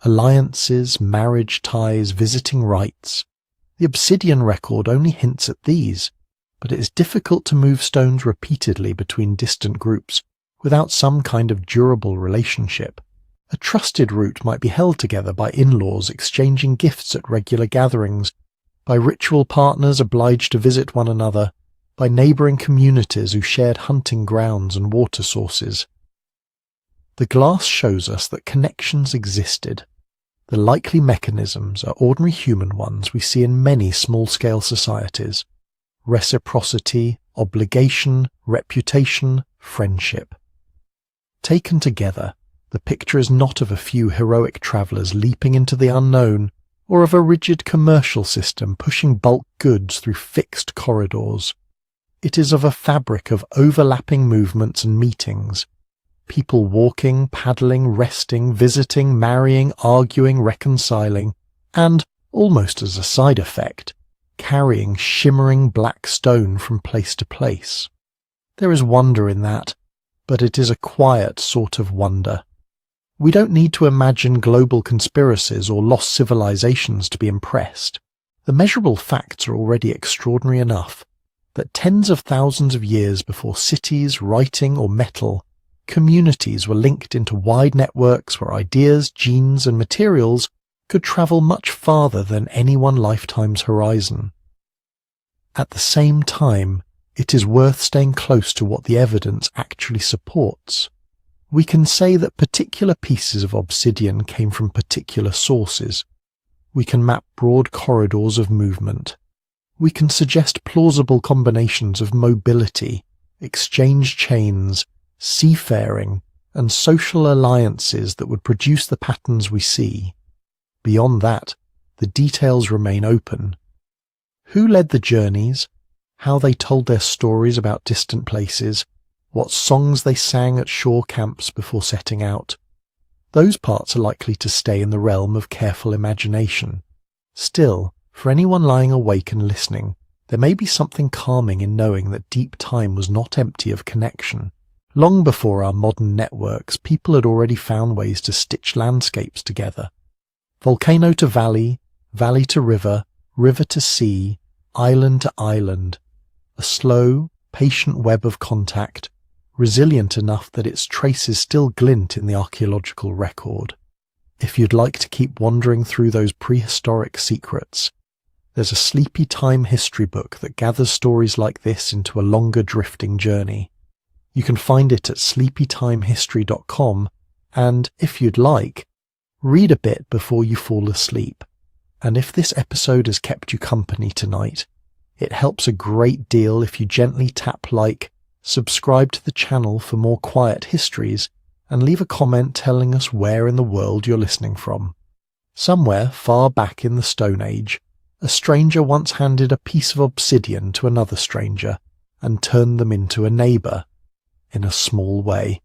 Alliances, marriage ties, visiting rites. The Obsidian record only hints at these, but it is difficult to move stones repeatedly between distant groups without some kind of durable relationship. A trusted route might be held together by in-laws exchanging gifts at regular gatherings, by ritual partners obliged to visit one another, by neighbouring communities who shared hunting grounds and water sources. The glass shows us that connections existed. The likely mechanisms are ordinary human ones we see in many small-scale societies. Reciprocity, obligation, reputation, friendship. Taken together, the picture is not of a few heroic travellers leaping into the unknown, or of a rigid commercial system pushing bulk goods through fixed corridors. It is of a fabric of overlapping movements and meetings. People walking, paddling, resting, visiting, marrying, arguing, reconciling, and, almost as a side effect, carrying shimmering black stone from place to place. There is wonder in that, but it is a quiet sort of wonder. We don't need to imagine global conspiracies or lost civilizations to be impressed. The measurable facts are already extraordinary enough, that tens of thousands of years before cities, writing, or metal, Communities were linked into wide networks where ideas, genes, and materials could travel much farther than any one lifetime's horizon. At the same time, it is worth staying close to what the evidence actually supports. We can say that particular pieces of obsidian came from particular sources. We can map broad corridors of movement. We can suggest plausible combinations of mobility, exchange chains, seafaring, and social alliances that would produce the patterns we see. Beyond that, the details remain open. Who led the journeys? How they told their stories about distant places? What songs they sang at shore camps before setting out? Those parts are likely to stay in the realm of careful imagination. Still, for anyone lying awake and listening, there may be something calming in knowing that deep time was not empty of connection. Long before our modern networks, people had already found ways to stitch landscapes together. Volcano to valley, valley to river, river to sea, island to island. A slow, patient web of contact, resilient enough that its traces still glint in the archaeological record. If you'd like to keep wandering through those prehistoric secrets, there's a Sleepy Time history book that gathers stories like this into a longer drifting journey. You can find it at sleepytimehistory.com, and if you'd like, read a bit before you fall asleep. And if this episode has kept you company tonight, it helps a great deal if you gently tap like, subscribe to the channel for more quiet histories, and leave a comment telling us where in the world you're listening from. Somewhere far back in the Stone Age, a stranger once handed a piece of obsidian to another stranger and turned them into a neighbour, in a small way.